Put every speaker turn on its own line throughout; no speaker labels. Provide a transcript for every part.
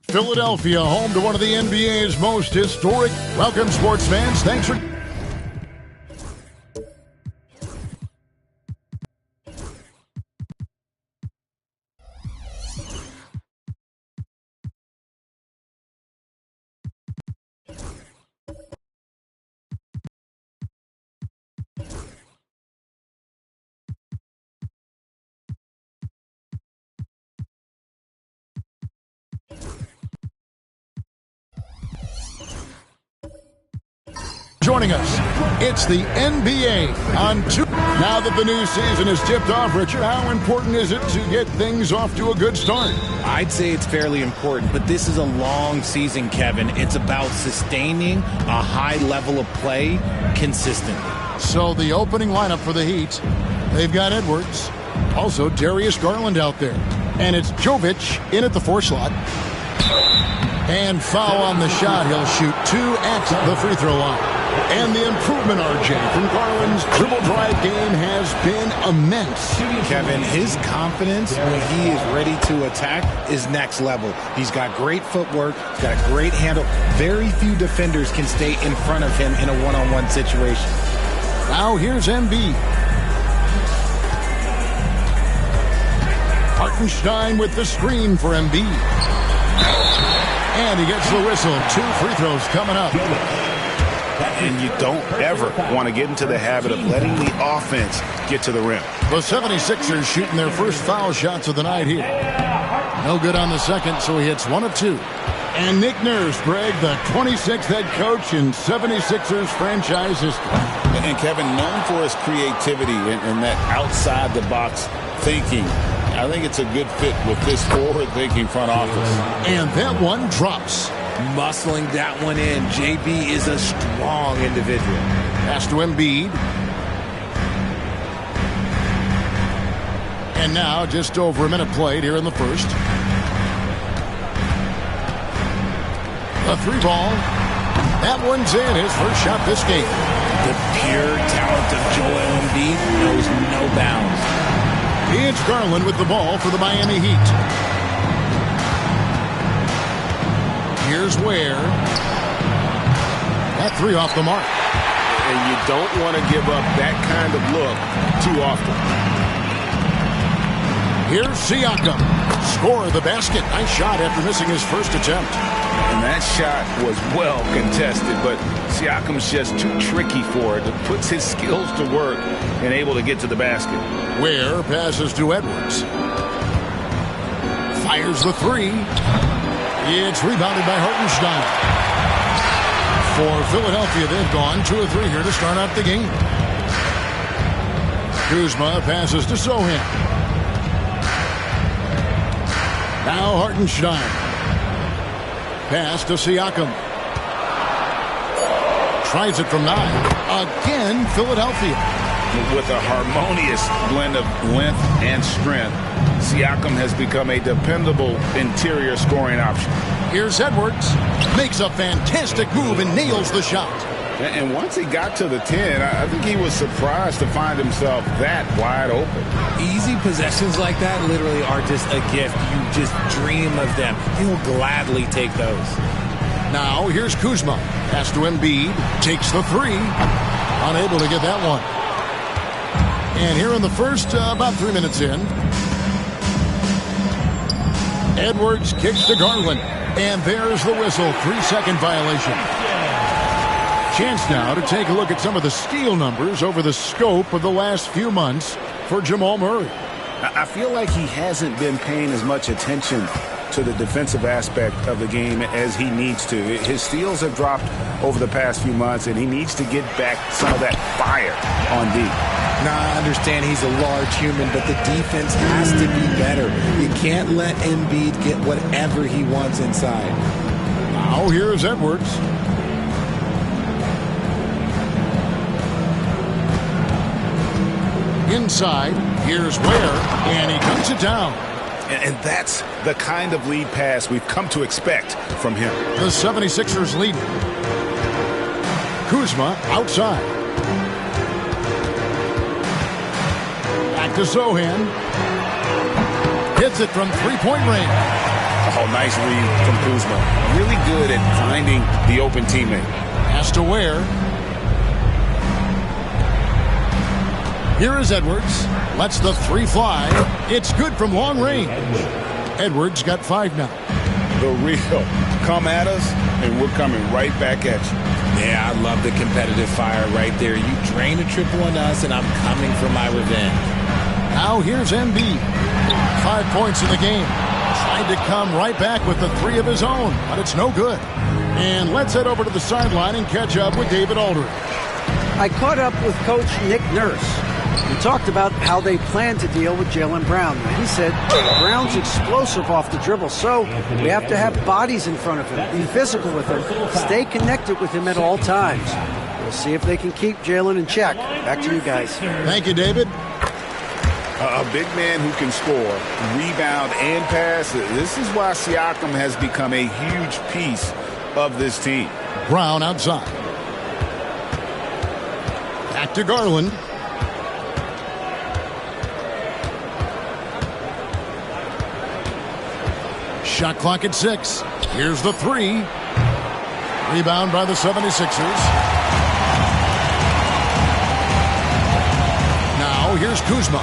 Philadelphia, home to one of the NBA's most historic. Welcome, sports fans. Thanks for... Joining us, it's the NBA on 2. Now that the new season is tipped off, Richard, how important is it to get things off to a good start?
I'd say it's fairly important, but this is a long season, Kevin. It's about sustaining a high level of play consistently.
So the opening lineup for the Heat, they've got Edwards, also Darius Garland out there, and it's Jovic in at the 4 slot. And foul on the shot. He'll shoot 2 at the free throw line. And the improvement, RJ, from Garland's dribble drive game has been immense.
Kevin, his confidence when he is ready to attack is next level. He's got great footwork. He's got a great handle. Very few defenders can stay in front of him in a one-on-one situation.
Now here's Embiid. Hartenstein with the screen for Embiid. And he gets the whistle. 2 free throws coming up.
And you don't ever want to get into the habit of letting the offense get to the rim.
The 76ers shooting their first foul shots of the night here. No good on the second, so he hits 1 of 2. And Nick Nurse, Greg, the 26th head coach in 76ers franchise history.
And Kevin, known for his creativity and that outside-the-box thinking. I think it's a good fit with this forward-thinking front office.
And that one drops.
Muscling that one in. JB is a strong individual.
Pass to Embiid. And now just over a minute played here in the first. A 3-ball. That one's in. His first shot this game.
The pure talent of Joel Embiid knows no bounds.
It's Garland with the ball for the Miami Heat. Here's Ware. That 3 off the mark.
And you don't want to give up that kind of look too often.
Here's Siakam. Score the basket. Nice shot after missing his first attempt.
And that shot was well contested, but Siakam's just too tricky for it. It puts his skills to work and able to get to the basket.
Ware passes to Edwards. Fires the 3. It's rebounded by Hartenstein. For Philadelphia, they've gone 2 of 3 here to start out the game. Kuzma passes to Sohan. Now Hartenstein. Pass to Siakam. Tries it from 9. Again, Philadelphia.
With a harmonious blend of length and strength, Siakam has become a dependable interior scoring option.
Here's Edwards. Makes a fantastic move and nails the shot.
And once he got to the 10, I think he was surprised to find himself that wide open.
Easy possessions like that literally are just a gift. You just dream of them. He'll gladly take those.
Now here's Kuzma. Pass to Embiid. Takes the 3. Unable to get that one. And here in the first, about 3 minutes in. Edwards kicks to Garland. And there's the whistle. 3-second violation. Chance now to take a look at some of the steal numbers over the scope of the last few months for Jamal Murray.
I feel like he hasn't been paying as much attention to the defensive aspect of the game as he needs to. His steals have dropped over the past few months, and he needs to get back some of that fire on D.
Now, I understand he's a large human, but the defense has to be better. You can't let Embiid get whatever he wants inside.
Now here's Edwards. Inside, here's Ware, and he cuts it down.
And that's the kind of lead pass we've come to expect from him.
The 76ers lead. Kuzma outside. Back to Sohan. Hits it from 3-point range.
Oh, nice read from Kuzma. Really good at finding the open teammate.
Pass to Ware. Here is Edwards. Lets the 3 fly. It's good from long range. Edwards got 5 now.
The real. Come at us, and we're coming right back at you.
Yeah, I love the competitive fire right there. You drain a triple on us, and I'm coming for my revenge.
Now here's Embiid. 5 points in the game. Tried to come right back with the 3 of his own, but it's no good. And let's head over to the sideline and catch up with David Aldridge.
I caught up with Coach Nick Nurse. We talked about how they plan to deal with Jaylen Brown. He said Brown's explosive off the dribble, so we have to have bodies in front of him, be physical with him, stay connected with him at all times. We'll see if they can keep Jaylen in check. Back to you guys.
Thank you, David.
A big man who can score, rebound, and pass. This is why Siakam has become a huge piece of this team.
Brown outside. Back to Garland. Shot clock at 6. Here's the 3. Rebound by the 76ers. Now here's Kuzma.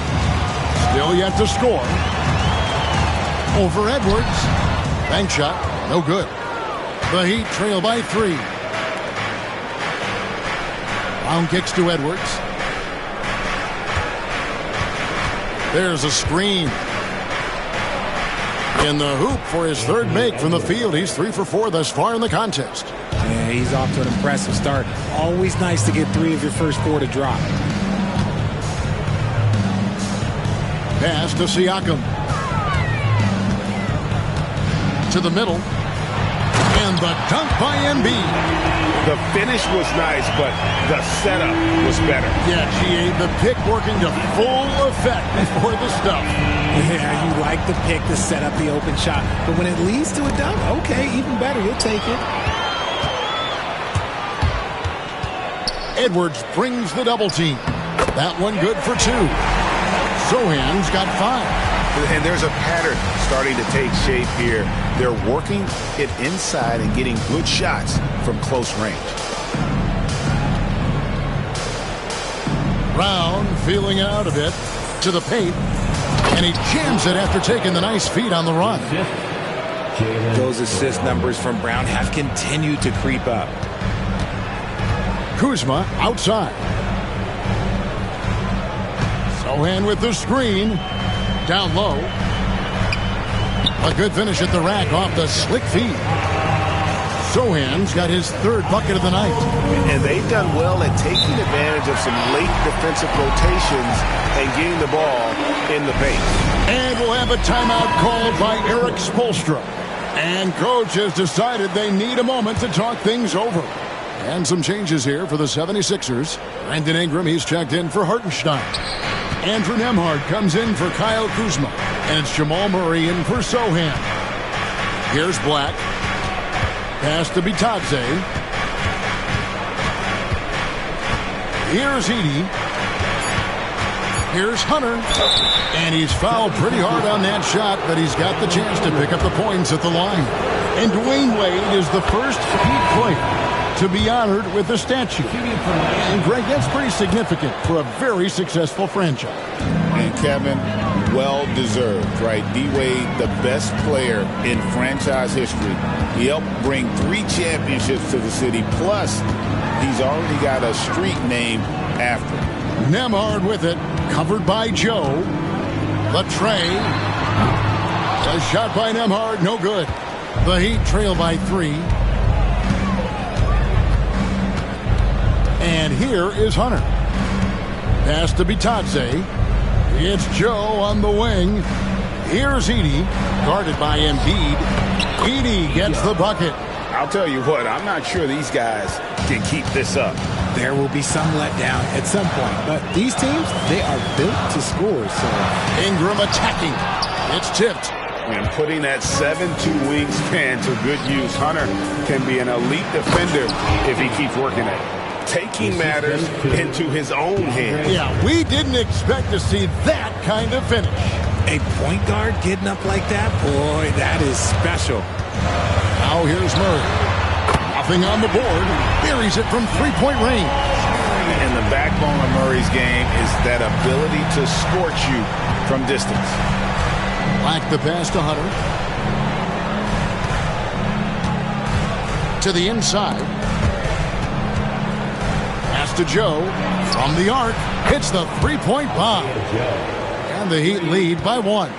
Still yet to score. Over Edwards. Bank shot. No good. The Heat trail by 3. Brown kicks to Edwards. There's a screen. In the hoop for his 3rd make from the field. He's 3 for 4 thus far in the contest.
Yeah, he's off to an impressive start. Always nice to get 3 of your first 4 to drop.
Pass to Siakam. to the middle. And the dunk by Embiid.
The finish was nice, but the setup was better.
Yeah, G.A., the pick working to full effect before the stuff.
Yeah, you like the pick to set up the open shot. But when it leads to a dunk, okay, even better. You'll take it.
Edwards brings the double team. That one good for 2. Sohan's got 5.
And there's a pattern starting to take shape here. They're working it inside and getting good shots from close range.
Brown feeling it out a bit to the paint. And he jams it after taking the nice feed on the run.
Those assist numbers from Brown have continued to creep up.
Kuzma outside. Sohan with the screen. Down low. A good finish at the rack off the slick feed. Sohan's got his 3rd bucket of the night.
And they've done well at taking advantage of some late defensive rotations and getting the ball in the paint.
And we'll have a timeout called by Eric Spoelstra. And coach has decided they need a moment to talk things over. And some changes here for the 76ers. Brandon Ingram, he's checked in for Hartenstein. Andrew Nembhard comes in for Kyle Kuzma. And it's Jamal Murray in for Sohan. Here's Black. Pass to Bitadze. Here's Edey. Here's Hunter. And he's fouled pretty hard on that shot, but he's got the chance to pick up the points at the line. And Dwayne Wade is the first Heat player to be honored with a statue. And Greg, that's pretty significant for a very successful franchise.
And Kevin, well deserved, right? D-Wade, the best player in franchise history. He helped bring 3 championships to the city. Plus, he's already got a street named after him.
Nembhard with it, covered by Joe. Latray. A shot by Nembhard, no good. The Heat trail by 3. And here is Hunter. Pass to Bitadze. It's Joe on the wing. Here's Edey, guarded by Embiid. Edey gets the bucket.
I'll tell you what, I'm not sure these guys can keep this up.
There will be some letdown at some point, but these teams, they are built to score. So
Ingram attacking. It's tipped.
And putting that 7'2" wingspan to good use. Hunter can be an elite defender if he keeps working it. Taking matters into his own hands.
Yeah, we didn't expect to see that kind of finish.
A point guard getting up like that, boy, that is special.
Now here's Murray. Nothing on the board. Buries it from 3-point range.
And the backbone of Murray's game is that ability to scorch you from distance.
Black the pass to Hunter. To the inside. Pass to Joe. From the arc. Hits the 3-point bomb. And the Heat lead by 1.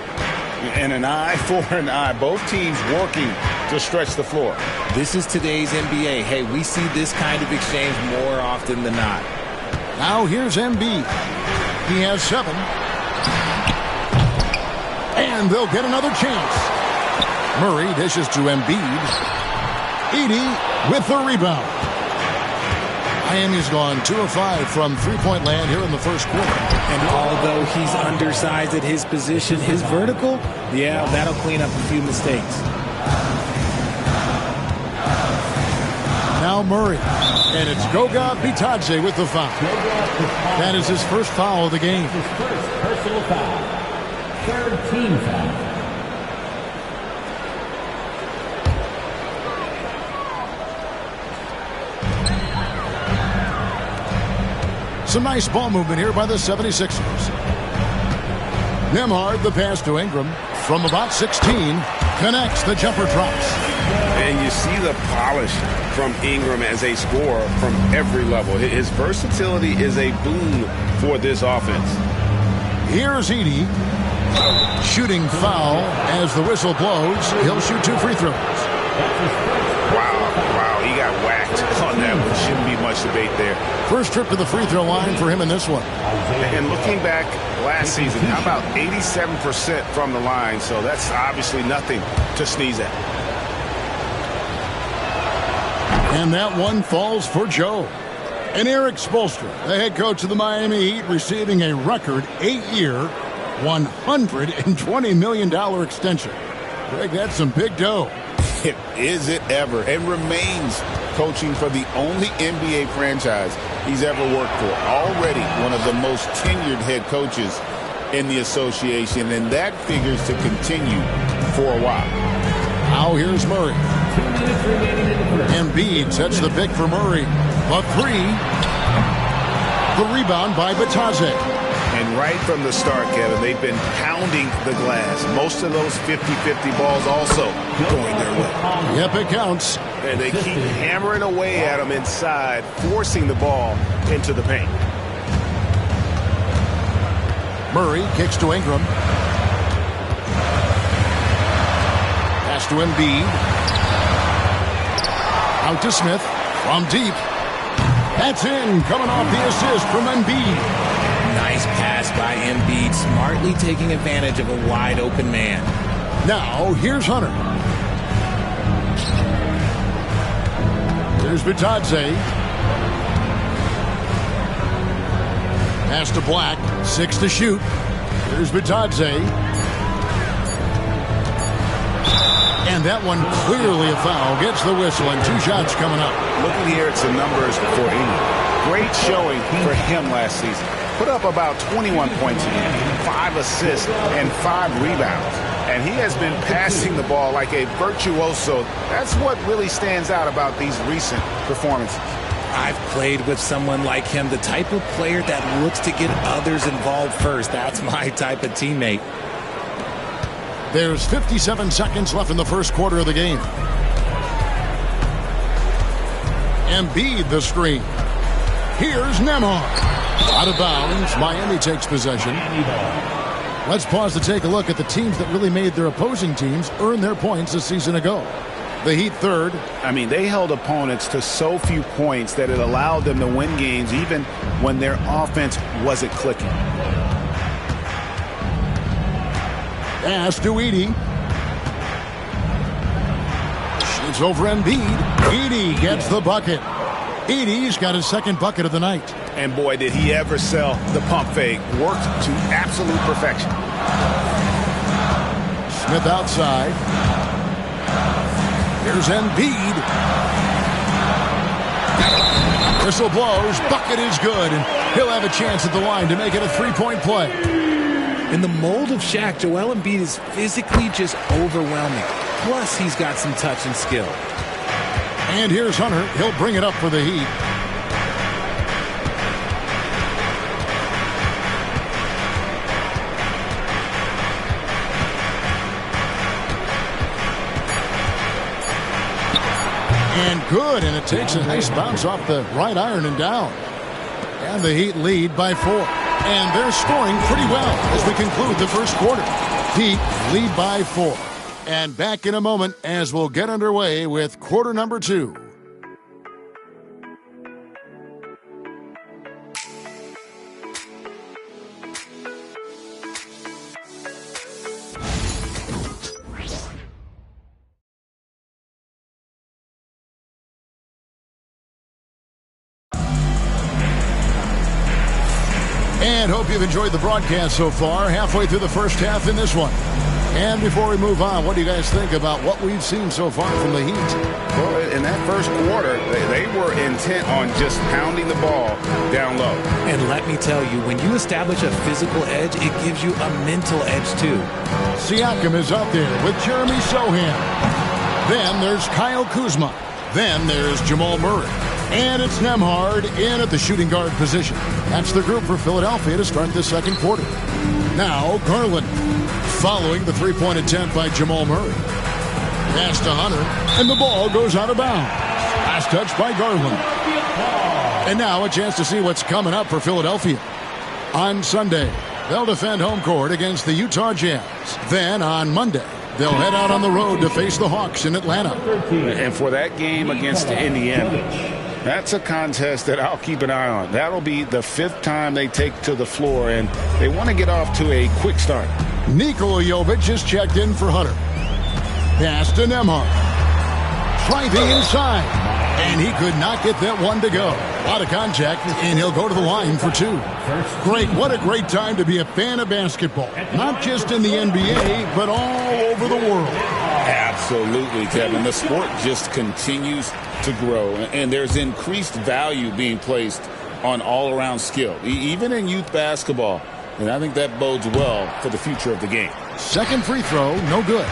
And an eye for an eye. Both teams working to stretch the floor.
This is today's NBA. Hey, we see this kind of exchange more often than not.
Now here's Embiid. He has 7. And they'll get another chance. Murray dishes to Embiid. Edey with the rebound. Miami's gone 2 of 5 from 3-point land here in the first quarter.
And although he's undersized at his position, his vertical, yeah, that'll clean up a few mistakes.
Now Murray. And it's Goga Bitadze with the foul. That is his first foul of the game.
His first personal foul. 3rd team foul.
Some nice ball movement here by the 76ers. Nembhard, the pass to Ingram. From about 16, connects, the jumper drops.
And you see the polish from Ingram as a scorer from every level. His versatility is a boon for this offense.
Here's Edey. Shooting foul as the whistle blows. He'll shoot 2 free throws.
Wow, he got whacked on that one. Shouldn't be much debate there.
First trip to the free throw line for him in this one.
And looking back last season, how about 87% from the line? So that's obviously nothing to sneeze at.
And that one falls for Joe. And Eric Spoelstra, the head coach of the Miami Heat, receiving a record 8-year, $120 million extension. Greg, that's some big dough.
Is it ever? And remains coaching for the only NBA franchise he's ever worked for. Already one of the most tenured head coaches in the association, and that figures to continue for a while.
Now here's Murray. Embiid sets the pick for Murray. A three. The rebound by Batadze.
And right from the start, Kevin, they've been pounding the glass. Most of those 50-50 balls also going their way.
Yep, it counts.
And they keep hammering away at them inside, forcing the ball into the paint.
Murray kicks to Ingram. Pass to Embiid. Out to Smith from deep. That's in, coming off the assist from Embiid.
Nice pass by Embiid, smartly taking advantage of a wide-open man.
Now, here's Hunter. There's Batadze. Pass to Black. 6 to shoot. There's Batadze. And that one clearly a foul. Gets the whistle and 2 shots coming up.
Looking here at some numbers for Ingram. Great showing for him last season. Put up about 21 points a game, 5 assists, and 5 rebounds. And he has been passing the ball like a virtuoso. That's what really stands out about these recent performances.
I've played with someone like him, the type of player that looks to get others involved first. That's my type of teammate.
There's 57 seconds left in the first quarter of the game. Embiid the screen. Here's Nembhard. Out of bounds. Miami takes possession. Let's pause to take a look at the teams that really made their opposing teams earn their points a season ago. The Heat third.
I mean, they held opponents to so few points that it allowed them to win games even when their offense wasn't clicking.
Pass to Edey. Shoots over Embiid. Edey gets the bucket. Edey's got his second bucket of the night.
And boy, did he ever sell the pump fake. Worked to absolute perfection.
Smith outside. Here's Embiid. Whistle blows. Bucket is good. And he'll have a chance at the line to make it a three-point play.
In the mold of Shaq, Joel Embiid is physically just overwhelming. Plus, he's got some touch and skill.
And here's Hunter. He'll bring it up for the Heat. And good, and it takes a nice bounce off the right iron and down. And the Heat lead by 4. And they're scoring pretty well as we conclude the first quarter. Heat lead by 4. And back in a moment as we'll get underway with quarter number 2. And hope you've enjoyed the broadcast so far. Halfway through the first half in this one. And before we move on, what do you guys think about what we've seen so far from the Heat?
Well, in that first quarter, they were intent on just pounding the ball down low.
And let me tell you, when you establish a physical edge, it gives you a mental edge too.
Siakam is out there with Jeremy Sohan. Then there's Kyle Kuzma. Then there's Jamal Murray. And it's Nembhard in at the shooting guard position. That's the group for Philadelphia to start the second quarter. Now, Garland following the three-point attempt by Jamal Murray. Pass to Hunter, and the ball goes out of bounds. Last touch by Garland. And now a chance to see what's coming up for Philadelphia. On Sunday, they'll defend home court against the Utah Jazz. Then on Monday, they'll head out on the road to face the Hawks in Atlanta.
And for that game against Indiana, that's a contest that I'll keep an eye on. That'll be the 5th time they take to the floor, and they want to get off to a quick start.
Nikola Jovic is checked in for Hunter. Pass to Nembhard. Driving inside. And he could not get that one to go. A lot of contact, and he'll go to the line for 2. Great. What a great time to be a fan of basketball. Not just in the NBA, but all over the world.
Absolutely, Kevin. The sport just continues to grow, and there's increased value being placed on all-around skill, even in youth basketball. And I think that bodes well for the future of the game.
Second free throw, no good.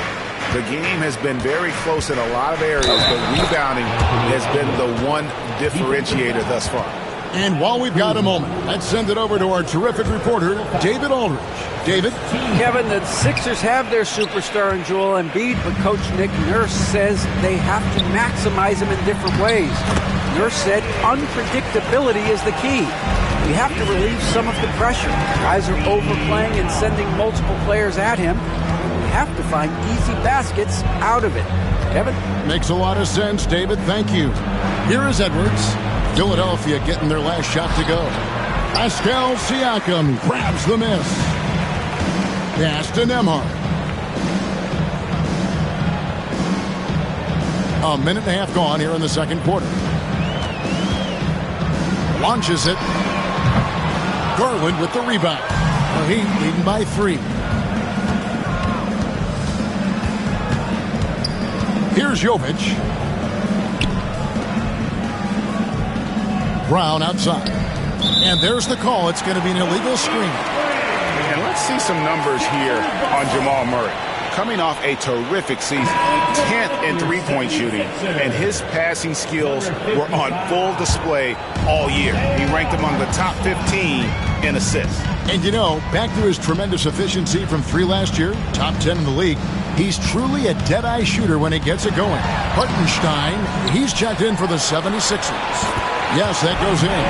The game has been very close in a lot of areas, but rebounding has been the one differentiator thus far.
And while we've got a moment, let's send it over to our terrific reporter, David Aldridge. David?
Kevin, the Sixers have their superstar in Joel Embiid, but Coach Nick Nurse says they have to maximize him in different ways. Nurse said unpredictability is the key. We have to relieve some of the pressure. Guys are overplaying and sending multiple players at him. We have to find easy baskets out of it. Kevin?
Makes a lot of sense, David. Thank you. Here is Edwards. Philadelphia getting their last shot to go. Pascal Siakam grabs the miss. Pass to Nembhard. A minute and a half gone here in the second quarter. Launches it. Garland with the rebound. The Heat leading by 3. Here's Jovic. Brown outside. And there's the call. It's going to be an illegal screen.
And let's see some numbers here on Jamal Murray. Coming off a terrific season, 10th in three-point shooting, and his passing skills were on full display all year. He ranked among the top 15 in assists.
And you know, back to his tremendous efficiency from 3 last year, top 10 in the league, he's truly a dead-eye shooter when he gets it going. Hartenstein, he's checked in for the 76ers. Yes, that goes in.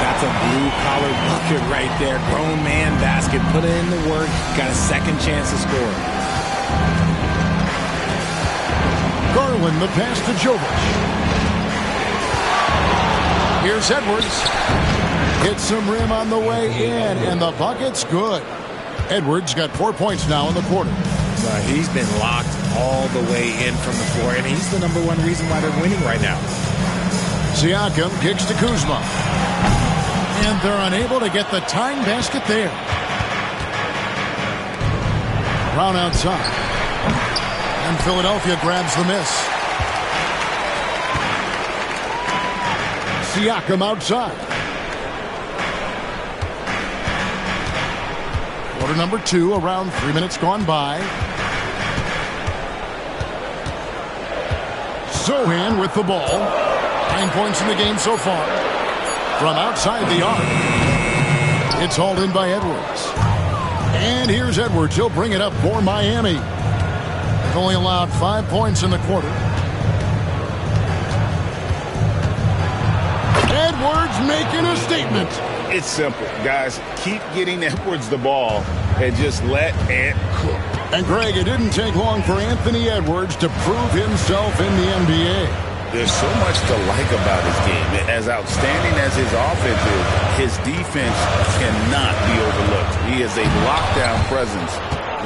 That's a blue-collar bucket right there. Grown man basket. Put in the work. Got a second chance to score.
Garland, the pass to Jovic. Here's Edwards. Hits some rim on the way in, and the bucket's good. Edwards got 4 points now in the quarter.
He's been locked all the way in from the floor, and he's the number one reason why they're winning right now.
Siakam kicks to Kuzma. And they're unable to get the tying basket there. Brown outside. And Philadelphia grabs the miss. Siakam outside. Quarter number 2, around 3 minutes gone by. Sohan with the ball. 9 points in the game so far. From outside the arc. It's hauled in by Edwards. And here's Edwards. He'll bring it up for Miami. They've only allowed 5 points in the quarter. Edwards making a statement.
It's simple, guys. Keep getting Edwards the ball and just let it cook.
And Greg, it didn't take long for Anthony Edwards to prove himself in the NBA.
There's so much to like about his game. As outstanding as his offense is, his defense cannot be overlooked. He is a lockdown presence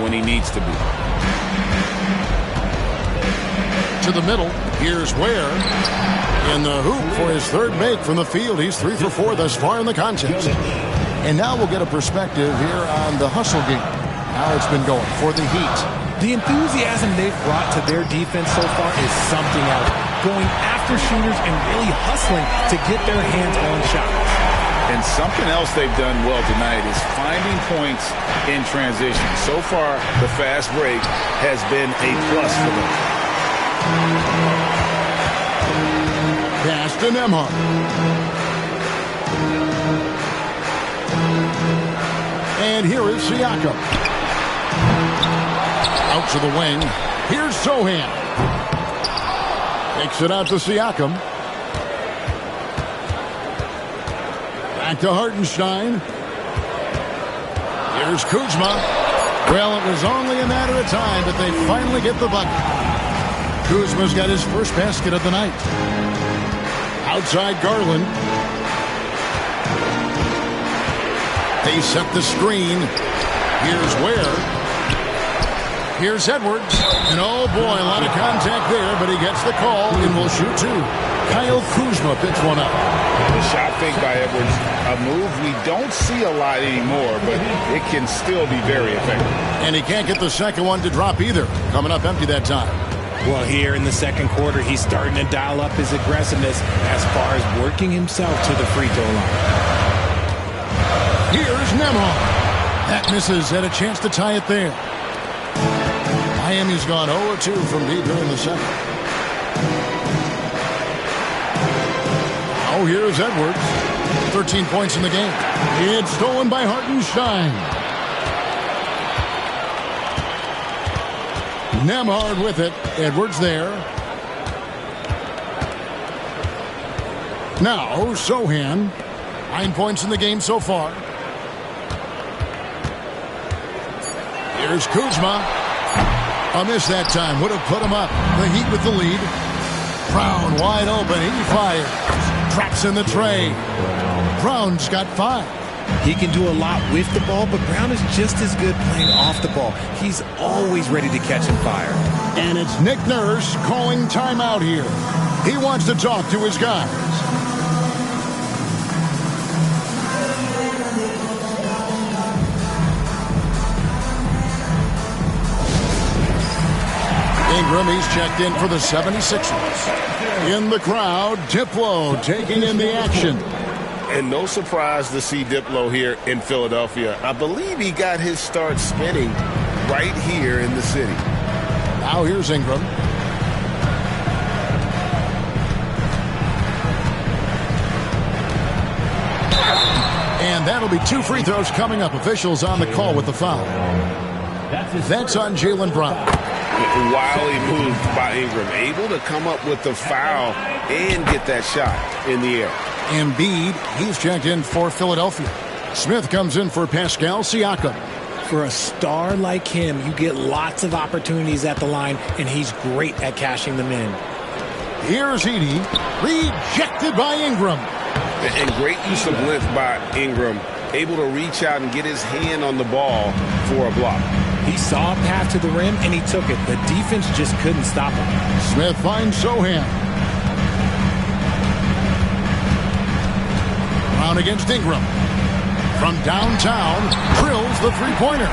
when he needs to be.
To the middle, here's Ware. In the hoop for his third make from the field. He's 3 for 4 thus far in the contest. And now we'll get a perspective here on the hustle game. How it's been going for the Heat.
The enthusiasm they've brought to their defense so far is something else. Going after shooters and really hustling to get their hands on shots.
And something else they've done well tonight is finding points in transition. So far, the fast break has been a plus for them.
Pass to Nembhard. And here is Siakam. Out to the wing. Here's Sohan. Takes it out to Siakam. Back to Hartenstein. Here's Kuzma. Well, it was only a matter of time, but they finally get the bucket. Kuzma's got his first basket of the night. Outside Garland. They set the screen. Here's Ware. Here's Edwards. And oh boy, a lot of contact there, but he gets the call and will shoot two. Kyle Kuzma picks one up.
The shot fake by Edwards, a move we don't see a lot anymore, but it can still be very effective.
And he can't get the second one to drop either. Coming up empty that time.
Well, here in the second quarter, he's starting to dial up his aggressiveness as far as working himself to the free throw line.
Here's Nembhard. That misses. Had a chance to tie it there. Miami's gone 0-2 from deep here in the second. Oh, here's Edwards. 13 points in the game. It's stolen by Hartenstein. Nembhard with it. Edwards there. Now, Sohan. 9 points in the game so far. Here's Kuzma. A miss that time. Would have put him up. The Heat with the lead. Brown wide open. He fires. Drops in the tray. Brown's got 5.
He can do a lot with the ball, but Brown is just as good playing off the ball. He's always ready to catch and fire.
And it's Nick Nurse calling timeout here. He wants to talk to his guys. Ingram, he's checked in for the 76ers. In the crowd, Diplo taking in the action.
And no surprise to see Diplo here in Philadelphia. I believe he got his start spinning right here in the city.
Now here's Ingram. And that'll be 2 free throws coming up. Officials on the call with the foul. That's on Jaylen Brown.
Wildly moved by Ingram, able to come up with the foul and get that shot in the air.
Embiid, he's checked in for Philadelphia. Smith comes in for Pascal Siakam.
For a star like him, you get lots of opportunities at the line, and he's great at cashing them in.
Here's Edey, rejected by Ingram.
And great use of length by Ingram, able to reach out and get his hand on the ball for a block.
He saw a path to the rim, and he took it. The defense just couldn't stop him.
Smith finds Sohan. Brown against Ingram. From downtown, drills the three-pointer.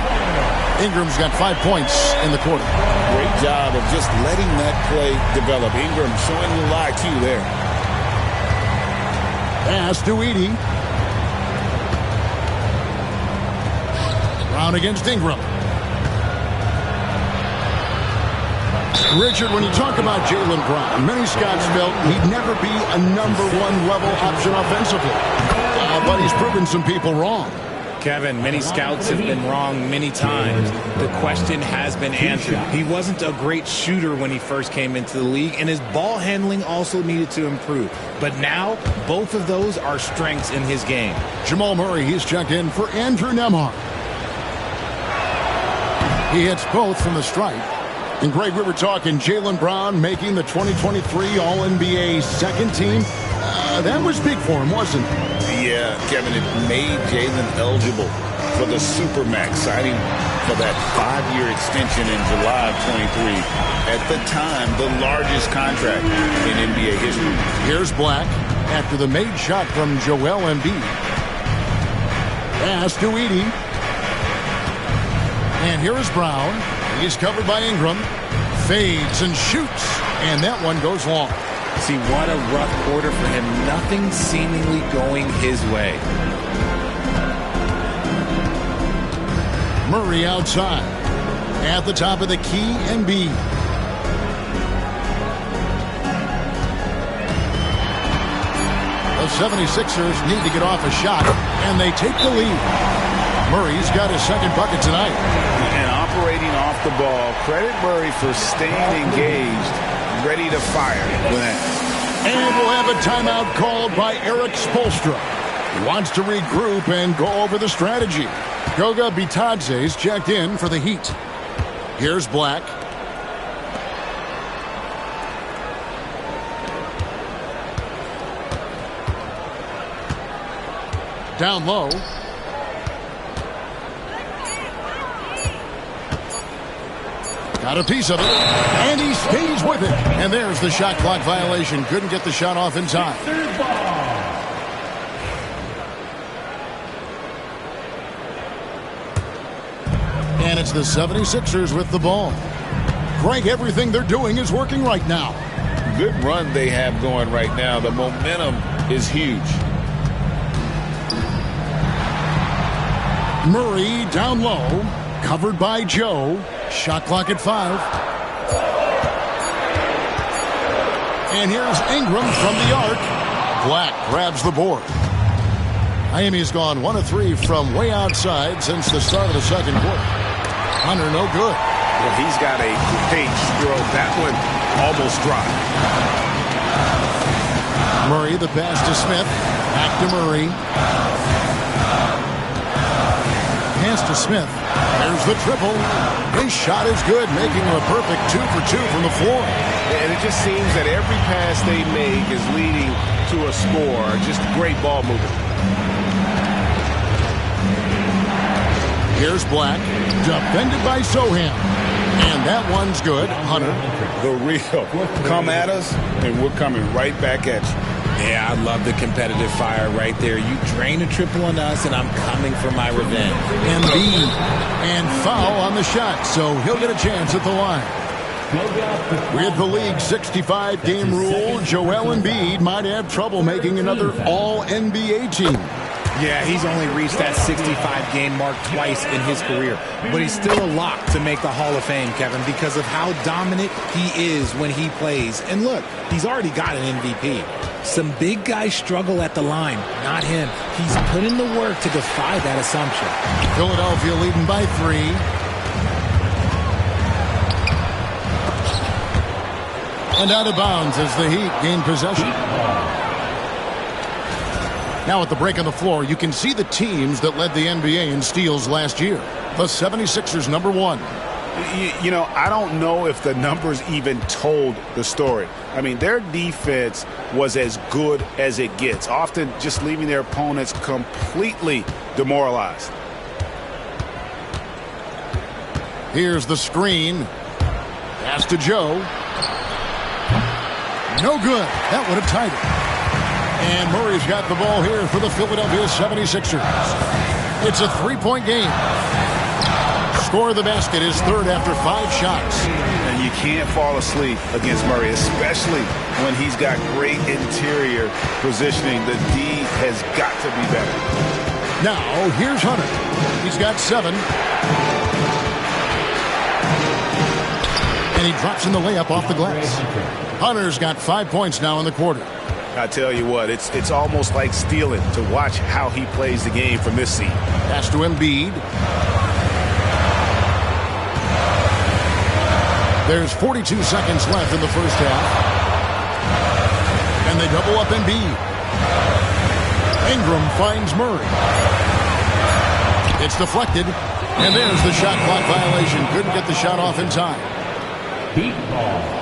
Ingram's got 5 points in the quarter.
Great job of just letting that play develop. Ingram showing a little IQ there.
Pass to Edey. Brown against Ingram. Richard, when you talk about Jaylen Brown, many scouts felt he'd never be a #1 level option offensively. But he's proven some people wrong.
Kevin, many scouts have been wrong many times. The question has been answered. He wasn't a great shooter when he first came into the league, and his ball handling also needed to improve. But now, both of those are strengths in his game.
Jamal Murray, he's checked in for Andrew Nembhard. He hits both from the stripe. And Greg, we were talking Jaylen Brown making the 2023 All-NBA second team. That was big for him, wasn't it?
Yeah, Kevin, it made Jaylen eligible for the Supermax, signing for that 5-year extension in July of 23. At the time, the largest contract in NBA history.
Here's Black after the made shot from Joel Embiid. Pass to Edey. And here is Brown. He's covered by Ingram. Fades and shoots. And that one goes long.
See, what a rough quarter for him. Nothing seemingly going his way.
Murray outside. At the top of the key, Embiid. The 76ers need to get off a shot, and they take the lead. Murray's got his second bucket tonight.
And operating off the ball, credit Murray for staying engaged, ready to fire when asked.
And we'll have a timeout called by Eric Spoelstra. He wants to regroup and go over the strategy. Goga Bitadze's checked in for the Heat. Here's Black. Down low. Got a piece of it, and he stays with it. And there's the shot clock violation. Couldn't get the shot off in time. And it's the 76ers with the ball. Greg, everything they're doing is working right now.
Good run they have going right now. The momentum is huge.
Murray down low, covered by Joe. Shot clock at 5. And here's Ingram from the arc. Black grabs the board. Miami's gone 1 of 3 from way outside since the start of the second quarter. Hunter, no good.
Well, he's got a great stroke. That one almost dropped.
Murray, the pass to Smith. Back to Murray. Pass to Smith. There's the triple. His shot is good, making him a perfect 2 for 2 from the floor.
And it just seems that every pass they make is leading to a score. Just great ball movement.
Here's Black, defended by Sohan. And that one's good. Hunter.
The real. Come at us, and we're coming right back at you.
Yeah, I love the competitive fire right there. You drain a triple on us, and I'm coming for my revenge.
Embiid. And foul on the shot, so he'll get a chance at the line. With the league's 65-game rule, Joel Embiid might have trouble making another All-NBA team.
Yeah, he's only reached that 65-game mark twice in his career. But he's still a lock to make the Hall of Fame, Kevin, because of how dominant he is when he plays. And look, he's already got an MVP. Some big guys struggle at the line, not him. He's put in the work to defy that assumption.
Philadelphia leading by 3. And out of bounds as the Heat gain possession. Now at the break on the floor, you can see the teams that led the NBA in steals last year. The 76ers, number 1.
You know, I don't know if the numbers even told the story. I mean, their defense was as good as it gets, often just leaving their opponents completely demoralized.
Here's the screen. Pass to Joe. No good. That would have tied it. And Murray's got the ball here for the Philadelphia 76ers. It's a 3-point game. Score of the basket is third after 5 shots.
And you can't fall asleep against Murray, especially when he's got great interior positioning. The D has got to be better.
Now, here's Hunter. He's got 7. And he drops in the layup off the glass. Hunter's got 5 points now in the quarter.
I tell you what, it's almost like stealing to watch how he plays the game from this seat.
Pass to Embiid. There's 42 seconds left in the first half. And they double up Embiid. Ingram finds Murray. It's deflected. And there's the shot clock violation. Couldn't get the shot off in time.
Heat ball.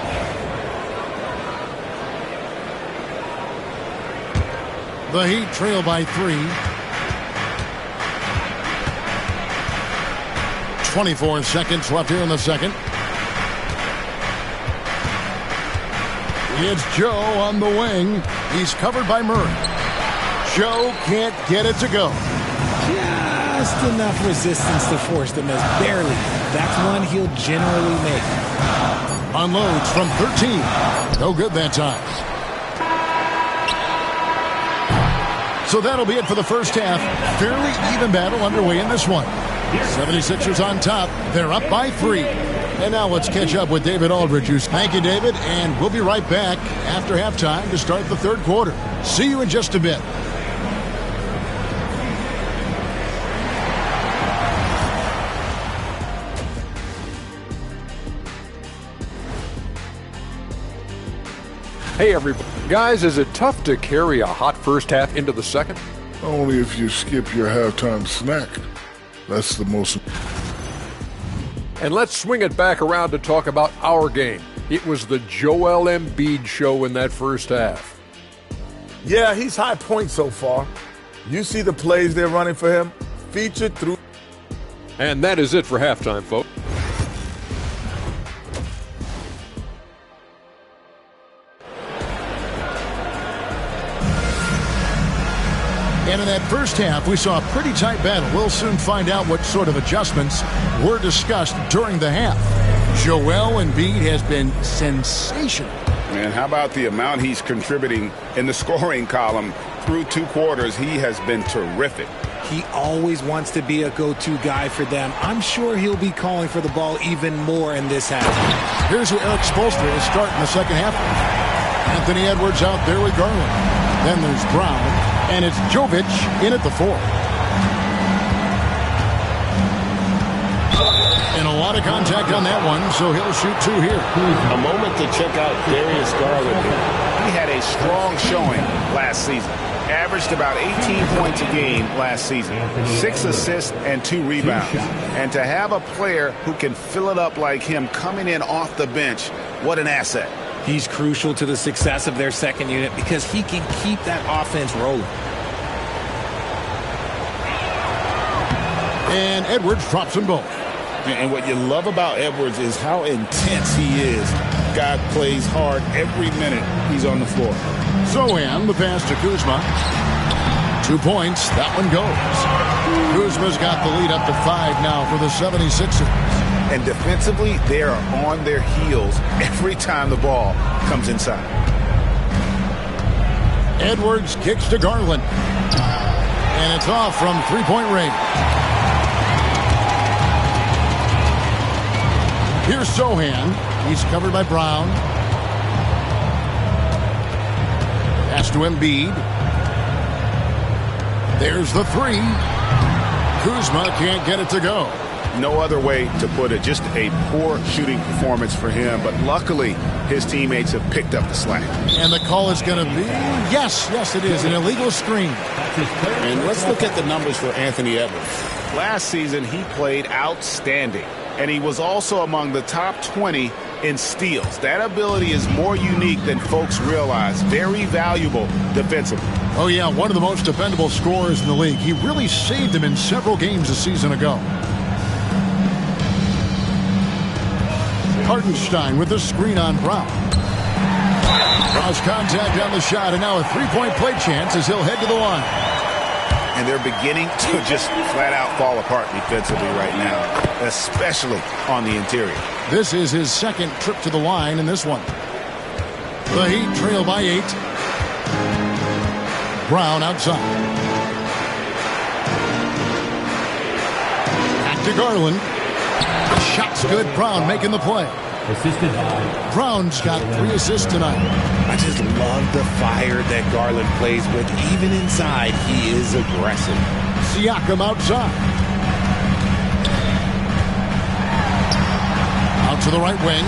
The Heat trail by 3. 24 seconds left here in the second. It's Joe on the wing. He's covered by Murray. Joe can't get it to go.
Just enough resistance to force the miss. Barely. That's one he'll generally make.
Unloads from 13. No good that time. So that'll be it for the first half. Fairly even battle underway in this one. 76ers on top. They're up by 3. And now let's catch up with David Aldridge. Thank you, David. And we'll be right back after halftime to start the third quarter. See you in just a bit.
Hey everybody. Guys, is it tough to carry a hot first half into the second?
Only if you skip your halftime snack. That's the most.
And let's swing it back around to talk about our game. It was the Joel Embiid show in that first half.
Yeah, he's high point so far. You see the plays they're running for him, featured through.
And that is it for halftime, folks.
And in that first half, we saw a pretty tight battle. We'll soon find out what sort of adjustments were discussed during the half. Joel Embiid has been sensational.
And how about the amount he's contributing in the scoring column? Through 2 quarters, he has been terrific.
He always wants to be a go-to guy for them. I'm sure he'll be calling for the ball even more in this half.
Here's who Eric Spoelstra is starting the second half. Anthony Edwards out there with Garland. Then there's Brown, and it's Jovic in at the 4. And a lot of contact on that one, so he'll shoot 2 here.
A moment to check out Darius Garland here. He had a strong showing last season. Averaged about 18 points a game last season. 6 assists and 2 rebounds. And to have a player who can fill it up like him coming in off the bench, what an asset.
He's crucial to the success of their second unit because he can keep that offense rolling.
And Edwards drops them both.
And what you love about Edwards is how intense he is. God plays hard every minute he's on the floor.
Sohan, the pass to Kuzma. 2 points. That one goes. Kuzma's got the lead up to 5 now for the 76ers.
And defensively, they are on their heels every time the ball comes inside.
Edwards kicks to Garland. And it's off from 3-point range. Here's Sohan. He's covered by Brown. Pass to Embiid. There's the 3. Kuzma can't get it to go.
No other way to put it. Just a poor shooting performance for him. But luckily, his teammates have picked up the slack.
And the call is going to be, yes, it is, an illegal screen.
And let's look at the numbers for Anthony Edwards. Last season, he played outstanding. And he was also among the top 20 in steals. That ability is more unique than folks realize. Very valuable defensively.
Oh, yeah, one of the most dependable scorers in the league. He really saved them in several games a season ago. Hartenstein with the screen on Brown. Cross contact on the shot, and now a 3-point play chance as he'll head to the line.
And they're beginning to just flat out fall apart defensively right now, especially on the interior.
This is his second trip to the line in this one. The Heat trail by 8. Brown outside. Back to Garland. The shot's good. Brown making the play.
Assisted by
Brown's got 3 assists tonight.
I just love the fire that Garland plays with. Even inside, he is aggressive.
Siakam outside. Out to the right wing.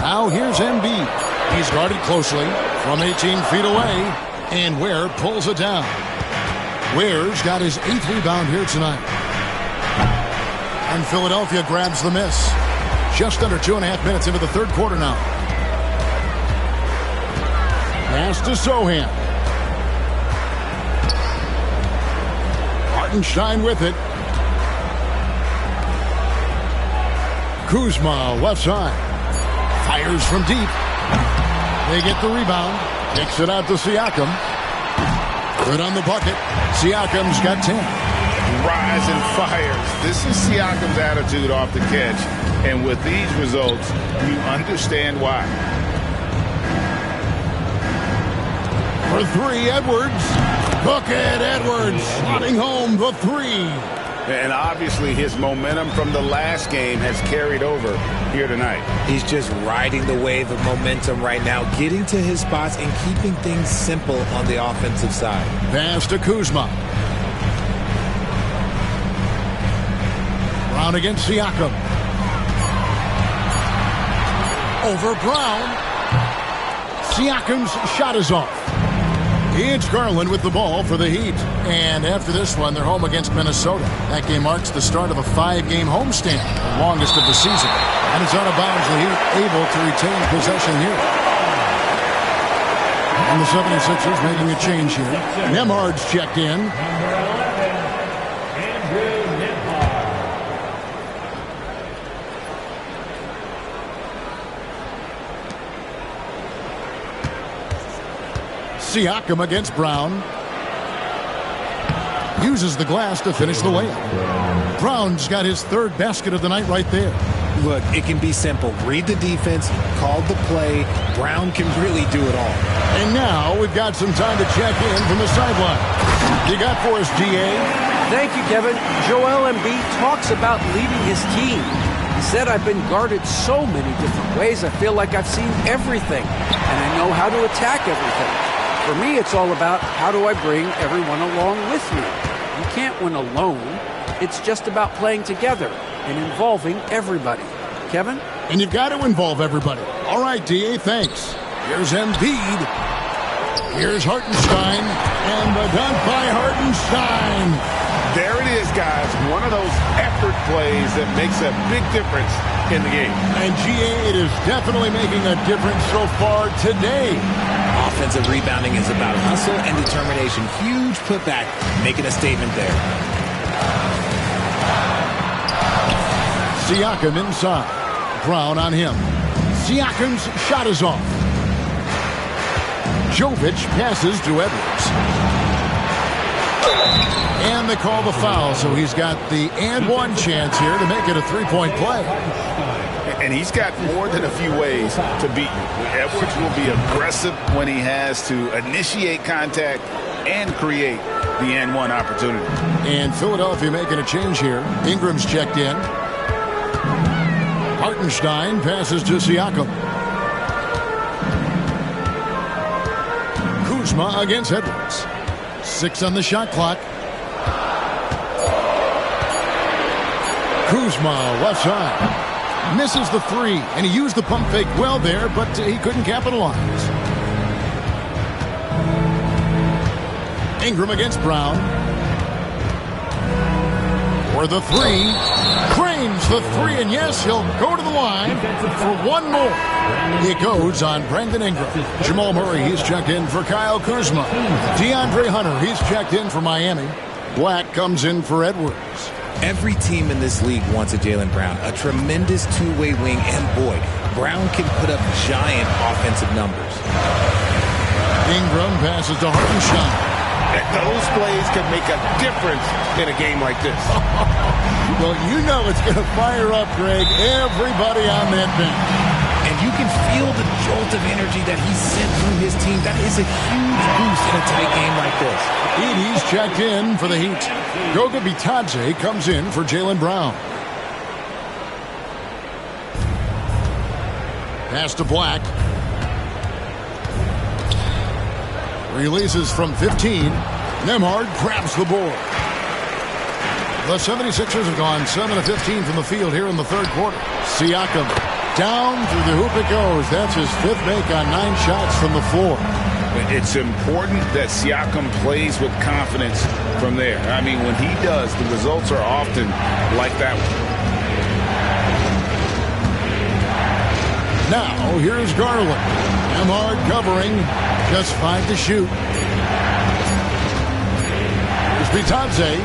Now here's Embiid. He's guarded closely from 18 feet away. And Ware pulls it down. Ware's got his 8th rebound here tonight. And Philadelphia grabs the miss. Just under 2.5 minutes into the third quarter now. Pass to Sohan. Hartenstein with it. Kuzma left side. Fires from deep. They get the rebound. Kicks it out to Siakam. Good on the bucket. Siakam's got 10.
Rise and fires. This is Siakam's attitude off the catch. And with these results, you understand why.
For 3, Edwards. Bucket, Edwards. Slotting home the 3.
And obviously his momentum from the last game has carried over here tonight.
He's just riding the wave of momentum right now, getting to his spots and keeping things simple on the offensive side.
Pass to Kuzma. Brown against Siakam. Over Brown. Siakam's shot is off. It's Garland with the ball for the Heat. And after this one, they're home against Minnesota. That game marks the start of a 5-game homestand, the longest of the season. And it's out of bounds. The Heat able to retain possession here. And the 76ers making a change here. Nemhard's checked in. Siakam against Brown. Uses the glass to finish the layup. Brown's got his third basket of the night right there.
Look, it can be simple. Read the defense, call the play. Brown can really do it all.
And now we've got some time to check in from the sideline. You got for us, GA?
Thank you, Kevin. Joel Embiid talks about leading his team. He said, I've been guarded so many different ways, I feel like I've seen everything, and I know how to attack everything. For me, it's all about how do I bring everyone along with me. You can't win alone. It's just about playing together and involving everybody. Kevin?
And you've got to involve everybody. All right, DA, thanks. Here's Embiid. Here's Hartenstein. And the dunk by Hartenstein.
There it is, guys. One of those effort plays that makes a big difference in the game.
And GA, it is definitely making a difference so far today.
Offensive rebounding is about hustle and determination. Huge putback, making a statement there.
Siakam inside. Brown on him. Siakam's shot is off. Jovic passes to Edwards. And they call the foul, so he's got the and one chance here to make it a three-point play.
And he's got more than a few ways to beat you. Edwards will be aggressive when he has to initiate contact and create the and one opportunity.
And Philadelphia making a change here. Ingram's checked in. Hartenstein passes to Siakam. Kuzma against Edwards. 6 on the shot clock. Kuzma, left side. Misses the three, and he used the pump fake well there, but he couldn't capitalize. Ingram against Brown. For the three. Cranes the three, and yes, he'll go to the line for one more. It goes on Brandon Ingram. Jamal Murray, he's checked in for Kyle Kuzma. DeAndre Hunter, he's checked in for Miami. Black comes in for Edwards.
Every team in this league wants a Jaylen Brown, a tremendous two-way wing, and boy, Brown can put up giant offensive numbers.
Ingram passes to Hartenstein.
Those plays can make a difference in a game like this.
Well, you know it's going to fire up, Greg, everybody on that bench.
And you can feel the jolt of energy that he sent through his team. That is a huge boost in a tight game like this.
Edey's checked in for the Heat. Goga Bitadze comes in for Jaylen Brown. Pass to Black. Releases from 15. Nembhard grabs the board. The 76ers have gone 7 of 15 from the field here in the third quarter. Siakam down through the hoop it goes. That's his 5th make on 9 shots from the floor.
It's important that Siakam plays with confidence from there. I mean, when he does, the results are often like that one.
Now, here's Garland. Nembhard covering. Just 5 to shoot. Here's Bitadze.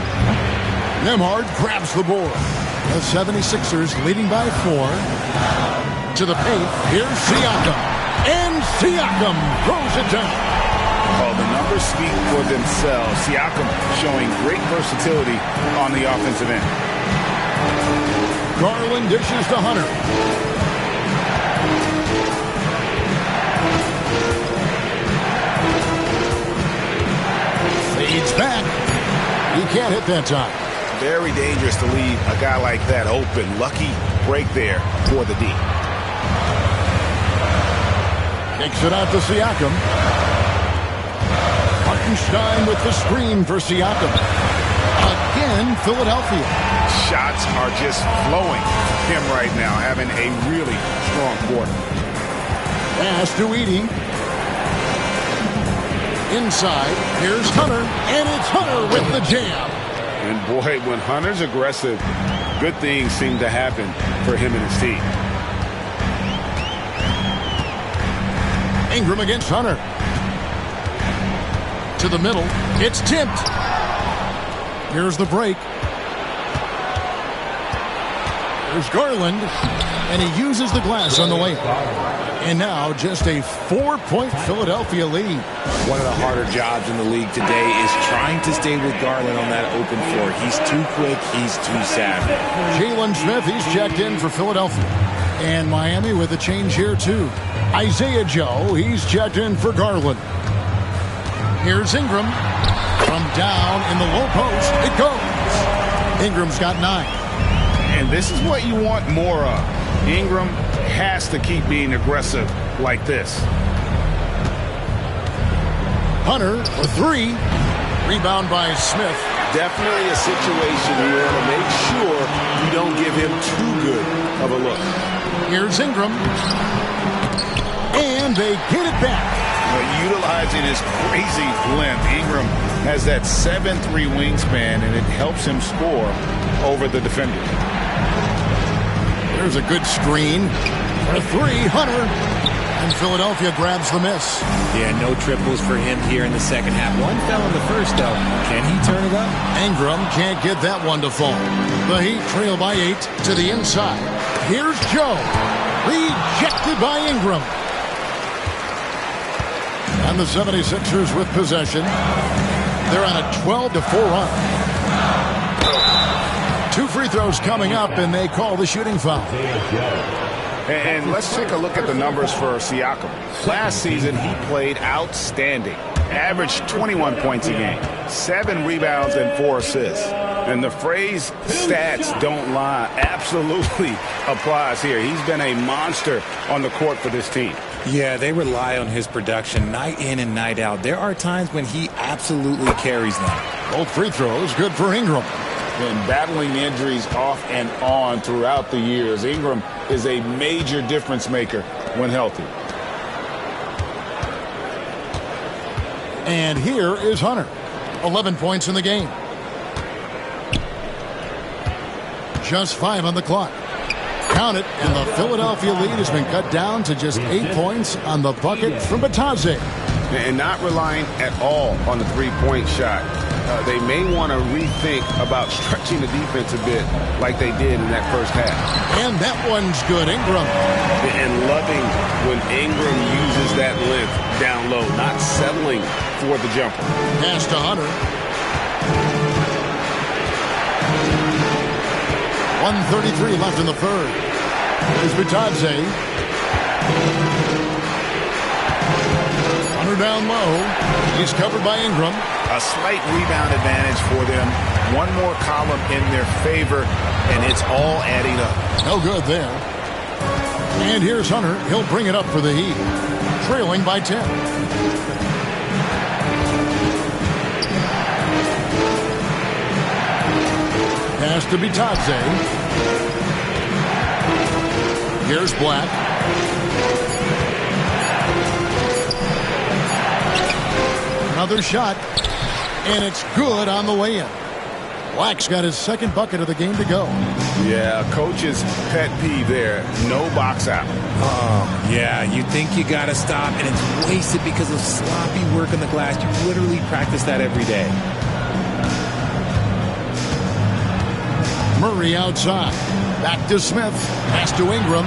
Nembhard grabs the board. The 76ers leading by 4. To the paint. Here's Siakam. And Siakam throws it down.
Oh, the numbers speak for themselves. Siakam showing great versatility on the offensive end.
Garland dishes to Hunter. Fades back. He can't hit that time.
Very dangerous to leave a guy like that open. Lucky break there for the D.
Kicks it out to Siakam. Hartenstein with the screen for Siakam. Again, Philadelphia.
Shots are just flowing him right now, having a really strong quarter.
Pass to Edey. Inside, here's Hunter, and it's Hunter with the jam.
And boy, when Hunter's aggressive, good things seem to happen for him and his team.
Ingram against Hunter. To the middle, it's tipped. Here's the break. There's Garland. And he uses the glass on the layup. And now just a 4-point Philadelphia lead.
One of the harder jobs in the league today is trying to stay with Garland on that open floor. He's too quick. He's too savvy.
Jalen Smith, he's checked in for Philadelphia. And Miami with a change here, too. Isaiah Joe, he's checked in for Garland. Here's Ingram. From down in the low post, it goes. Ingram's got 9.
And this is what you want more of. Ingram has to keep being aggressive like this.
Hunter for 3. Rebound by Smith.
Definitely a situation you want to make sure you don't give him too good of a look.
Here's Ingram. And they get it back.
Utilizing his crazy length. Ingram has that 7'3" wingspan, and it helps him score over the defender.
There's a good screen for 3, Hunter. And Philadelphia grabs the miss.
Yeah, no triples for him here in the second half. One fell in the first, though. Can he turn it up?
Ingram can't get that one to fall. The Heat trail by 8 to the inside. Here's Joe. Rejected by Ingram. And the 76ers with possession. They're on a 12-4 run. 2 free throws coming up, and they call the shooting foul.
And let's take a look at the numbers for Siakam. Last season, he played outstanding. Averaged 21 points a game, 7 rebounds and 4 assists. And the phrase stats don't lie absolutely applies here. He's been a monster on the court for this team.
Yeah, they rely on his production night in and night out. There are times when he absolutely carries them.
Both free throws good for Ingram.
Been battling injuries off and on throughout the years. Ingram is a major difference maker when healthy.
And here is Hunter. 11 points in the game. Just 5 on the clock. Count it, and the Philadelphia lead has been cut down to just 8 points on the bucket from Batadze.
And not relying at all on the three-point shot. They may want to rethink about stretching the defense a bit like they did in that first half.
And that one's good, Ingram.
And loving when Ingram uses that length down low, not settling for the jumper.
Pass to Hunter. 1:33 left in the third. Here's Batadze. Hunter down low. He's covered by Ingram.
A slight rebound advantage for them. One more column in their favor, and it's all adding up.
No good there. And here's Hunter. He'll bring it up for the Heat. Trailing by 10. Pass to Batadze. Here's Black. Another shot. And it's good on the way in. Black's got his second bucket of the game to go.
Yeah, coach's pet peeve there. No box out.
Oh, yeah, you think you got to stop, and it's wasted because of sloppy work on the glass. You literally practice that every day.
Murray outside. Back to Smith. Pass to Ingram.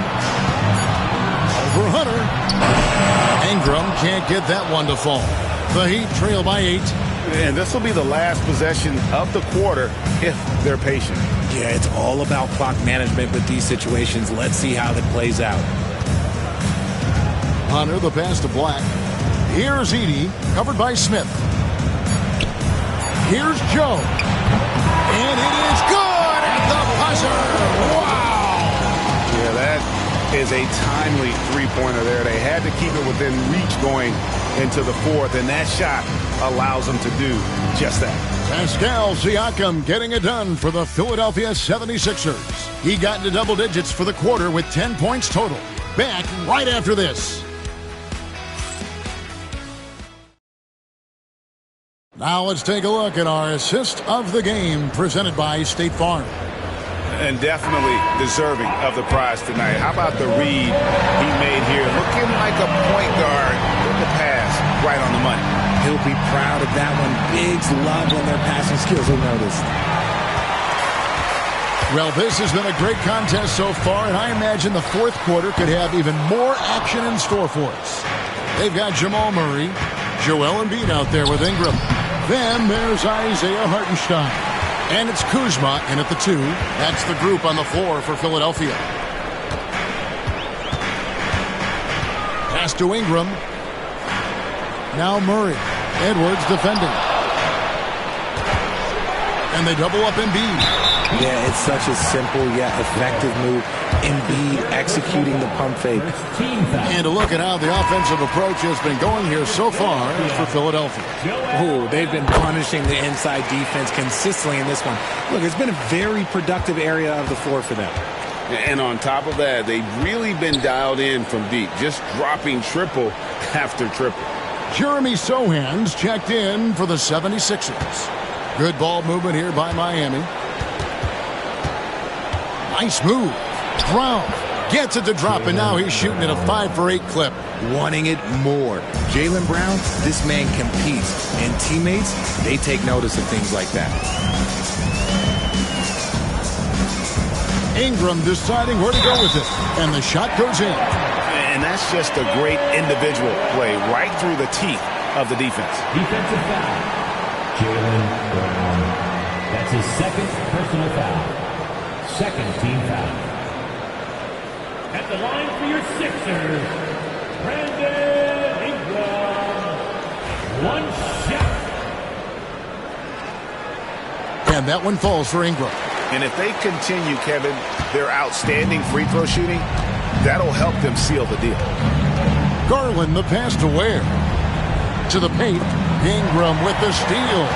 Over Hunter. Ingram can't get that one to fall. The Heat trail by 8.
And this will be the last possession of the quarter if they're patient.
Yeah, it's all about clock management with these situations. Let's see how that plays out.
Hunter, the pass to Black. Here's Edey, covered by Smith. Here's Joe. And it is good at the buzzer. Wow!
Yeah, that is a timely three-pointer there. They had to keep it within reach going into the fourth, and that shot allows them to do just that.
Pascal Siakam getting it done for the Philadelphia 76ers. He got into double digits for the quarter with 10 points total. Back right after this. Now let's take a look at our assist of the game presented by State Farm.
And definitely deserving of the prize tonight. How about the read he made here? Looking like a point guard with the pass right on the money.
He'll be proud of that one. Bigs love when their passing skills are noticed.
Well, this has been a great contest so far, and I imagine the fourth quarter could have even more action in store for us. They've got Jamal Murray, Joel Embiid out there with Ingram. Then there's Isaiah Hartenstein. And it's Kuzma in at the 2. That's the group on the floor for Philadelphia. Pass to Ingram. Now Murray. Edwards defending. And they double up Embiid.
Yeah, it's such a simple yet effective move. Embiid executing the pump fake.
And a look at how the offensive approach has been going here so far for Philadelphia.
Oh, they've been punishing the inside defense consistently in this one. Look, it's been a very productive area of the floor for them.
And on top of that, they've really been dialed in from deep, just dropping triple after triple.
Jeremy Sohan's checked in for the 76ers. Good ball movement here by Miami. Nice move. Brown gets it to drop, and now he's shooting at a 5 for 8 clip.
Wanting it more. Jaylen Brown, this man competes. And teammates, they take notice of things like that.
Ingram deciding where to go with it. And the shot goes in.
And that's just a great individual play right through the teeth of the defense.
Defensive foul. Jaylen Brown. That's his second personal foul. Second team foul. At the line for your Sixers, Brandon Ingram. One shot.
And that one falls for Ingram.
And if they continue, Kevin, their outstanding free throw shooting, that'll help them seal the deal.
Garland the pass to Ware. To the paint. Ingram with the steal.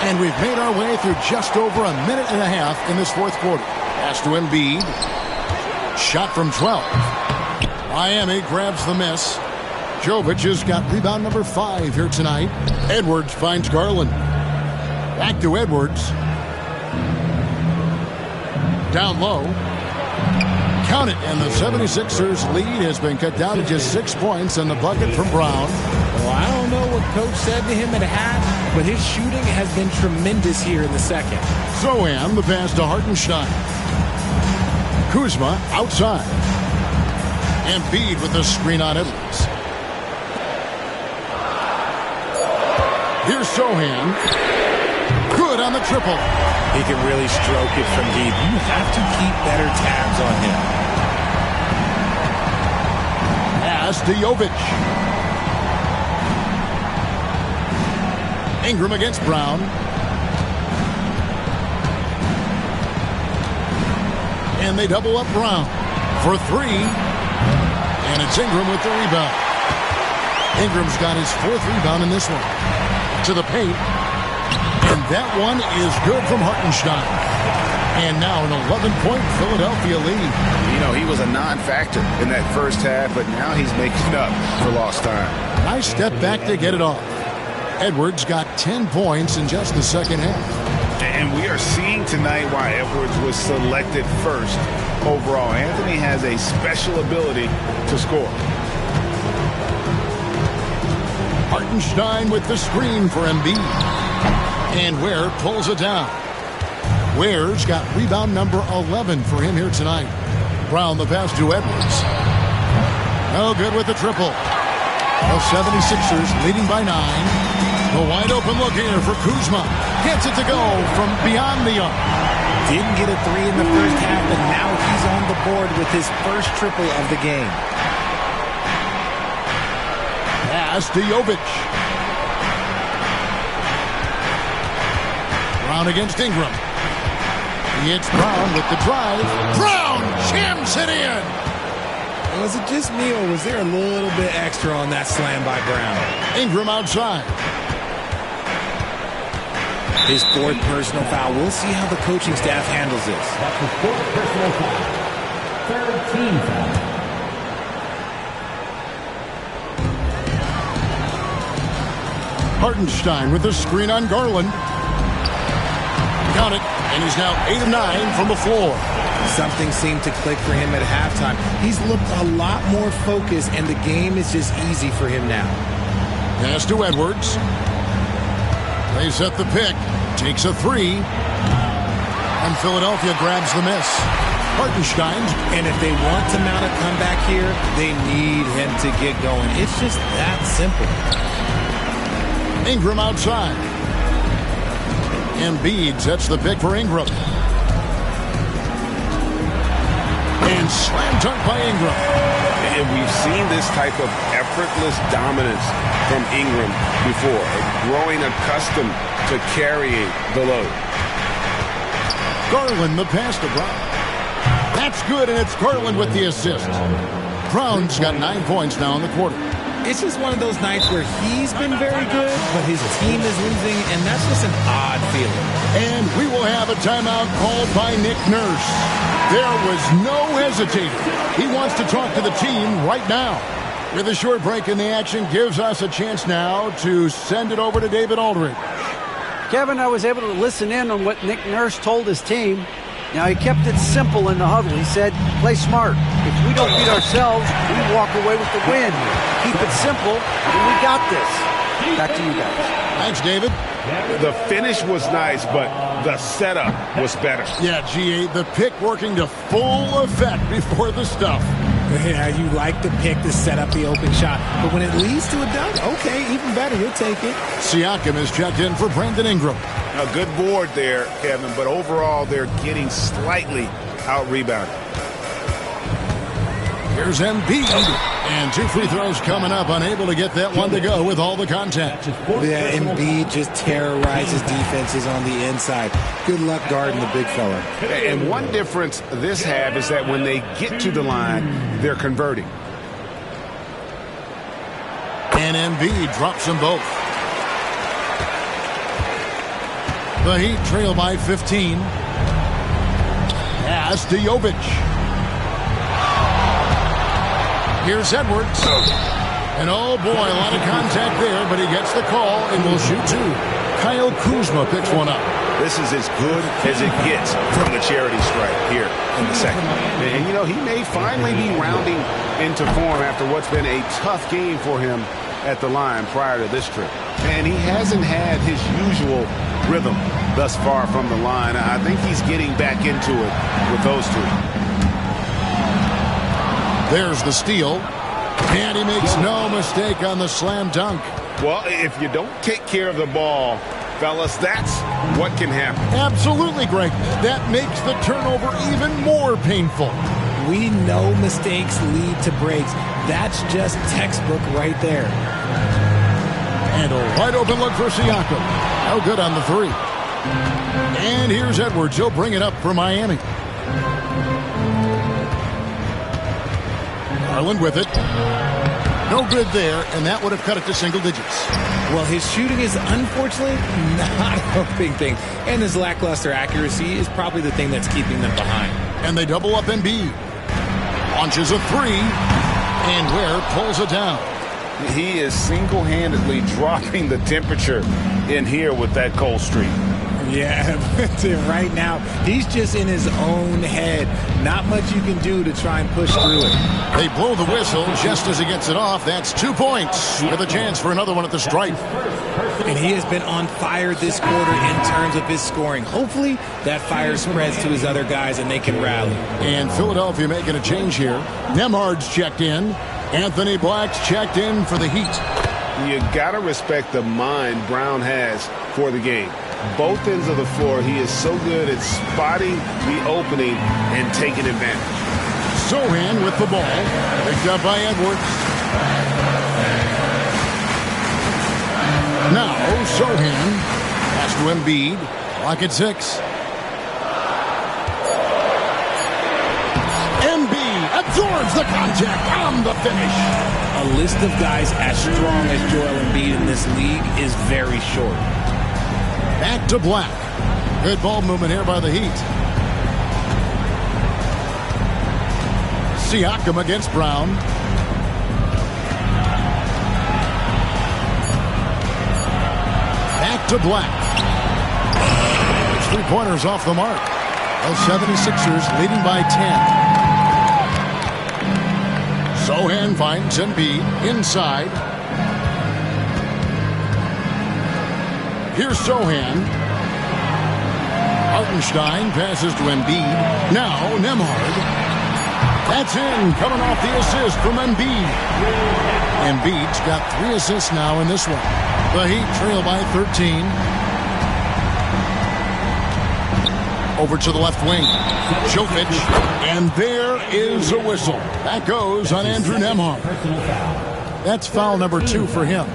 And we've made our way through just over a minute and a half in this fourth quarter. Pass to Embiid. Shot from 12. Miami grabs the miss. Jovic has got rebound number 5 here tonight. Edwards finds Garland. Back to Edwards. Down low. Count it, and the 76ers lead has been cut down to just 6 points and the bucket from Brown.
Well, I don't know what Coach said to him at half, but his shooting has been tremendous here in the second.
Sohan, the pass to Hartenstein. Kuzma outside. Embiid with the screen on Edwards. Here's Sohan. Good on the triple.
He can really stroke it from deep. You have to keep better tabs on him.
Pass to Jovic. Ingram against Brown. And they double up Brown for 3. And it's Ingram with the rebound. Ingram's got his 4th rebound in this one. To the paint. And that one is good from Hartenstein. And now an 11-point Philadelphia lead.
You know, he was a non-factor in that first half, but now he's making up for lost time.
Nice step back to get it off. Edwards got 10 points in just the second half.
And we are seeing tonight why Edwards was selected first overall. Anthony has a special ability to score.
Hartenstein with the screen for Embiid. And Ware pulls it down. Ware's got rebound number 11 for him here tonight. Brown the pass to Edwards. No good with the triple. The 76ers leading by 9. The wide open look here for Kuzma. Gets it to go from beyond the arc.
Didn't get a 3 in the first half, but now he's on the board with his first triple of the game.
Pass to Jovic. Brown against Ingram. It's Brown with the drive. Brown jams it in.
Was it just me, or was there a little bit extra on that slam by Brown?
Ingram outside.
His 4th personal foul. We'll see how the coaching staff handles this.
That's his 4th personal foul. 3rd team foul.
Hartenstein with the screen on Garland. Count it, and he's now 8 of 9 from the floor.
Something seemed to click for him at halftime. He's looked a lot more focused, and the game is just easy for him now.
Pass to Edwards. They set the pick. Takes a three. And Philadelphia grabs the miss. Hartenstein.
And if they want to mount a comeback here, they need him to get going. It's just that simple.
Ingram outside. Embiid sets the pick for Ingram. And slam dunk by Ingram.
And we've seen this type of effortless dominance from Ingram before, growing accustomed to carrying the load.
Garland the pass to Brown. That's good, and it's Garland with the assist. Brown's got 9 points now in the quarter.
It's just one of those nights where he's been very good, but his team is losing, and that's just an odd feeling.
And we will have a timeout called by Nick Nurse. There was no hesitating. He wants to talk to the team right now. With a short break in the action, gives us a chance now to send it over to David Aldridge.
Kevin, I was able to listen in on what Nick Nurse told his team. Now, he kept it simple in the huddle. He said, play smart. If we don't beat ourselves, we walk away with the win. Keep it simple, and we got this. Back to you guys.
Thanks, David.
The finish was nice, but the setup was better.
Yeah, GA, the pick working to full effect before the stuff.
Yeah, you like the pick to set up the open shot. But when it leads to a dunk, okay, even better, you'll take it.
Siakam is checked in for Brandon Ingram.
A good board there, Kevin, but overall they're getting slightly out-rebounded.
Here's Embiid. And 2 free throws coming up, unable to get that one to go with all the contact.
Yeah, Embiid just terrorizes defenses on the inside. Good luck guarding the big fella.
And one difference this half is that when they get to the line, they're converting.
And Embiid drops them both. The Heat trail by 15. Pass to Jovic. Here's Edwards. And oh boy, a lot of contact there, but he gets the call and will shoot two. Kyle Kuzma picks one up.
This is as good as it gets from the charity stripe here in the second. And, you know, he may finally be rounding into form after what's been a tough game for him at the line prior to this trip. And he hasn't had his usual rhythm thus far from the line. I think he's getting back into it with those two.
There's the steal. And he makes no mistake on the slam dunk.
Well, if you don't take care of the ball, fellas, that's what can happen.
Absolutely, Greg. That makes the turnover even more painful.
We know mistakes lead to breaks. That's just textbook right there.
And a wide open look for Siakam. No good on the three. And here's Edwards. He'll bring it up for Miami. Garland with it. No good there, and that would have cut it to single digits.
Well, his shooting is unfortunately not a big thing. And his lackluster accuracy is probably the thing that's keeping them behind.
And they double up Embiid. Launches a three, and Ware pulls it down.
He is single-handedly dropping the temperature in here with that cold streak.
Yeah, right now, he's just in his own head. Not much you can do to try and push through it.
They blow the whistle just as he gets it off. That's 2 points with a chance for another one at the stripe.
And he has been on fire this quarter in terms of his scoring. Hopefully, that fire spreads to his other guys and they can rally.
And Philadelphia making a change here. Nemhard's checked in. Anthony Black's checked in for the Heat.
You got to respect the mind Brown has for the game. Both ends of the floor, he is so good at spotting the opening and taking advantage.
Sohan with the ball. Picked up by Edwards. Now, Sohan. Pass to Embiid. Clock at 6. Embiid absorbs the contact on the finish.
A list of guys as strong as Joel Embiid in this league is very short.
Back to Black. Good ball movement here by the Heat. Siakam against Brown. Back to Black. It's 3-pointers off the mark. The 76ers leading by 10. Sohan finds Embiid inside. Here's Sohan. Hartenstein passes to Embiid. Now Nembhard. That's in, coming off the assist from Embiid. Embiid's got 3 assists now in this one. The Heat trail by 13. Over to the left wing. Jovic. And there is a whistle. That goes on Andrew Nembhard. That's foul number 2 for him.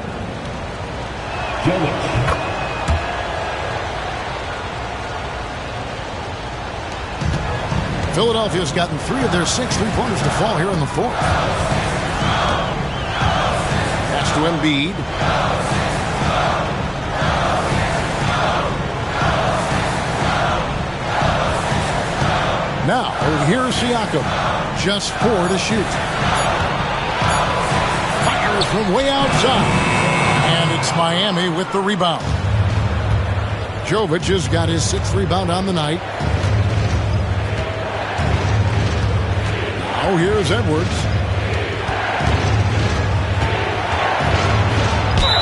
Philadelphia's gotten 3 of their 6 3-pointers to fall here in the fourth. Pass to Embiid. Now, here's Siakam. Just 4 to shoot. Fires from way outside. And it's Miami with the rebound. Jovic has got his 6th rebound on the night. Now here's Edwards.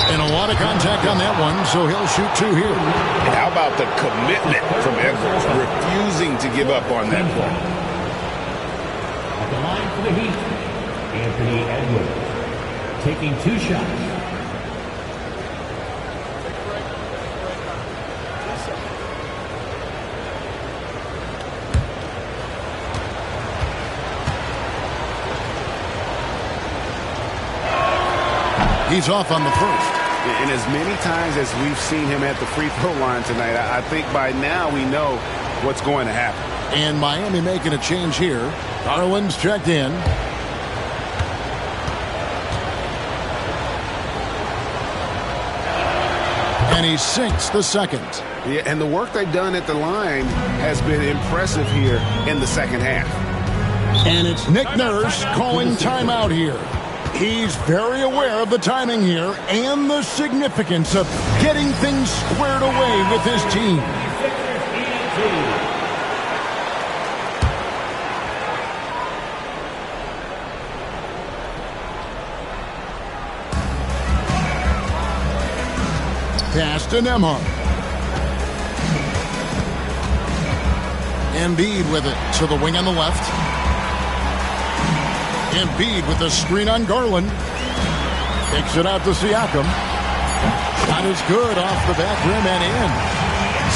And a lot of contact on that one, so he'll shoot 2 here.
And how about the commitment from Edwards, refusing to give up on that play?
At the line for the Heat, Anthony Edwards, taking 2 shots.
He's off on the first.
And as many times as we've seen him at the free throw line tonight, I think by now we know what's going to happen.
And Miami making a change here. Garland's checked in. And he sinks the second.
Yeah, and the work they've done at the line has been impressive here in the second half.
And it's Nick Nurse calling timeout here. He's very aware of the timing here and the significance of getting things squared away with his team. Pass to Nembhard. Embiid with it to the wing on the left. Embiid with the screen on Garland. Takes it out to Siakam. Shot is good off the back rim and in.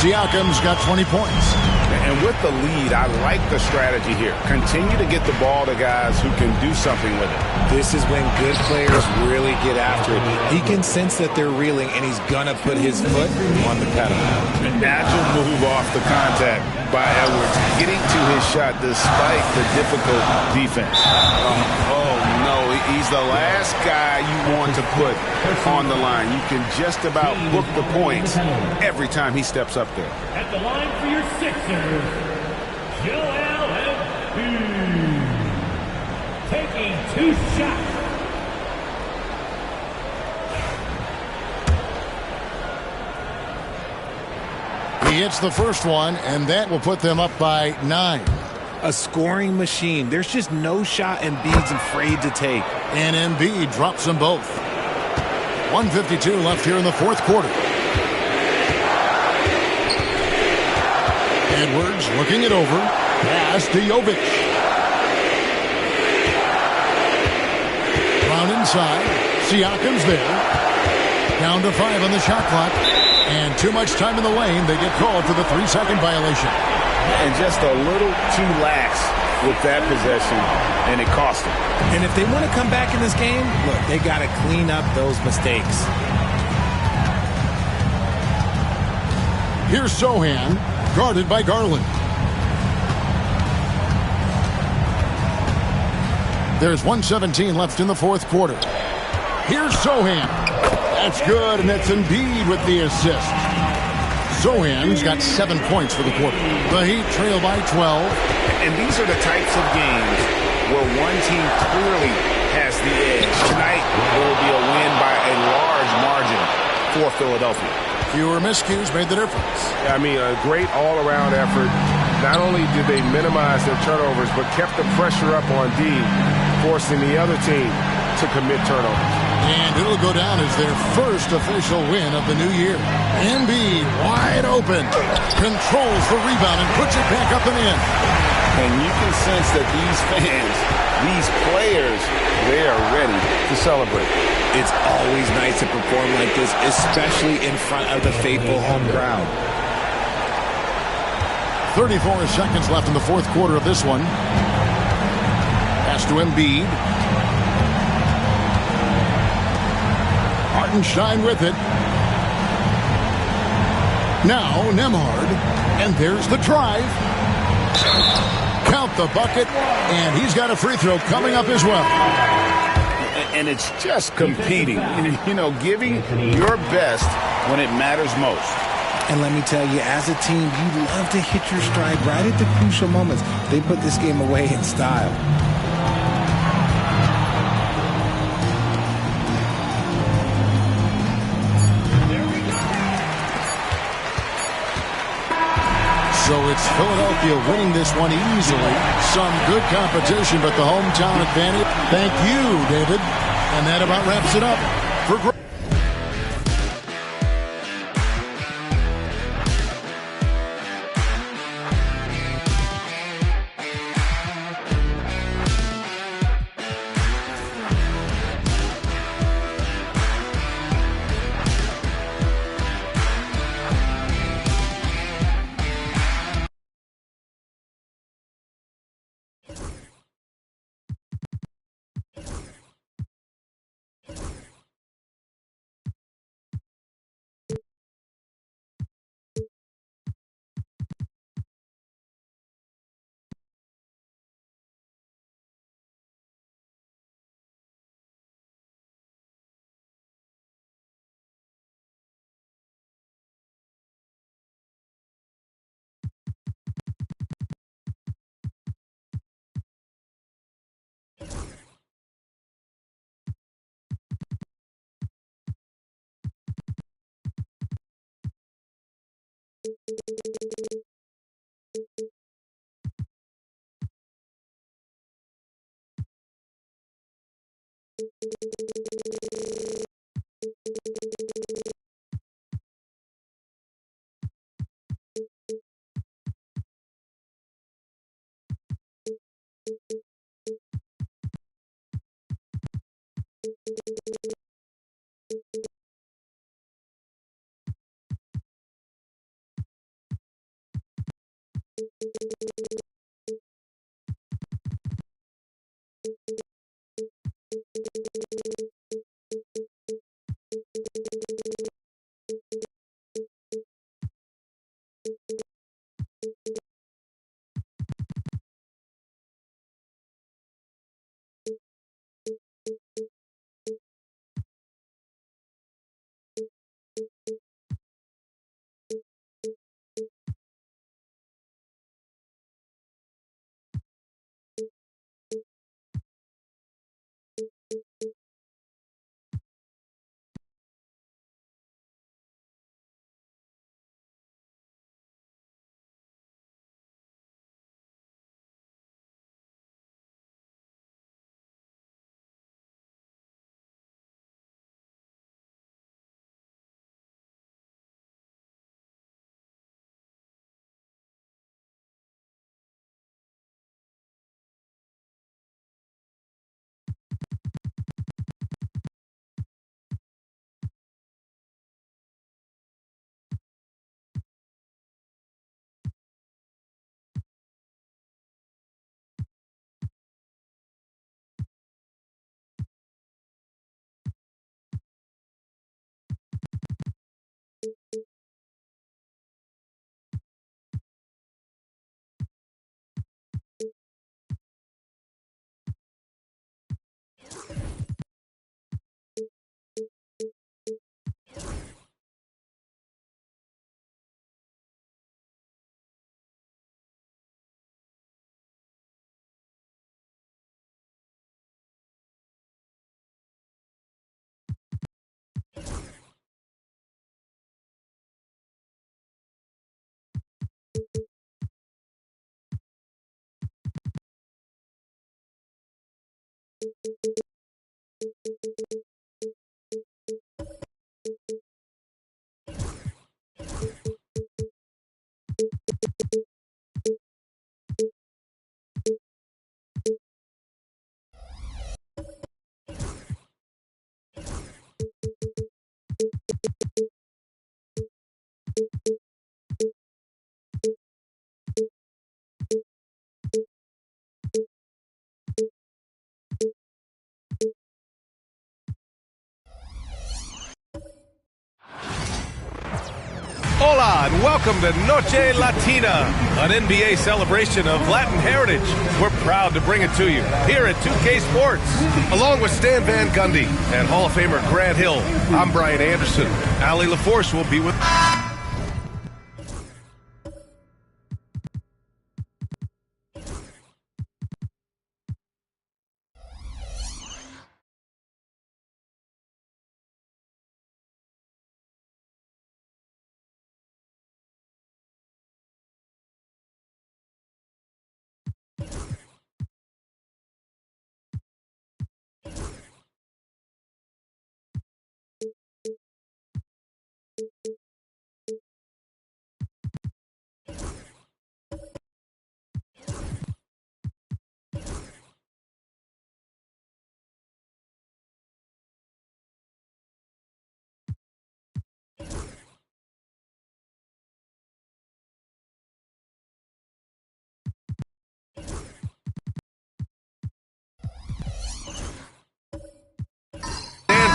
Siakam's got 20 points.
And with the lead, I like the strategy here. Continue to get the ball to guys who can do something with it.
This is when good players really get after it. He can sense that they're reeling, and he's going to put his foot on the pedal.
An agile move off the contact by Edwards, getting to his shot despite the difficult defense. Oh, no, he's the last guy you want to put on the line. You can just about book the points every time he steps up there.
At the line for your Sixers, Joel Embiid, taking 2 shots.
He hits the first one, and that will put them up by 9.
A scoring machine. There's just no shot Embiid's afraid to take.
And Embiid drops them both. 1:52 left here in the fourth quarter. Edwards looking it over. Pass to Jovic. Brown inside. Siakam's there. Down to 5 on the shot clock. And too much time in the lane. They get called for the 3-second violation.
And just a little too lax with that possession, and it cost them.
And if they want to come back in this game, look, they got to clean up those mistakes.
Here's Sohan, guarded by Garland. There's 1:17 left in the fourth quarter. Here's Sohan. That's good, and that's Embiid with the assist. Sohan's got 7 points for the quarter. The Heat trail by 12.
And these are the types of games where one team clearly has the edge. Tonight, it will be a win by a large margin for Philadelphia.
Fewer miscues made the difference.
I mean, a great all-around effort. Not only did they minimize their turnovers, but kept the pressure up on D, forcing the other team to commit turnovers.
And it'll go down as their first official win of the new year. Embiid wide open. Controls the rebound and puts it back up and in.
And you can sense that these fans, these players, they are ready to celebrate.
It's always nice to perform like this, especially in front of the faithful home crowd.
34 seconds left in the fourth quarter of this one. Pass to Embiid. Hartenstein with it. Now Nembhard. And there's the drive. Count the bucket. And he's got a free throw coming up as well.
And it's just competing. You know, giving your best when it matters most.
And let me tell you, as a team, you love to hit your stride right at the crucial moments. They put this game away in style.
So it's Philadelphia winning this one easily. Some good competition, but the hometown advantage. Thank you, David. And that about wraps it up for
Hola, and welcome to Noche Latina, an NBA celebration of Latin heritage. We're proud to bring it to you here at 2K Sports. Along with Stan Van Gundy and Hall of Famer Grant Hill, I'm Brian Anderson. Allie LaForce will be with...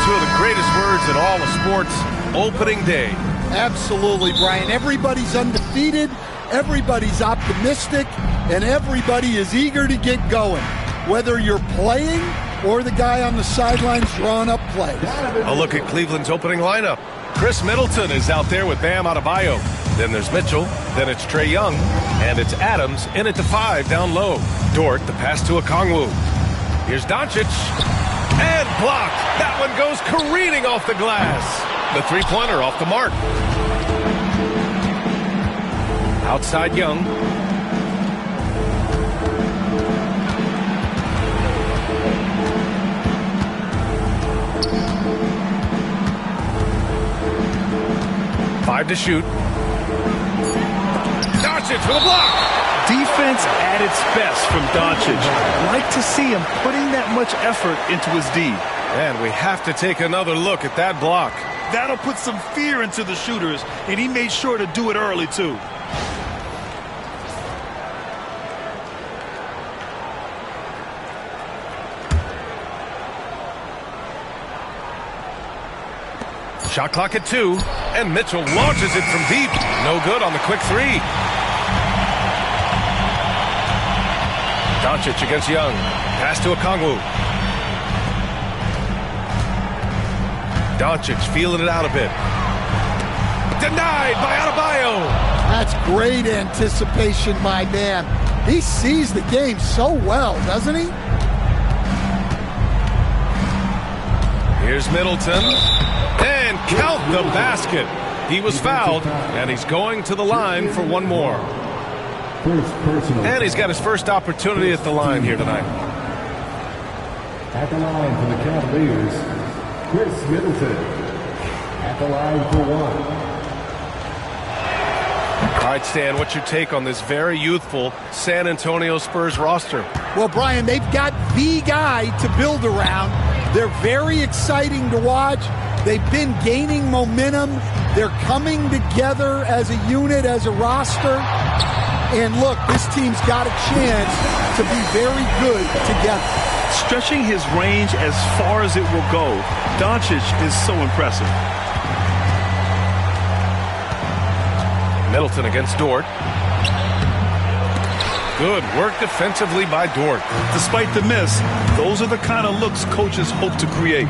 Two of the greatest words in all of sports, opening day.
Absolutely, Brian. Everybody's undefeated, everybody's optimistic, and everybody is eager to get going, whether you're playing or the guy on the sidelines drawing up plays.
A look at Cleveland's opening lineup. Chris Middleton is out there with Bam Adebayo. Then there's Mitchell, then it's Trae Young, and it's Adams in at the 5 down low. Dort, the pass to Okongwu. Here's Doncic. And blocked. That one goes careening off the glass. The three-pointer off the mark. Outside Young. Five to shoot. Doncic for the block.
Defense at its best from Doncic. Like to see him putting that much effort into his D.
And we have to take another look at that block.
That'll put some fear into the shooters, and he made sure to do it early, too.
Shot clock at 2, and Mitchell launches it from deep. No good on the quick 3. Doncic against Young. Pass to Okongwu. Doncic feeling it out a bit. Denied by Adebayo.
That's great anticipation, my man. He sees the game so well, doesn't he?
Here's Middleton. And count the basket. He was fouled, and he's going to the line for one more. And he's got his first opportunity at the line here tonight.
At the line for the Cavaliers, Chris Middleton. At the line for 1.
All right, Stan, what's your take on this very youthful San Antonio Spurs roster?
Well, Brian, they've got the guy to build around. They're very exciting to watch. They've been gaining momentum. They're coming together as a unit, as a roster. And look, this team's got a chance to be very good together.
Stretching his range as far as it will go, Doncic is so impressive.
Middleton against Dort. Good work defensively by Dort.
Despite the miss, those are the kind of looks coaches hope to create.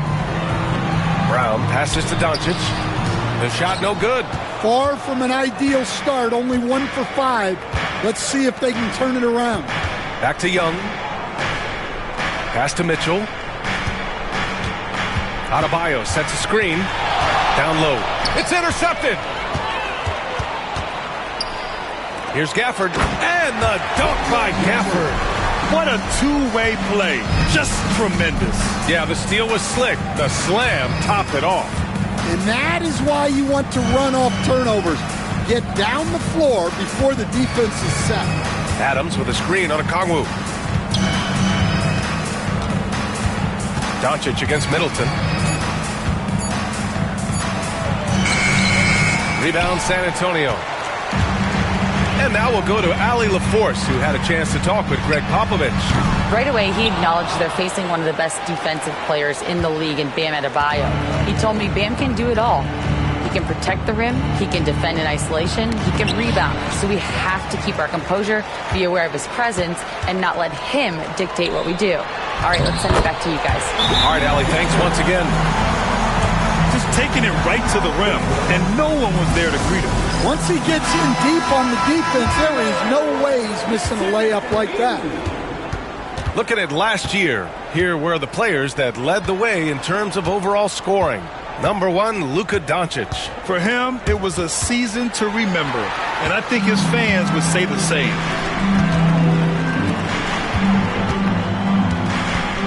Brown passes to Doncic. The shot no good.
Far from an ideal start, only 1 for 5. Let's see if they can turn it around.
Back to Young. Pass to Mitchell. Adebayo sets a screen. Down low. It's intercepted. Here's Gafford. And the dunk by Gafford.
What a two-way play. Just tremendous.
Yeah, the steal was slick. The slam topped it off.
And that is why you want to run off turnovers. Get down the floor before the defense is set.
Adams with a screen on Okongwu. Doncic against Middleton. Rebound San Antonio. And now we'll go to Allie LaForce, who had a chance to talk with Greg Popovich.
Right away, he acknowledged they're facing one of the best defensive players in the league in Bam Adebayo. He told me Bam can do it all. He can protect the rim. He can defend in isolation. He can rebound. So we have to keep our composure, be aware of his presence, and not let him dictate what we do. All right, let's send it back to you guys.
All right, Allie, thanks once again.
Just taking it right to the rim, and no one was there to greet him.
Once he gets in deep on the defense, there is no way he's missing a layup like that.
Looking at last year, here were the players that led the way in terms of overall scoring. Number 1, Luka Doncic.
For him, it was a season to remember, and I think his fans would say the same.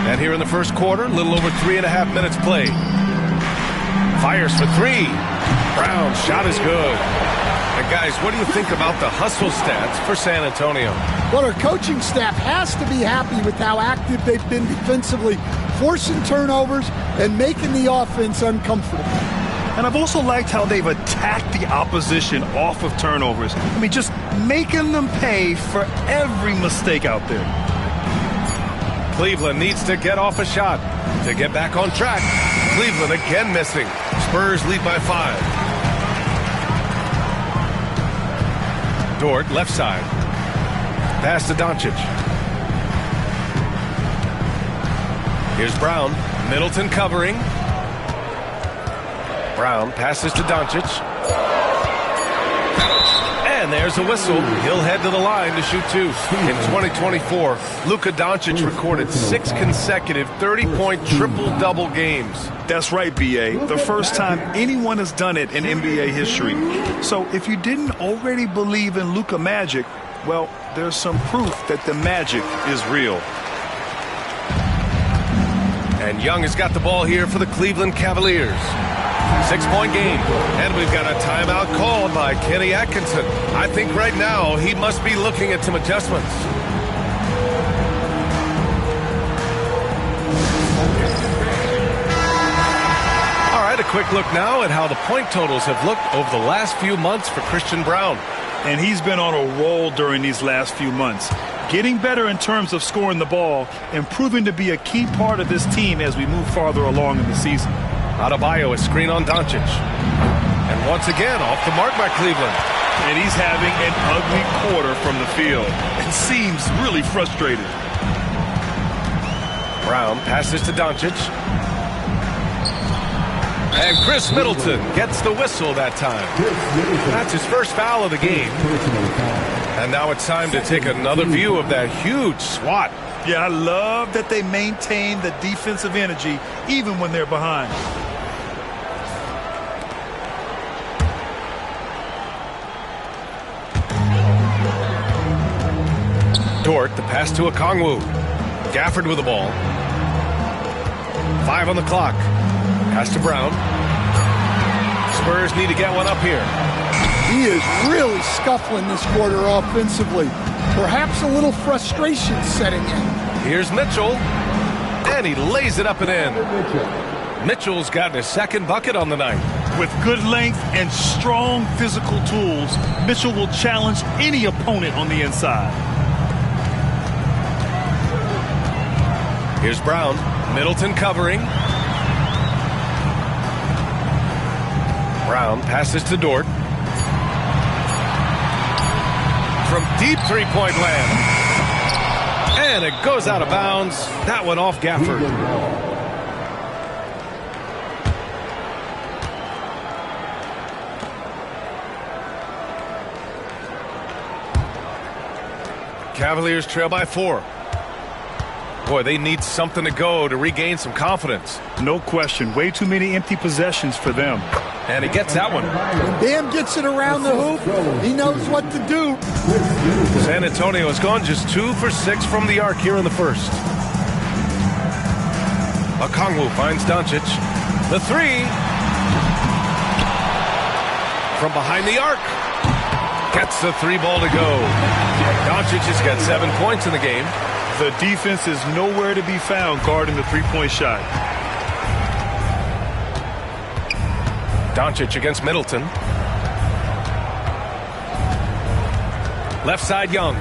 And here in the first quarter, a little over 3.5 minutes played. Fires for 3. Brown's shot is good. And guys, what do you think about the hustle stats for San Antonio?
Well, our coaching staff has to be happy with how active they've been defensively, forcing turnovers and making the offense uncomfortable.
And I've also liked how they've attacked the opposition off of turnovers. I mean, just making them pay for every mistake out there.
Cleveland needs to get off a shot to get back on track. Cleveland again missing. Spurs lead by 5. Dort, left side. Pass to Doncic. Here's Brown. Middleton covering. Brown passes to Doncic. And there's a whistle. He'll head to the line to shoot 2. In 2024, Luka Doncic recorded 6 consecutive 30-point triple-double games.
That's right, B.A. The first time anyone has done it in NBA history. So if you didn't already believe in Luka magic, well, there's some proof that the magic is real.
And Young has got the ball here for the Cleveland Cavaliers. 6-point game, and we've got a timeout called by Kenny Atkinson. I think right now he must be looking at some adjustments. All right, a quick look now at how the point totals have looked over the last few months for Christian Braun.
And he's been on a roll during these last few months, getting better in terms of scoring the ball and proving to be a key part of this team as we move farther along in the season.
Adebayo, a screen on Doncic. And once again, off the mark by Cleveland.
And he's having an ugly quarter from the field. It seems really frustrated.
Brown passes to Doncic. And Chris Middleton gets the whistle that time. That's his first foul of the game. And now it's time to take another view of that huge swat.
Yeah, I love that they maintain the defensive energy even when they're behind.
Dort, the pass to Okongwu. Gafford with the ball. 5 on the clock. Pass to Brown. Spurs need to get one up here.
He is really scuffling this quarter offensively. Perhaps a little frustration setting in.
Here's Mitchell. And he lays it up and in. Mitchell's gotten his second bucket on the night.
With good length and strong physical tools, Mitchell will challenge any opponent on the inside.
Here's Brown. Middleton covering. Brown passes to Dort. From deep three-point land. And it goes out of bounds. That one off Gafford. Cavaliers trail by 4. Boy, they need something to go to regain some confidence.
No question. Way too many empty possessions for them.
And he gets that one.
When Bam gets it around the hoop, he knows what to do.
San Antonio has gone just 2 for 6 from the arc here in the first. Okongwu finds Doncic. The 3. From behind the arc. Gets the 3 ball to go. Doncic has got 7 points in the game.
The defense is nowhere to be found guarding the three-point shot.
Doncic against Middleton. Left side, Young.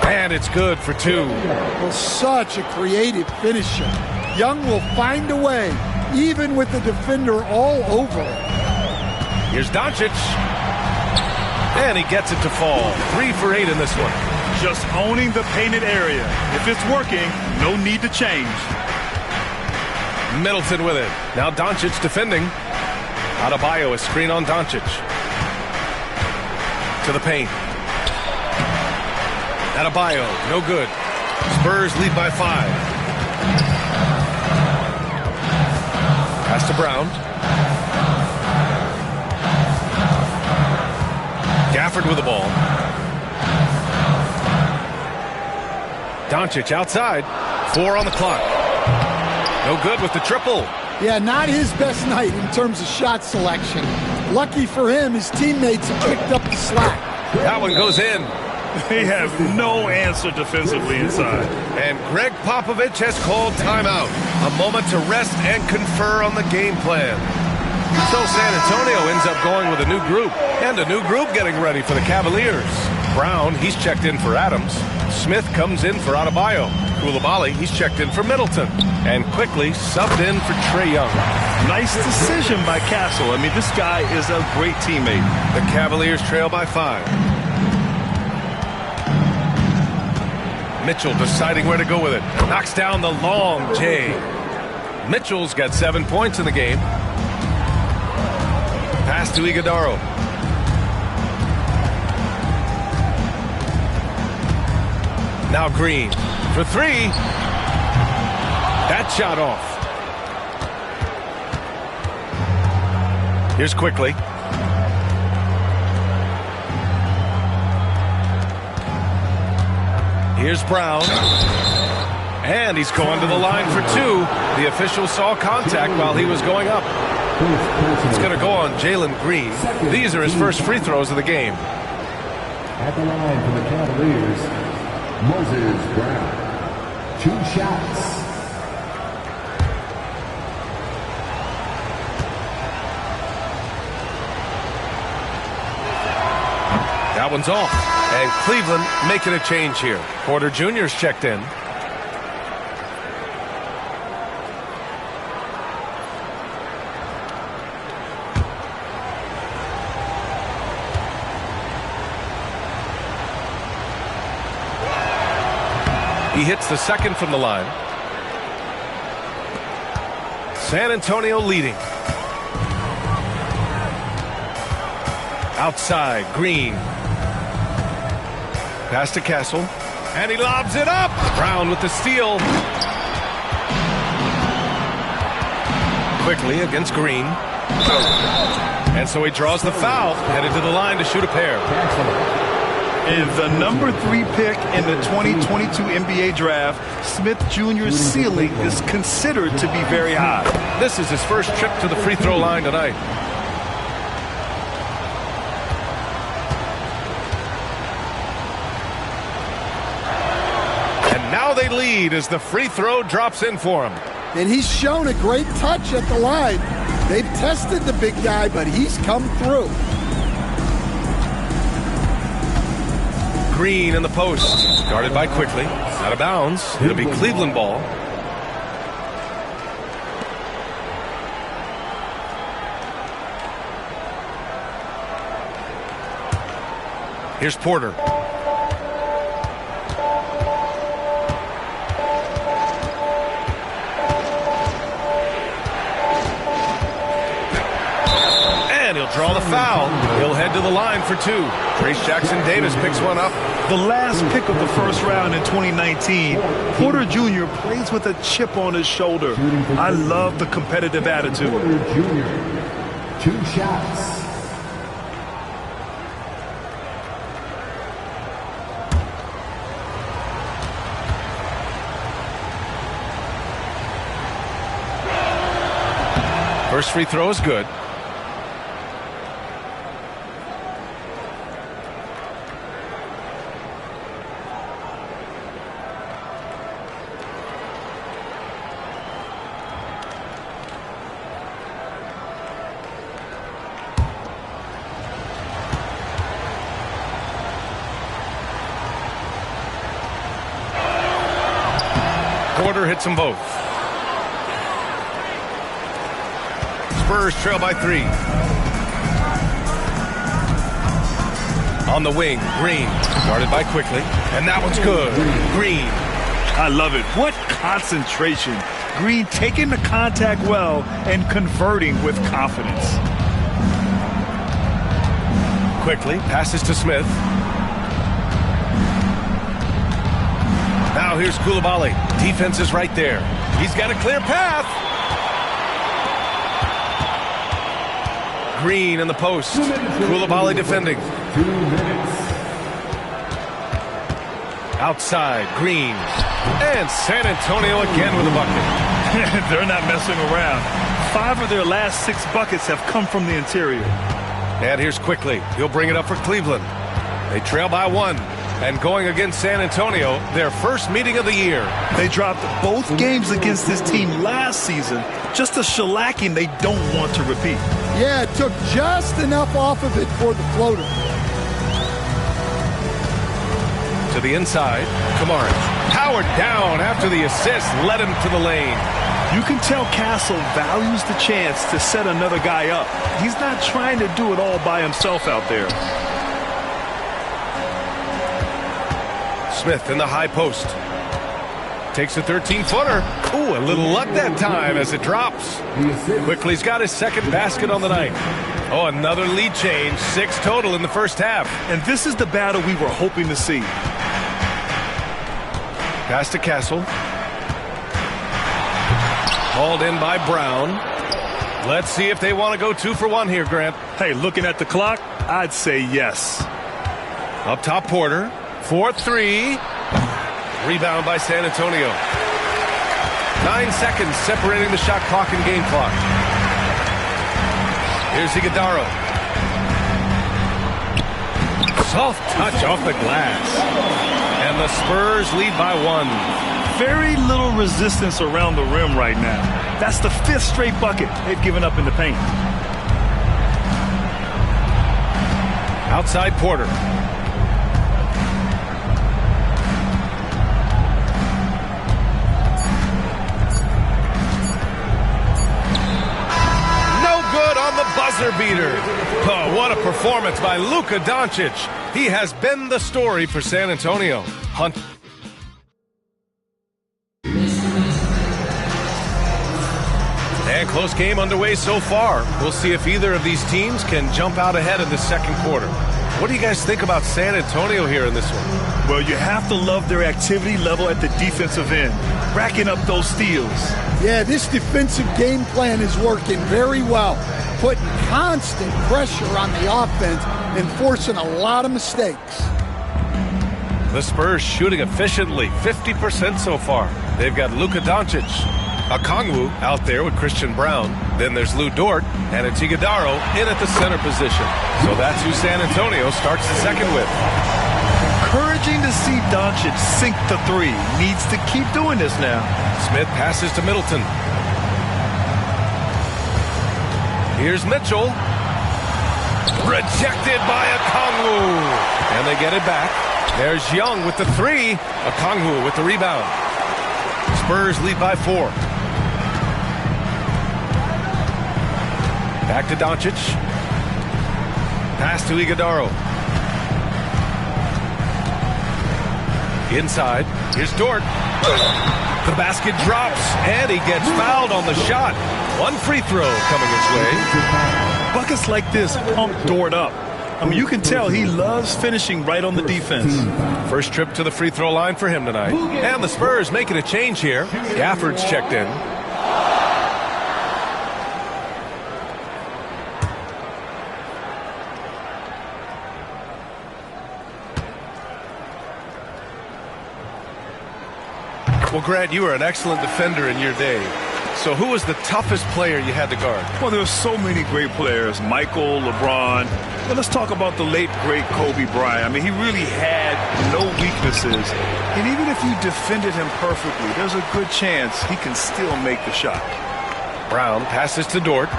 And it's good for 2.
Well, such a creative finisher. Young will find a way even with the defender all over him.
Here's Doncic. And he gets it to fall. 3 for 8 in this one.
Just owning the painted area. If it's working, no need to change.
Middleton with it. Now Doncic defending. Adebayo, a screen on Doncic. To the paint. Adebayo, no good. Spurs lead by 5. Pass to Brown. Gafford with the ball. Doncic outside. 4 on the clock. No good with the triple.
Yeah, not his best night in terms of shot selection. Lucky for him, his teammates have picked up the slack.
That one goes in.
They have no answer defensively inside.
And Greg Popovich has called timeout. A moment to rest and confer on the game plan. So San Antonio ends up going with a new group. And a new group getting ready for the Cavaliers. Brown, he's checked in for Adams. Smith comes in for Adebayo. Koulibaly, he's checked in for Middleton. And quickly subbed in for Trae Young.
Nice decision by Castle. I mean, this guy is a great teammate.
The Cavaliers trail by 5. Mitchell deciding where to go with it. Knocks down the long J. Mitchell's got 7 points in the game. Pass to Iguodala. Now Green for 3. That shot off. Here's Quickly. Here's Brown. And he's going to the line for 2. The official saw contact while he was going up. It's going to go on Jalen Green. These are his first free throws of the game.
At the line for the Cavaliers, Moses Brown. 2 shots.
That one's off. And Cleveland making a change here. Porter Jr.'s checked in. He hits the second from the line. San Antonio leading. Outside, Green. Pass to Castle. And he lobs it up. Brown with the steal. Quickly against Green. And so he draws the foul. Headed to the line to shoot a pair.
And the number 3 pick in the 2022 NBA draft, Smith Jr.'s ceiling is considered to be very high.
This is his first trip to the free throw line tonight. And now they lead as the free throw drops in for him.
And he's shown a great touch at the line. They've tested the big guy, but he's come through.
Green in the post. Guarded by Quickly. Out of bounds. It'll be Cleveland ball. Here's Porter. And he'll draw the foul. He'll head to the line for 2. Trace Jackson-Davis picks one up.
The last pick of the first round in 2019, Porter Jr. plays with a chip on his shoulder. I love the competitive attitude.
Porter Jr. 2 shots.
First free throw is good. Porter hits them both. Spurs trail by 3. On the wing, Green. Guarded by Quickly. And that one's good. Green.
I love it. What concentration. Green taking the contact well and converting with confidence.
Quickly passes to Smith. Now here's Koulibaly. Defense is right there. He's got a clear path. Green in the post. Koulibaly defending.
2 minutes.
Outside, Green. And San Antonio again with a bucket.
They're not messing around. 5 of their last 6 buckets have come from the interior.
And here's Quickly. He'll bring it up for Cleveland. They trail by 1. And going against San Antonio, their first meeting of the year.
They dropped both games against this team last season. Just a shellacking they don't want to repeat.
Yeah, it took just enough off of it for the floater.
To the inside, Kamara. Powered down after the assist, led him to the lane.
You can tell Castle values the chance to set another guy up. He's not trying to do it all by himself out there.
Smith in the high post. Takes a 13-footer. Ooh, a little luck that time as it drops. Quickly's got his second basket on the night. Oh, another lead change. 6 total in the first half.
And this is the battle we were hoping to see.
Pass to Castle. Hauled in by Brown. Let's see if they want to go 2 for 1 here, Grant.
Hey, looking at the clock, I'd say yes.
Up top, Porter. 4-3. Rebound by San Antonio. 9 seconds separating the shot clock and game clock. Here's Iguodala. Soft touch off the glass. And the Spurs lead by 1.
Very little resistance around the rim right now. That's the 5th straight bucket they've given up in the paint.
Outside Porter. Buzzer beater. Oh, what a performance by Luka Doncic. He has been the story for San Antonio. Hunt. And close game underway so far. We'll see if either of these teams can jump out ahead in the second quarter. What do you guys think about San Antonio here in this one?
Well, you have to love their activity level at the defensive end, racking up those steals.
Yeah, this defensive game plan is working very well, putting constant pressure on the offense and forcing a lot of mistakes.
The Spurs shooting efficiently, 50% so far. They've got Luka Doncic, Okongwu out there with Christian Brown. Then there's Lou Dort, and it's Iguodala in at the center position. So that's who San Antonio starts the second with.
Encouraging to see Doncic sink the 3. Needs to keep doing this now.
Smith passes to Middleton. Here's Mitchell. Rejected by Okongwu. And they get it back. There's Young with the 3. Okongwu with the rebound. Spurs lead by 4. Back to Doncic. Pass to Iguodala. Inside. Here's Dort. The basket drops, and he gets fouled on the shot. 1 free throw coming his way.
Buckets like this pump Dort up. I mean, you can tell he loves finishing right on the defense.
First trip to the free throw line for him tonight. And the Spurs making a change here. Gafford's checked in. Well, Grant, you were an excellent defender in your day. So who was the toughest player you had to guard?
Well, there's so many great players. Michael, LeBron. And let's talk about the late, great Kobe Bryant. I mean, he really had no weaknesses. And even if you defended him perfectly, there's a good chance he can still make the shot.
Brown passes to Dort.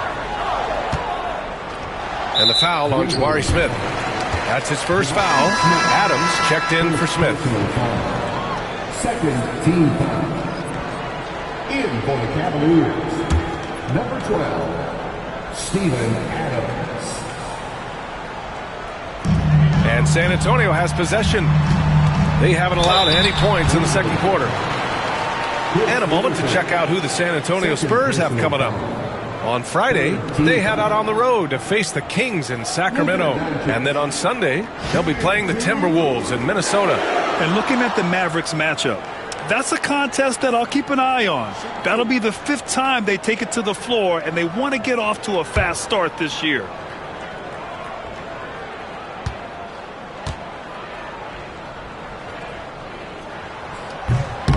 And the foul on Jabari Smith. That's his first foul. Adams checked in for Smith.
Second team foul. In for the Cavaliers, number 12, Steven Adams.
And San Antonio has possession. They haven't allowed any points in the second quarter. And a moment to check out who the San Antonio Spurs have coming up. On Friday, they head out on the road to face the Kings in Sacramento. And then on Sunday, they'll be playing the Timberwolves in Minnesota.
And looking at the Mavericks matchup, that's a contest that I'll keep an eye on. That'll be the 5th time they take it to the floor, and they want to get off to a fast start this year.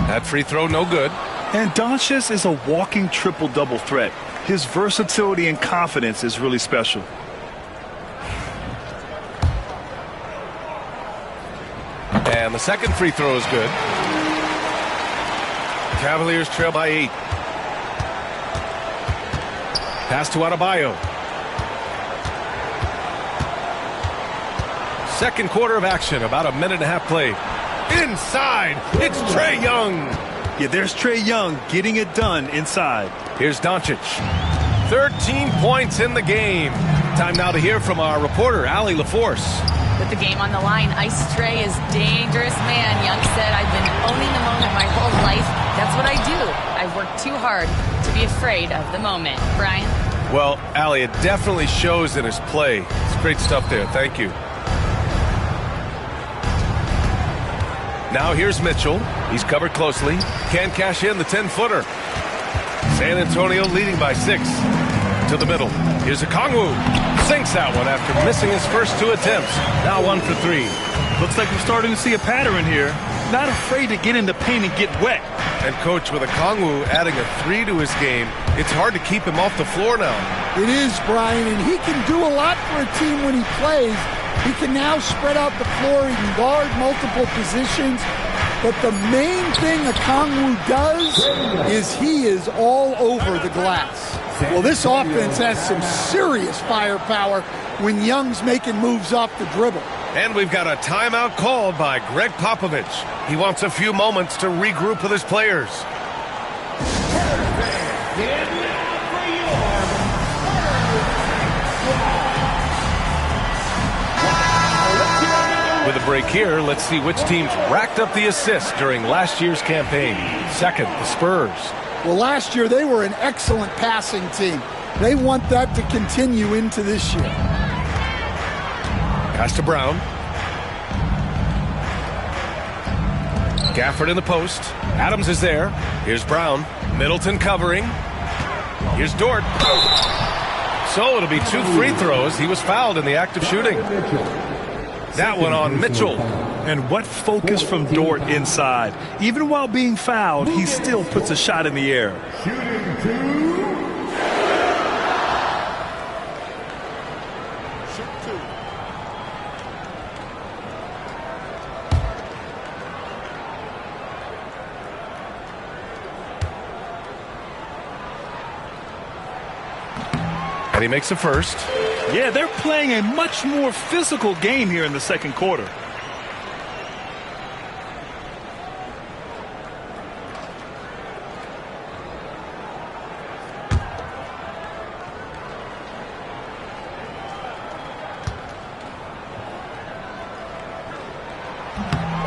That free throw, no good.
And Doncic is a walking triple-double threat. His versatility and confidence is really special.
And the second free throw is good. Cavaliers trail by 8. Pass to Adebayo. Second quarter of action, about a minute and a half played. Inside, it's Trae Young.
Yeah, there's Trae Young getting it done inside.
Here's Doncic. 13 points in the game. Time now to hear from our reporter, Allie LaForce.
With the game on the line, Ice Trae is dangerous, man. Young said, I've been owning the moment my whole life. That's what I do. I've worked too hard to be afraid of the moment. Brian?
Well, Allie, it definitely shows in his play. It's great stuff there. Thank you. Now here's Mitchell. He's covered closely. Can't cash in the 10-footer. San Antonio leading by 6. To the middle. Here's Okongwu. Sinks that one after missing his first 2 attempts. Now 1 for 3.
Looks like we're starting to see a pattern here. Not afraid to get in the paint and get wet.
And, Coach, with Okongwu adding a 3 to his game, it's hard to keep him off the floor now.
It is, Brian, and he can do a lot for a team when he plays. He can now spread out the floor. He can guard multiple positions. But the main thing Okongwu does is he is all over the glass. Well, this offense has some serious firepower when Young's making moves off the dribble.
And we've got a timeout called by Greg Popovich. He wants a few moments to regroup with his players. With a break here, let's see which teams racked up the assists during last year's campaign. Second, the Spurs.
Well, last year they were an excellent passing team. They want that to continue into this year.
Pass to Brown. Gafford in the post. Adams is there. Here's Brown. Middleton covering. Here's Dort. So it'll be 2 free throws. He was fouled in the act of shooting. That one on Mitchell.
And what focus from Dort inside. Even while being fouled, he still puts a shot in the air.
Shooting 2.
And he makes the first.
Yeah, they're playing a much more physical game here in the second quarter.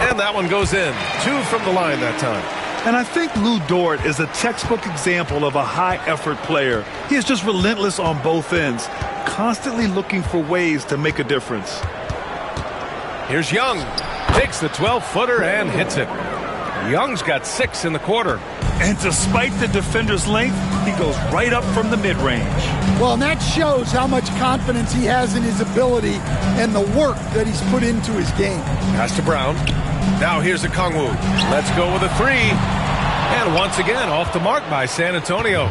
And that one goes in. 2 from the line that time.
And I think Lou Dort is a textbook example of a high-effort player. He is just relentless on both ends, constantly looking for ways to make a difference.
Here's Young. Takes the 12-footer and hits it. Young's got 6 in the quarter.
And despite the defender's length, he goes right up from the mid-range.
Well, and that shows how much confidence he has in his ability and the work that he's put into his game.
Pass to Brown. Now here's Okongwu. Let's go with a 3. And once again, off the mark by San Antonio.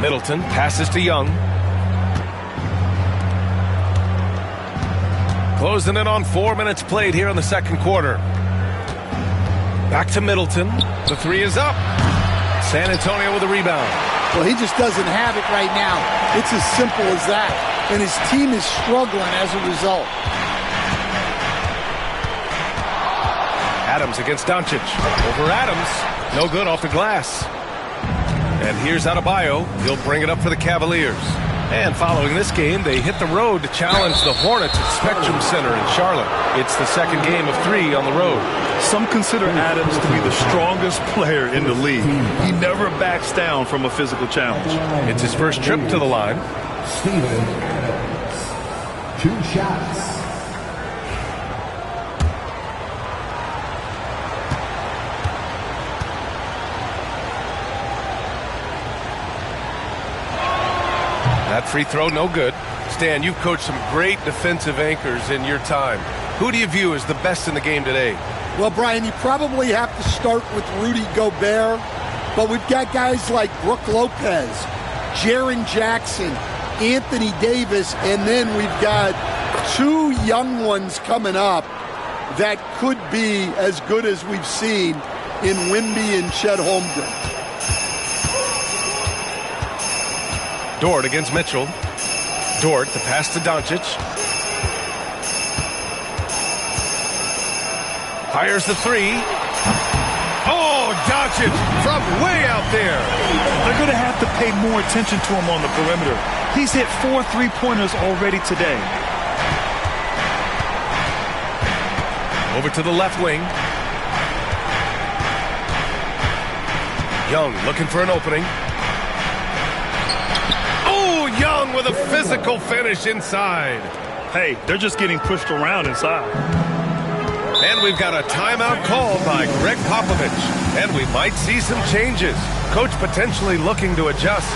Middleton passes to Young. Closing in on 4 minutes played here in the second quarter. Back to Middleton. The 3 is up. San Antonio with a rebound.
Well, he just doesn't have it right now. It's as simple as that. And his team is struggling as a result. Adams
against Doncic. Over Adams. No good off the glass. And here's Adebayo. He'll bring it up for the Cavaliers. And following this game, they hit the road to challenge the Hornets at Spectrum Center in Charlotte. It's the second game of 3 on the road.
Some consider Adams to be the strongest player in the league. He never backs down from a physical challenge.
It's his first trip to the line.
Steven Adams. 2 shots.
That free throw, no good. Stan, you've coached some great defensive anchors in your time. Who do you view as the best in the game today?
Well, Brian, you probably have to start with Rudy Gobert, but we've got guys like Brook Lopez, Jaren Jackson, Anthony Davis, and then we've got 2 young ones coming up that could be as good as we've seen in Wemby and Chet Holmgren.
Dort against Mitchell. Dort, the pass to Doncic. Fires the 3. Oh, Doncic from way out there.
They're going to have to pay more attention to him on the perimeter. He's hit 4 3-pointers already today.
Over to the left wing. Young looking for an opening. Young with a physical finish inside.
Hey, they're just getting pushed around inside.
And we've got a timeout called by Greg Popovich. And we might see some changes. Coach potentially looking to adjust.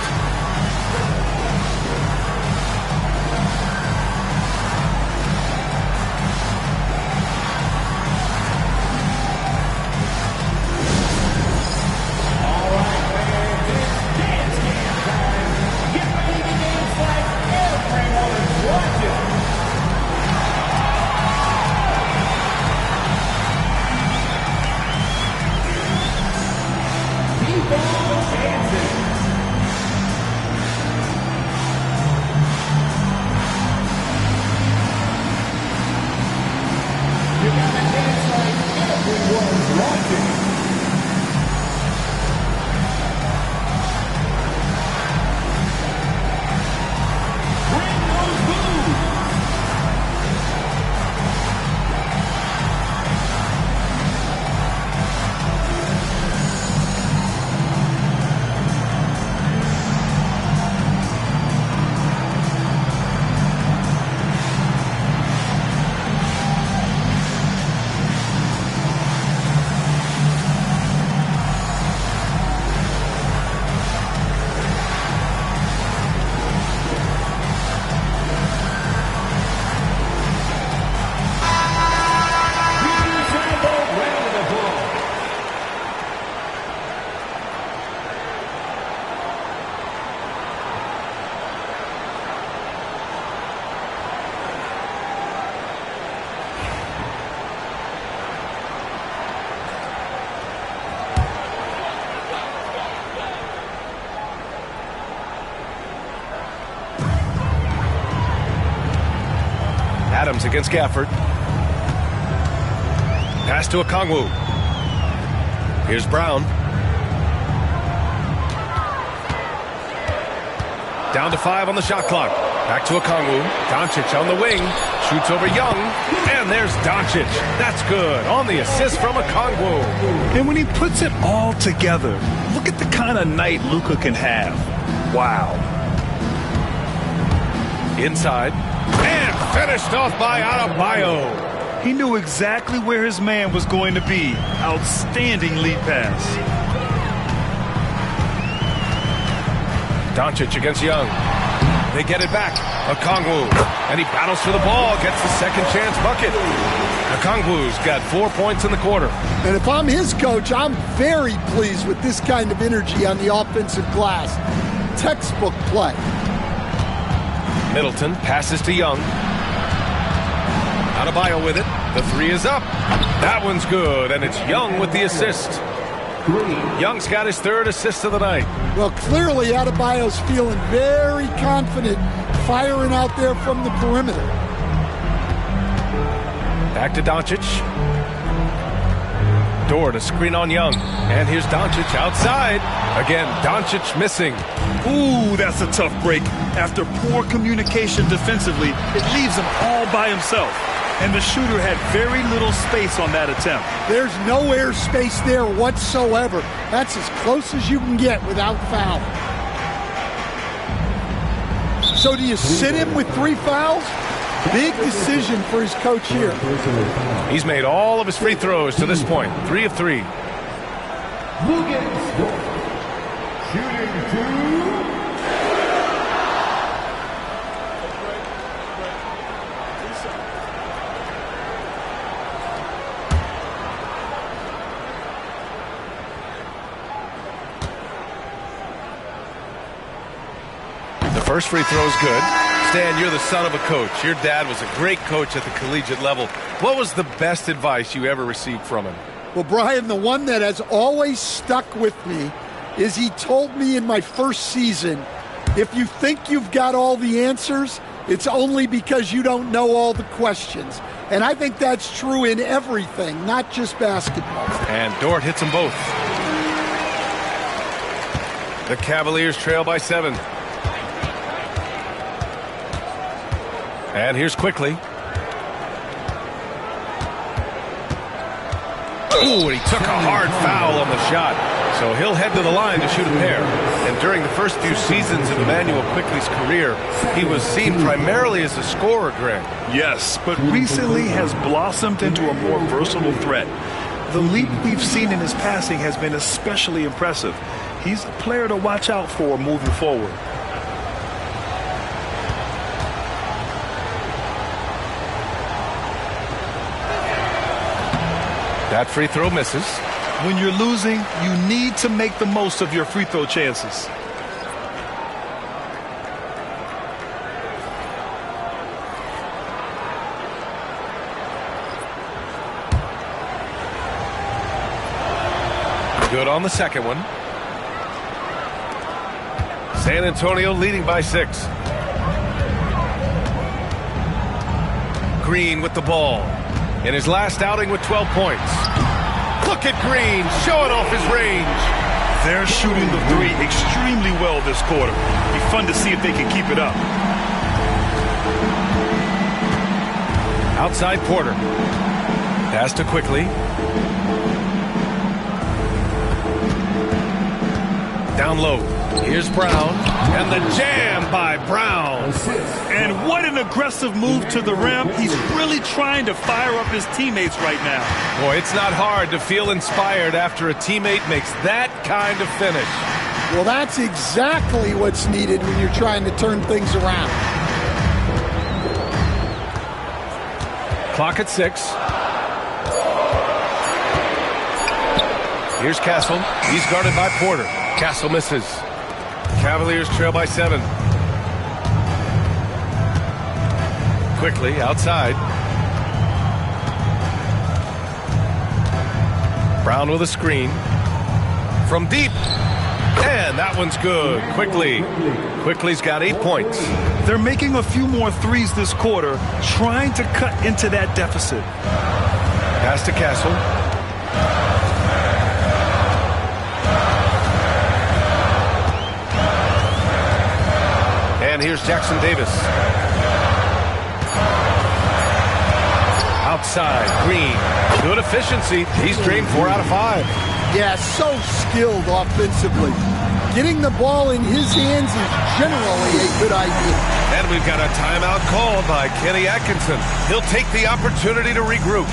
Adams against Gafford. Pass to Okongwu. Here's Brown. Down to 5 on the shot clock. Back to Okongwu. Doncic on the wing. Shoots over Young. And there's Doncic. That's good. On the assist from Okongwu.
And when he puts it all together, look at the kind of night Luka can have. Wow.
Inside. And finished off by Adebayo.
He knew exactly where his man was going to be. Outstanding lead pass.
Doncic against Young. They get it back. Okongwu. And he battles for the ball. Gets the second chance bucket. Okongwu's got 4 points in the quarter.
And if I'm his coach, I'm very pleased with this kind of energy on the offensive glass. Textbook play.
Middleton passes to Young. Adebayo with it. The 3 is up. That one's good, and it's Young with the assist. Young's got his 3rd assist of the night.
Well, clearly Adebayo's feeling very confident firing out there from the perimeter.
Back to Doncic. Dort, a screen on Young. And here's Doncic outside. Again, Doncic missing.
Ooh, that's a tough break. After poor communication defensively, it leaves him all by himself. And the shooter had very little space on that attempt.
There's no air space there whatsoever. That's as close as you can get without foul. So do you sit him with 3 fouls? Big decision for his coach here.
He's made all of his free throws to this point. 3 of 3.
Shooting 2.
First free throw is good. Stan, you're the son of a coach. Your dad was a great coach at the collegiate level. What was the best advice you ever received from him?
Well, Brian, the one that has always stuck with me is he told me in my first season, if you think you've got all the answers, it's only because you don't know all the questions. And I think that's true in everything, not just basketball.
And Dort hits them both. The Cavaliers trail by 7. And here's Quickly. Ooh, and he took a hard foul on the shot. So he'll head to the line to shoot a pair. And during the first few seasons of Emmanuel Quickly's career, he was seen primarily as a scorer, Greg.
Yes, but recently has blossomed into a more versatile threat. The leap we've seen in his passing has been especially impressive. He's a player to watch out for moving forward.
That free throw misses.
When you're losing, you need to make the most of your free throw chances.
Good on the second one. San Antonio leading by 6. Green with the ball. In his last outing with 12 points. Look at Green showing off his range.
They're shooting the 3 extremely well this quarter. Be fun to see if they can keep it up.
Outside Porter. Pass to Quickly. Down low. Here's Brown. And the jam by Brown.
And what an aggressive move to the rim. He's really trying to fire up his teammates right now.
Boy, it's not hard to feel inspired after a teammate makes that kind of finish.
Well, that's exactly what's needed when you're trying to turn things around.
Clock at 6. Here's Castle. He's guarded by Porter. Castle misses. Cavaliers trail by 7. Quickly outside. Brown with a screen. From deep. And that one's good. Quickly's got 8 points.
They're making a few more threes this quarter, trying to cut into that deficit.
Pass to Castle. And here's Jackson Davis. Outside, Green. Good efficiency. He's drained 4 out of 5.
Yeah, so skilled offensively. Getting the ball in his hands is generally a good idea.
And we've got a timeout called by Kenny Atkinson. He'll take the opportunity to regroup.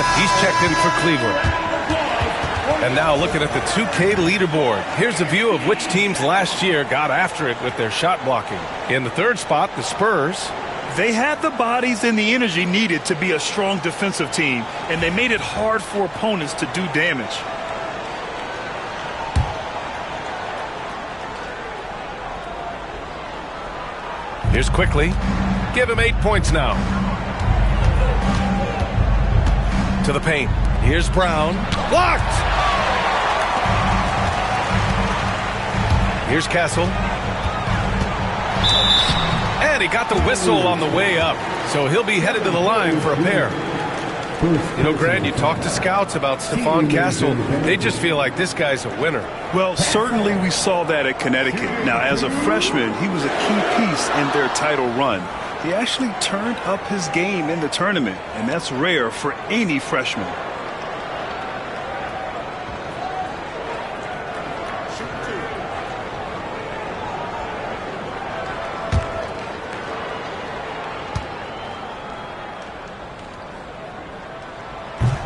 Smith, he's checked in for Cleveland. And now looking at the 2K leaderboard. Here's a view of which teams last year got after it with their shot blocking. In the third spot, the Spurs.
They had the bodies and the energy needed to be a strong defensive team, and they made it hard for opponents to do damage.
Here's Quickly. Give him 8 points now. To the paint. Here's Brown. Blocked! Here's Castle. And he got the whistle on the way up. So he'll be headed to the line for a pair. You know, Grant, you talk to scouts about Stephon Castle. They just feel like this guy's a winner.
Well, certainly we saw that at Connecticut. Now, as a freshman, he was a key piece in their title run. He actually turned up his game in the tournament, and that's rare for any freshman.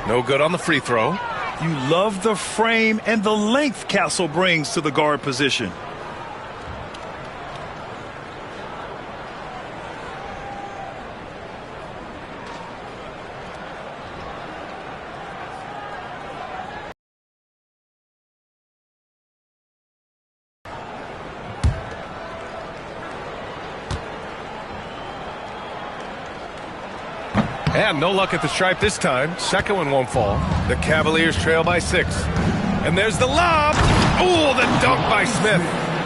No good on the free throw.
You love the frame and the length Castle brings to the guard position.
And no luck at the stripe this time. Second one won't fall. The Cavaliers trail by 6. And there's the lob. Oh, the dunk by Smith.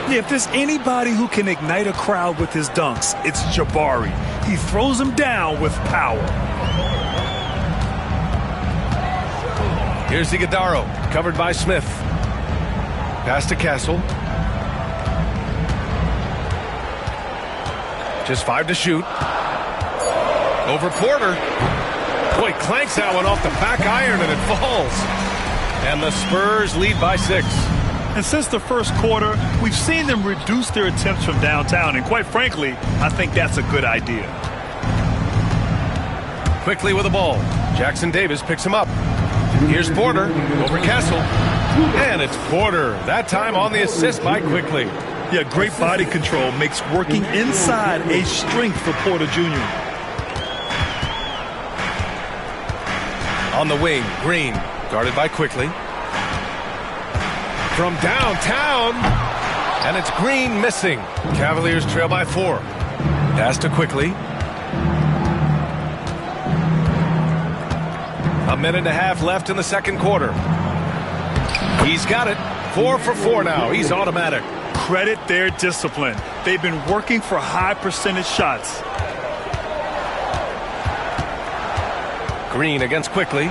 Yeah, if there's anybody who can ignite a crowd with his dunks, it's Jabari. He throws them down with power.
Here's Iguodala, covered by Smith. Pass to Castle. Just 5 to shoot. Over Porter. Boy, clanks that one off the back iron and it falls. And the Spurs lead by 6.
And since the first quarter, we've seen them reduce their attempts from downtown. And quite frankly, I think that's a good idea.
Quickly with the ball. Jackson Davis picks him up. Here's Porter over Castle. And it's Porter. That time on the assist by Quickly.
Yeah, great body control makes working inside a strength for Porter Jr.
On the wing, Green, guarded by Quickly. From downtown, and it's Green missing. Cavaliers trail by 4. Pass to Quickly. A minute and a half left in the second quarter. He's got it. 4 for 4 now. He's automatic.
Credit their discipline. They've been working for high percentage shots.
Green against Quickly.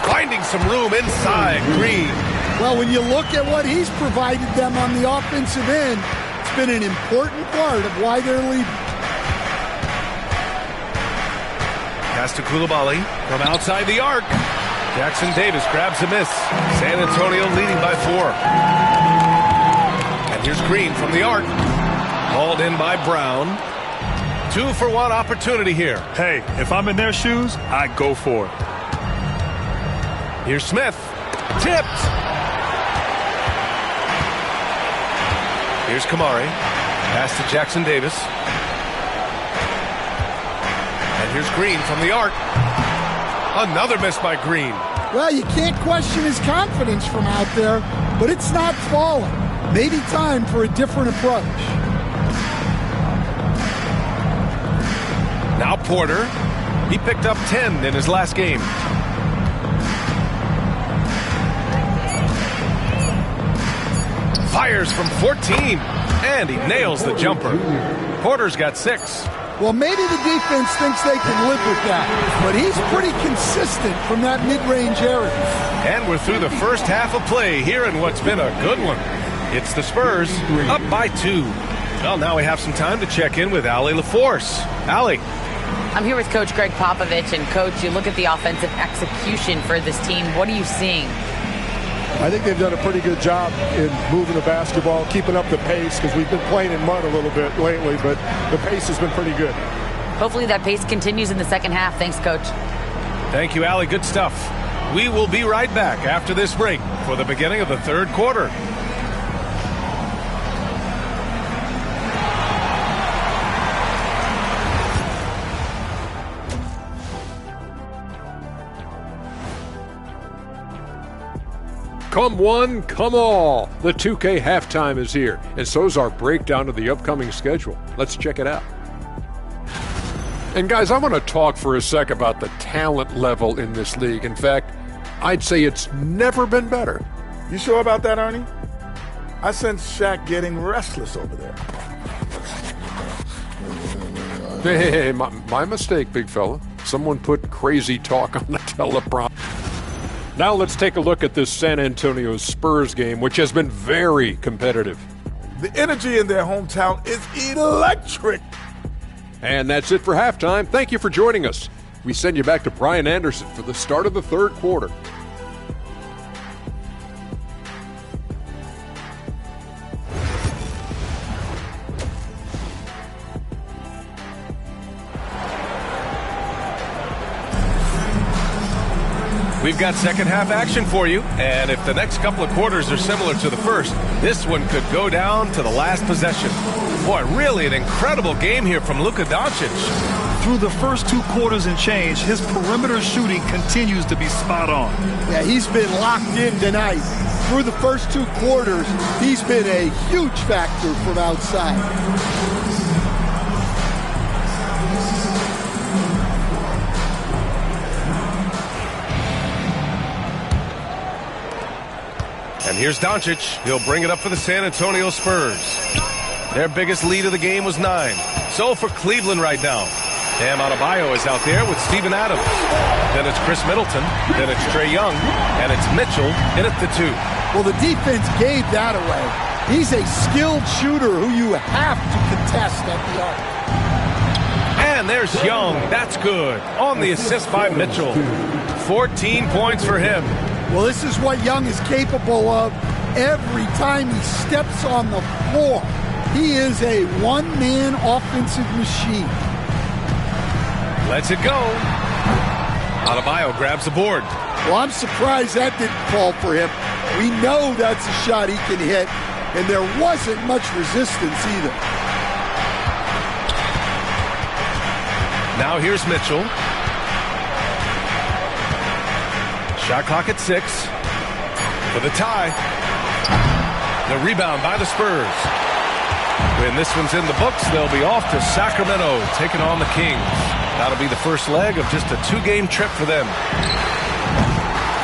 Finding some room inside. Green.
Well, when you look at what he's provided them on the offensive end, it's been an important part of why they're leading.
Pass to Coulibaly from outside the arc. Jackson Davis grabs a miss. San Antonio leading by 4. And here's Green from the arc. Hauled in by Brown. 2 for 1 opportunity here.
Hey, if I'm in their shoes, I go for it.
Here's Smith. Tipped. Here's Kamari. Pass to Jackson Davis. And here's Green from the arc. Another miss by Green.
Well, you can't question his confidence from out there, but it's not falling. Maybe time for a different approach.
Now Porter. He picked up 10 in his last game. Fires from 14. And he nails the jumper. Porter's got 6.
Well, maybe the defense thinks they can live with that, but he's pretty consistent from that mid-range area.
And we're through the first half of play here in what's been a good one. It's the Spurs up by 2. Well, now we have some time to check in with Allie LaForce. Allie.
I'm here with Coach Greg Popovich. And, Coach, you look at the offensive execution for this team. What are you seeing?
I think they've done a pretty good job in moving the basketball, keeping up the pace, because we've been playing in mud a little bit lately, but the pace has been pretty good.
Hopefully that pace continues in the second half. Thanks, Coach.
Thank you, Allie. Good stuff. We will be right back after this break for the beginning of the third quarter.
Come one, come all. The 2K halftime is here, and so's our breakdown of the upcoming schedule. Let's check it out. And guys, I want to talk for a sec about the talent level in this league. In fact, I'd say it's never been better.
You sure about that, Ernie? I sense Shaq getting restless over there.
Hey, my mistake, big fella. Someone put crazy talk on the teleprompter. Now let's take a look at this San Antonio Spurs game, which has been very competitive.
The energy in their hometown is electric.
And that's it for halftime. Thank you for joining us. We send you back to Brian Anderson for the start of the third quarter.
We've got second half action for you, and if the next couple of quarters are similar to the first, this one could go down to the last possession. Boy, really an incredible game here from Luka Doncic.
Through the first 2 quarters and change, his perimeter shooting continues to be spot on.
Yeah, he's been locked in tonight. Through the first 2 quarters, he's been a huge factor from outside.
And here's Doncic. He'll bring it up for the San Antonio Spurs. Their biggest lead of the game was 9. So for Cleveland right now, Bam Adebayo is out there with Steven Adams. Then it's Chris Middleton. Then it's Trae Young. And it's Mitchell in at the 2.
Well, the defense gave that away. He's a skilled shooter who you have to contest at the arc.
And there's Young. That's good. On the assist by Mitchell. 14 points for him.
Well, this is what Young is capable of every time he steps on the floor. He is a one-man offensive machine.
Lets it go. Adebayo grabs the board.
Well, I'm surprised that didn't fall for him. We know that's a shot he can hit, and there wasn't much resistance either.
Now here's Mitchell. Shot clock at 6 for the tie. The rebound by the Spurs. When this one's in the books, they'll be off to Sacramento, taking on the Kings. That'll be the first leg of just a 2-game trip for them.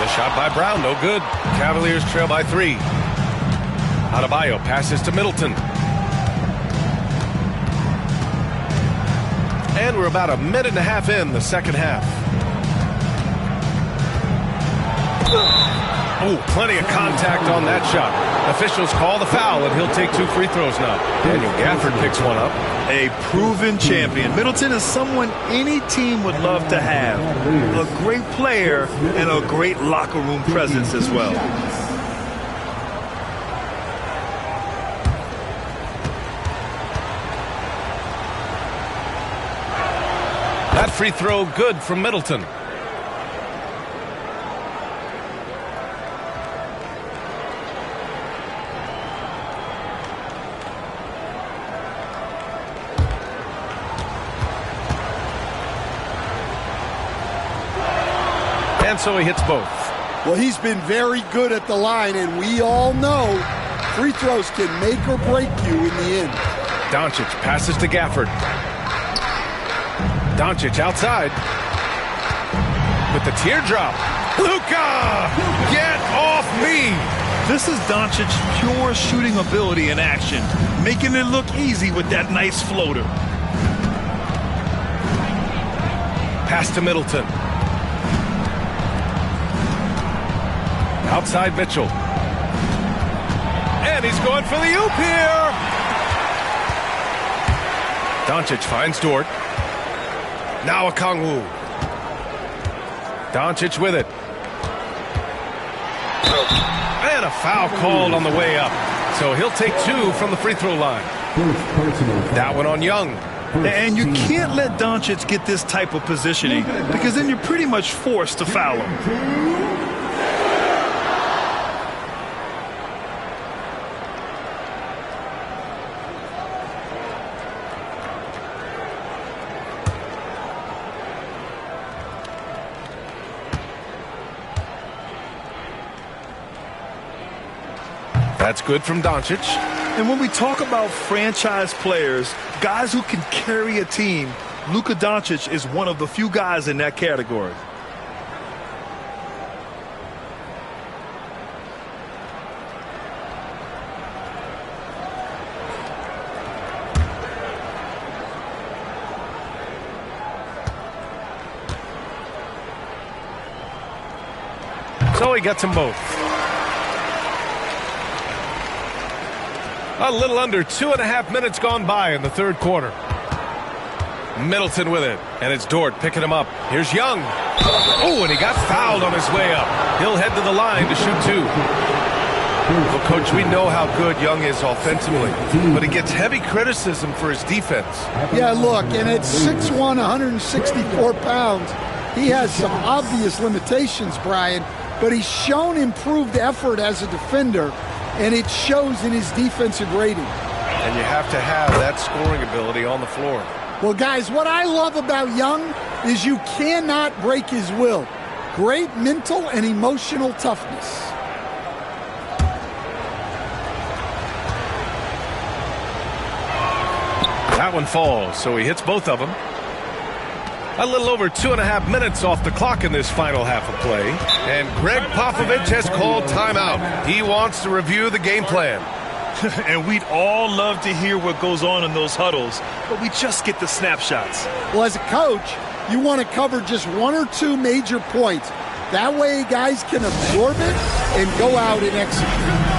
The shot by Brown, no good. Cavaliers trail by 3. Adebayo passes to Middleton. And we're about a minute and a half in the second half. Oh, plenty of contact on that shot. Officials call the foul, and he'll take 2 free throws now. Daniel Gafford picks one up.
A proven champion. Middleton is someone any team would love to have. A great player and a great locker room presence as well.
That free throw good from Middleton. And so he hits both.
Well, he's been very good at the line, and we all know free throws can make or break you in the end.
Doncic passes to Gafford. Doncic outside with the teardrop. Luka, get off me!
This is Doncic's pure shooting ability in action, making it look easy with that nice floater.
Pass to Middleton. Outside Mitchell. And he's going for the oop here. Doncic finds Dort. Now Okongwu. Doncic with it. And a foul called on the way up. So he'll take 2 from the free throw line. That one on Young.
And you can't let Doncic get this type of positioning because then you're pretty much forced to foul him.
That's good from Doncic.
And when we talk about franchise players, guys who can carry a team, Luka Doncic is one of the few guys in that category.
So he gets them both. A little under 2.5 minutes gone by in the third quarter. Middleton with it, and it's Dort picking him up. Here's Young. Oh, and he got fouled on his way up. He'll head to the line to shoot two. Well, Coach, we know how good Young is offensively, but he gets heavy criticism for his defense.
Yeah, look, and at 6'1", 164 pounds, he has some obvious limitations, Brian, but he's shown improved effort as a defender, and it shows in his defensive rating.
And you have to have that scoring ability on the floor.
Well, guys, what I love about Young is you cannot break his will. Great mental and emotional toughness.
That one falls, so he hits both of them. A little over 2.5 minutes off the clock in this final half of play. And Greg Popovich has called timeout. He wants to review the game plan.
And we'd all love to hear what goes on in those huddles, but we just get the snapshots.
Well, as a coach, you want to cover just one or two major points. That way guys can absorb it and go out and execute.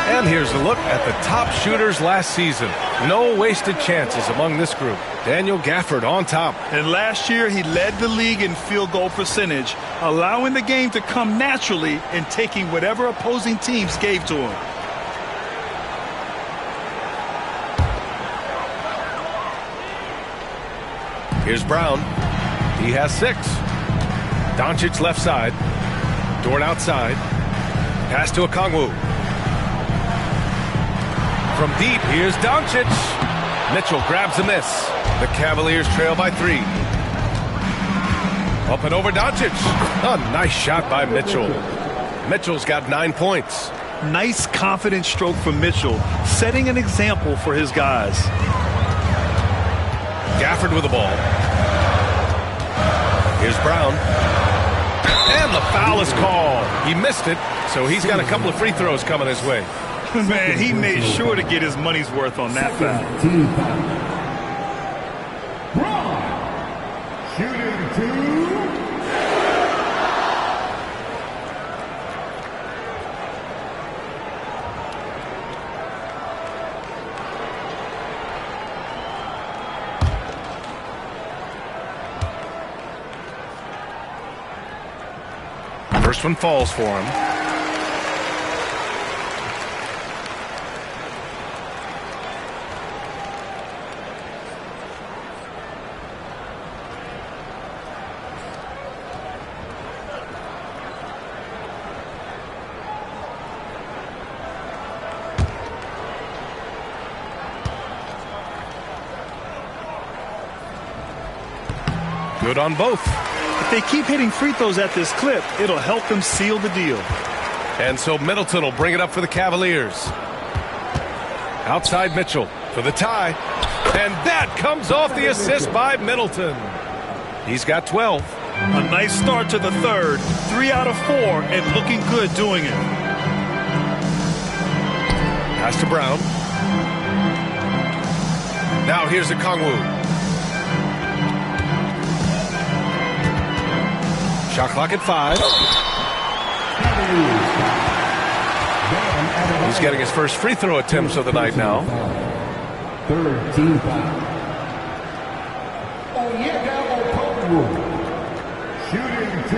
And here's a look at the top shooters last season. No wasted chances among this group. Daniel Gafford on top.
And last year, he led the league in field goal percentage, allowing the game to come naturally and taking whatever opposing teams gave to him.
Here's Brown. He has 6. Doncic left side. Dort outside. Pass to Okongwu. From deep, here's Doncic. Mitchell grabs a miss. The Cavaliers trail by 3. Up and over Doncic. A nice shot by Mitchell. Mitchell's got 9 points.
Nice confident stroke from Mitchell, setting an example for his guys.
Gafford with the ball. Here's Brown. And the foul is called. He missed it, so he's got a couple of free throws coming his way.
Man, he made sure to get his money's worth on that foul.
Shooting 2.
First one falls for him. Good on both.
If they keep hitting free throws at this clip, it'll help them seal the deal.
And so Middleton will bring it up for the Cavaliers. Outside Mitchell for the tie. And that comes off the assist by Middleton. He's got 12.
A nice start to the third. 3 out of 4 and looking good doing it.
Pass to Brown. Now here's Okongwu. Shot clock at 5. He's getting his first free throw attempts of the night now.
Third team foul. Okongwu. Shooting 2.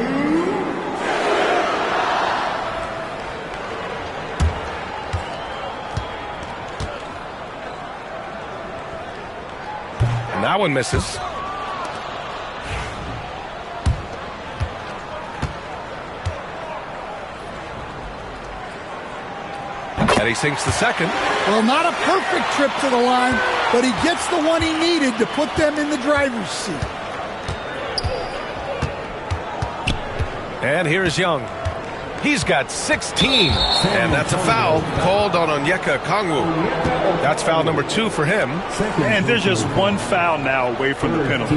And that one misses. And he sinks the second.
Well, not a perfect trip to the line, but he gets the one he needed to put them in the driver's seat.
And here's Young. He's got 16. And that's a foul called on Onyeka Okongwu. That's foul number 2 for him.
And there's just one foul now away from the penalty.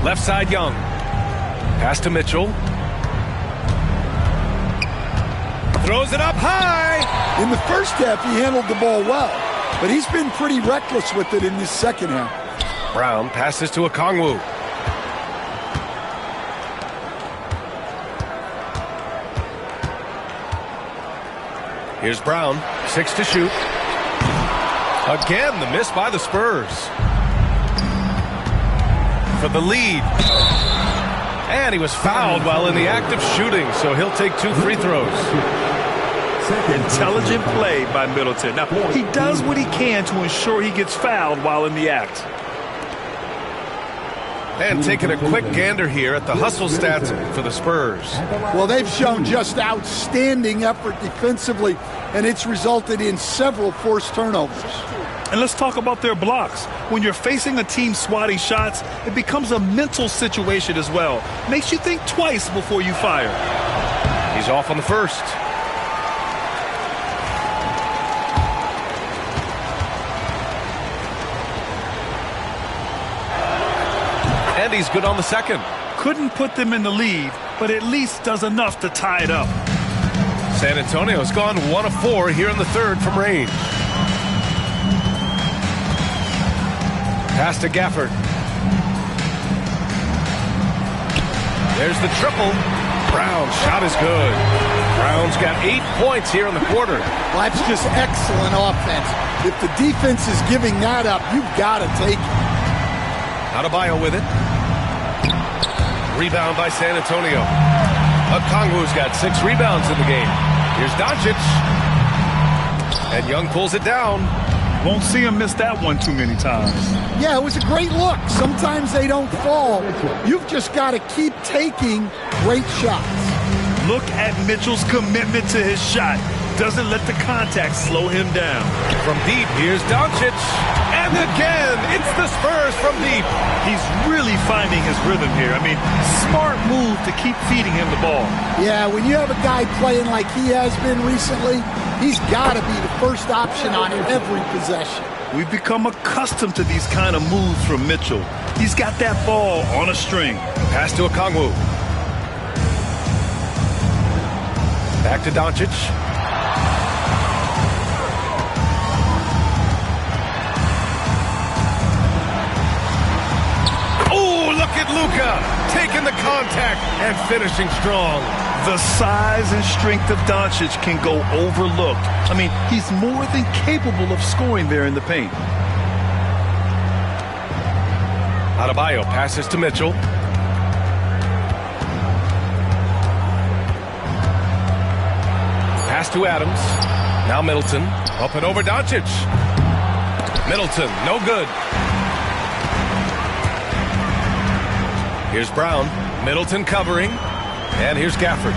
Left side Young. Pass to Mitchell. Throws it up high.
In the first half, he handled the ball well, but he's been pretty reckless with it in this second half.
Brown passes to Okongwu. Here's Brown, 6 to shoot. Again, the miss by the Spurs. For the lead. And he was fouled while in the act of shooting, so he'll take 2 free throws.
Intelligent play by Middleton. Now, he does what he can to ensure he gets fouled while in the act.
And taking a quick gander here at the hustle stats for the Spurs.
Well, they've shown just outstanding effort defensively, and it's resulted in several forced turnovers.
And let's talk about their blocks. When you're facing a team swatting shots, it becomes a mental situation as well. Makes you think twice before you fire.
He's off on the first. And he's good on the second.
Couldn't put them in the lead, but at least does enough to tie it up.
San Antonio's gone 1 of 4 here in the third from range. Pass to Gafford. There's the triple. Brown's shot is good. Brown's got 8 points here in the quarter.
Well, that's just excellent offense. If the defense is giving that up, you've got to take it.
Adebayo with it. Rebound by San Antonio. Okongwu's got 6 rebounds in the game. Here's Doncic. And Young pulls it down.
Won't see him miss that one too many times.
Yeah, it was a great look. Sometimes they don't fall. You've just got to keep taking great shots.
Look at Mitchell's commitment to his shot. Doesn't let the contact slow him down.
From deep, here's Doncic. And again, it's the Spurs from deep.
He's really finding his rhythm here. I mean, smart move to keep feeding him the ball.
Yeah, when you have a guy playing like he has been recently, he's got to be the first option on every possession.
We've become accustomed to these kind of moves from Mitchell. He's got that ball on a string.
Pass to Okongwu. Back to Doncic. Look at Luka taking the contact and finishing strong.
The size and strength of Doncic can go overlooked. I mean, he's more than capable of scoring there in the paint.
Adebayo passes to Mitchell. Pass to Adams. Now Middleton. Up and over Doncic. Middleton, no good. Here's Brown. Middleton covering. And here's Gafford.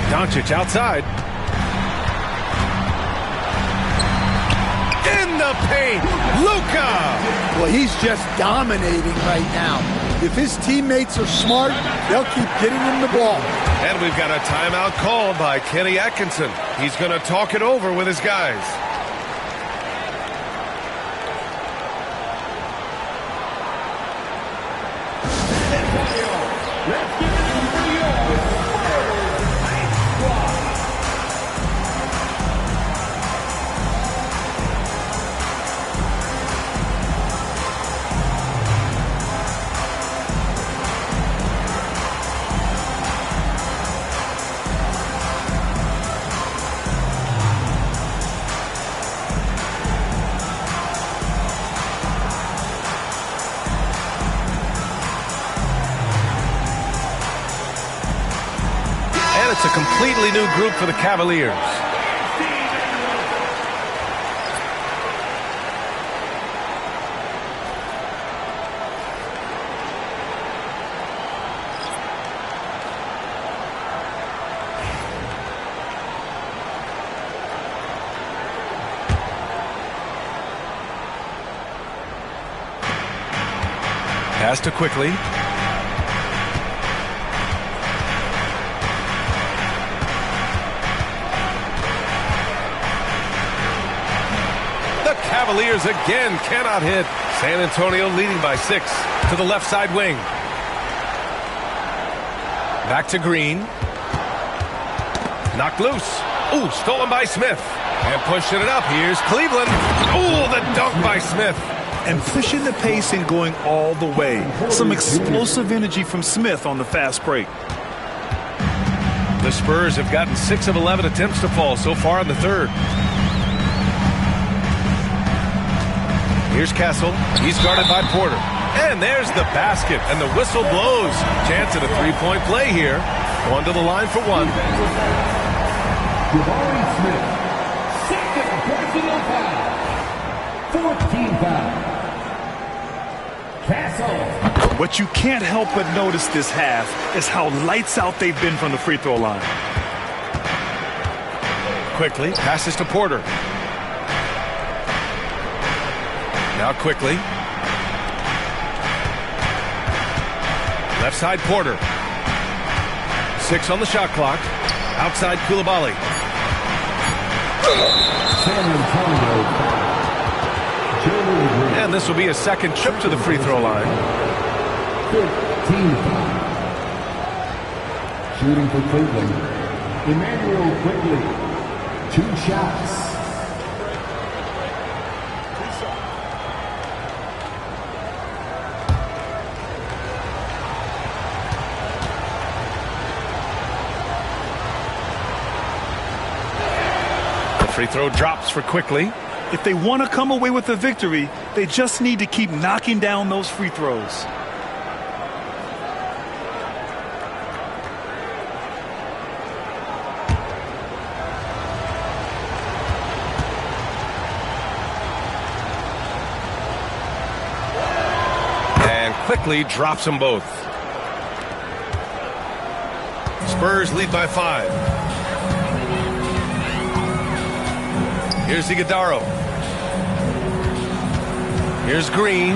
Doncic outside. In the paint. Luka.
Well, he's just dominating right now. If his teammates are smart, they'll keep getting him the ball.
And we've got a timeout called by Kenny Atkinson. He's going to talk it over with his guys. It's a completely new group for the Cavaliers. Pass to quickly. The Cavaliers again cannot hit. San Antonio leading by 6 to the left side wing. Back to Green. Knocked loose. Ooh, stolen by Smith. And pushing it up. Here's Cleveland. Ooh, the dunk by Smith.
And pushing the pace and going all the way. Some explosive energy from Smith on the fast break.
The Spurs have gotten 6 of 11 attempts to fall so far in the third. Here's Castle. He's guarded by Porter. And there's the basket. And the whistle blows. Chance at a three-point play here. Going to the line for one.
Jabari Smith, second personal foul. 14 foul. Castle.
What you can't help but notice this half is how lights out they've been from the free throw line.
Quickly passes to Porter. Now quickly. Left side Porter. 6 on the shot clock. Outside Coulibaly.
San Antonio.
And this will be a second trip to the free throw line.
15 foul. Shooting for Cleveland. Emmanuel Quickly. 2 shots.
Free throw drops for Quickly.
If they want to come away with a victory, they just need to keep knocking down those free throws.
And Quickly drops them both. Spurs lead by 5. Here's Iguodaro. Here's Green.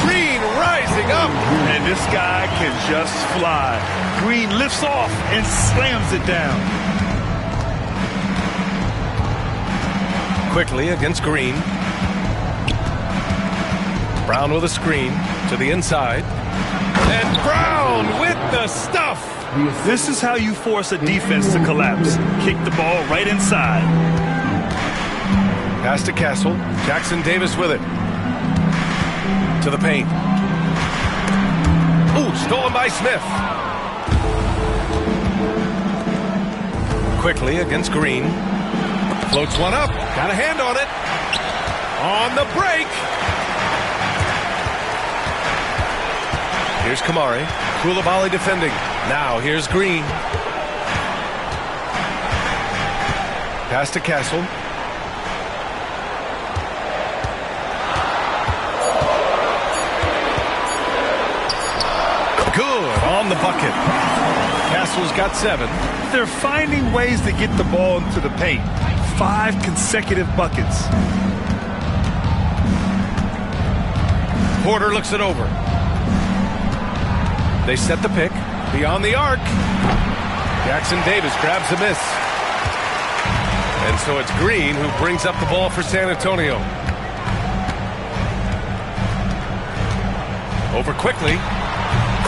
Green rising up.
And this guy can just fly. Green lifts off and slams it down.
Quickly against Green. Brown with a screen to the inside. And Brown with the stuff.
This is how you force a defense to collapse. Kick the ball right inside.
Pass to Castle. Jackson Davis with it. To the paint. Ooh, stolen by Smith. Quickly against Green. Floats one up. Got a hand on it. On the break. Here's Kamari. Coulibaly defending. Now here's Green. Pass to Castle. Good on the bucket. Castle's got 7.
They're finding ways to get the ball into the paint. 5 consecutive buckets.
Porter looks it over. They set the pick. Beyond the arc. Jackson Davis grabs a miss. And so it's Green who brings up the ball for San Antonio. Over Quickly.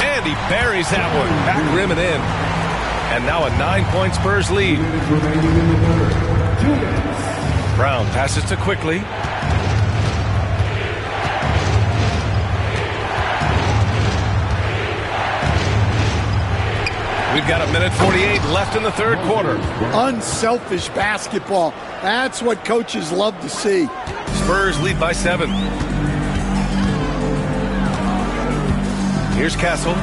And he buries that one. Back rim and in. And now a 9-point Spurs lead. Brown passes to Quickly. We've got 1:48 left in the third quarter.
Unselfish basketball. That's what coaches love to see.
Spurs lead by 7. Here's Castle.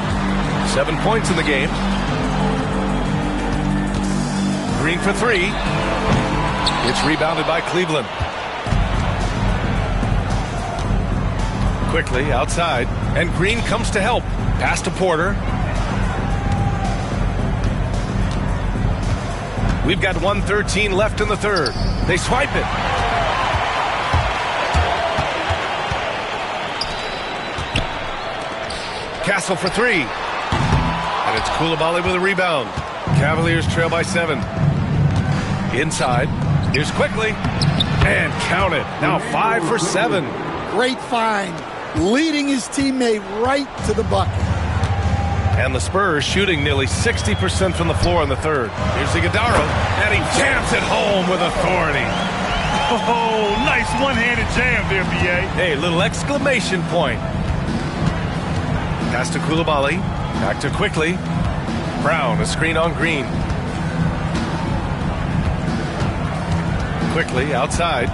7 points in the game. Green for three. It's rebounded by Cleveland. Quickly outside, and Green comes to help. Pass to Porter. We've got 1:13 left in the third. They swipe it. Castle for three. And it's Coulibaly with a rebound. Cavaliers trail by 7. Inside. Here's Quickly. And count it. Now 5 for 7.
Great find. Leading his teammate right to the bucket.
And the Spurs shooting nearly 60% from the floor in the third. Here's Iguodala, and he jams it home with authority.
Oh, nice one-handed jam there, B.A.
Hey, little exclamation point. Pass to Coulibaly. Back to Quickly. Brown, a screen on Green. Quickly outside.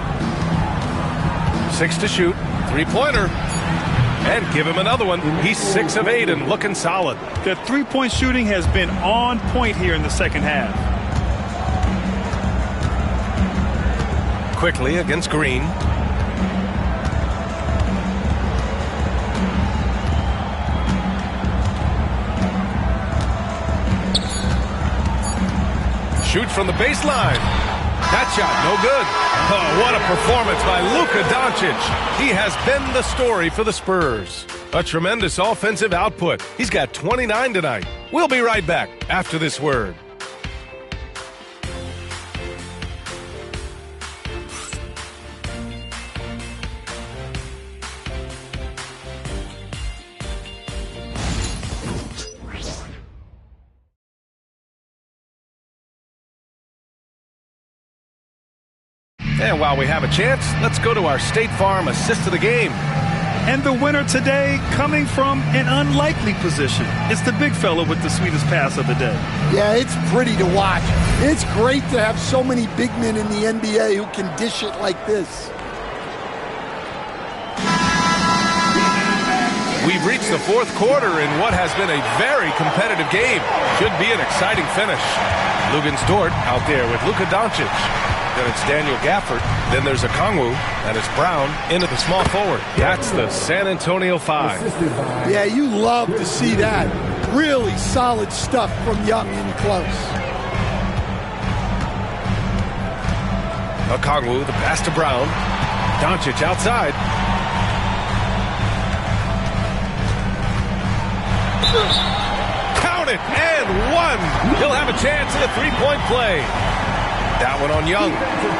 6 to shoot. Three-pointer. And give him another one. He's 6 of 8 and looking solid.
The three-point shooting has been on point here in the second half.
Quickly against Green. Shoot from the baseline. That shot, no good. Oh, what a performance by Luka Doncic. He has been the story for the Spurs. A tremendous offensive output. He's got 29 tonight. We'll be right back after this word. And while we have a chance, let's go to our State Farm assist of the game.
And the winner today coming from an unlikely position. It's the big fella with the sweetest pass of the day.
Yeah, it's pretty to watch. It's great to have so many big men in the NBA who can dish it like this.
We've reached the fourth quarter in what has been a very competitive game. Should be an exciting finish. Luguentz Dort out there with Luka Doncic. Then it's Daniel Gafford. Then there's Okongwu. And it's Brown into the small forward. That's the San Antonio 5.
Yeah, you love to see that. Really solid stuff from Young in close.
Okongwu, the pass to Brown. Doncic outside. Count it, and one. He'll have a chance at a three-point play. That one on Young.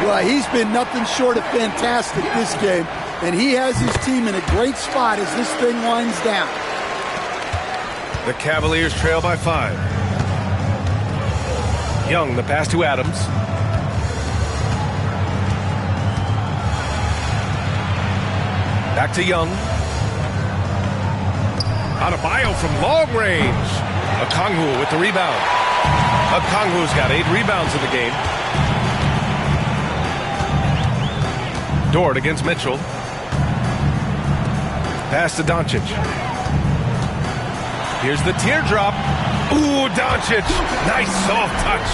Well, he's been nothing short of fantastic this game, and he has his team in a great spot as this thing winds down.
The Cavaliers trail by 5. Young, the pass to Adams. Back to Young. Adebayo from long range. Okongwu with the rebound. Okongwu's got 8 rebounds in the game. Dort against Mitchell. Pass to Doncic. Here's the teardrop. Ooh, Doncic. Nice soft touch.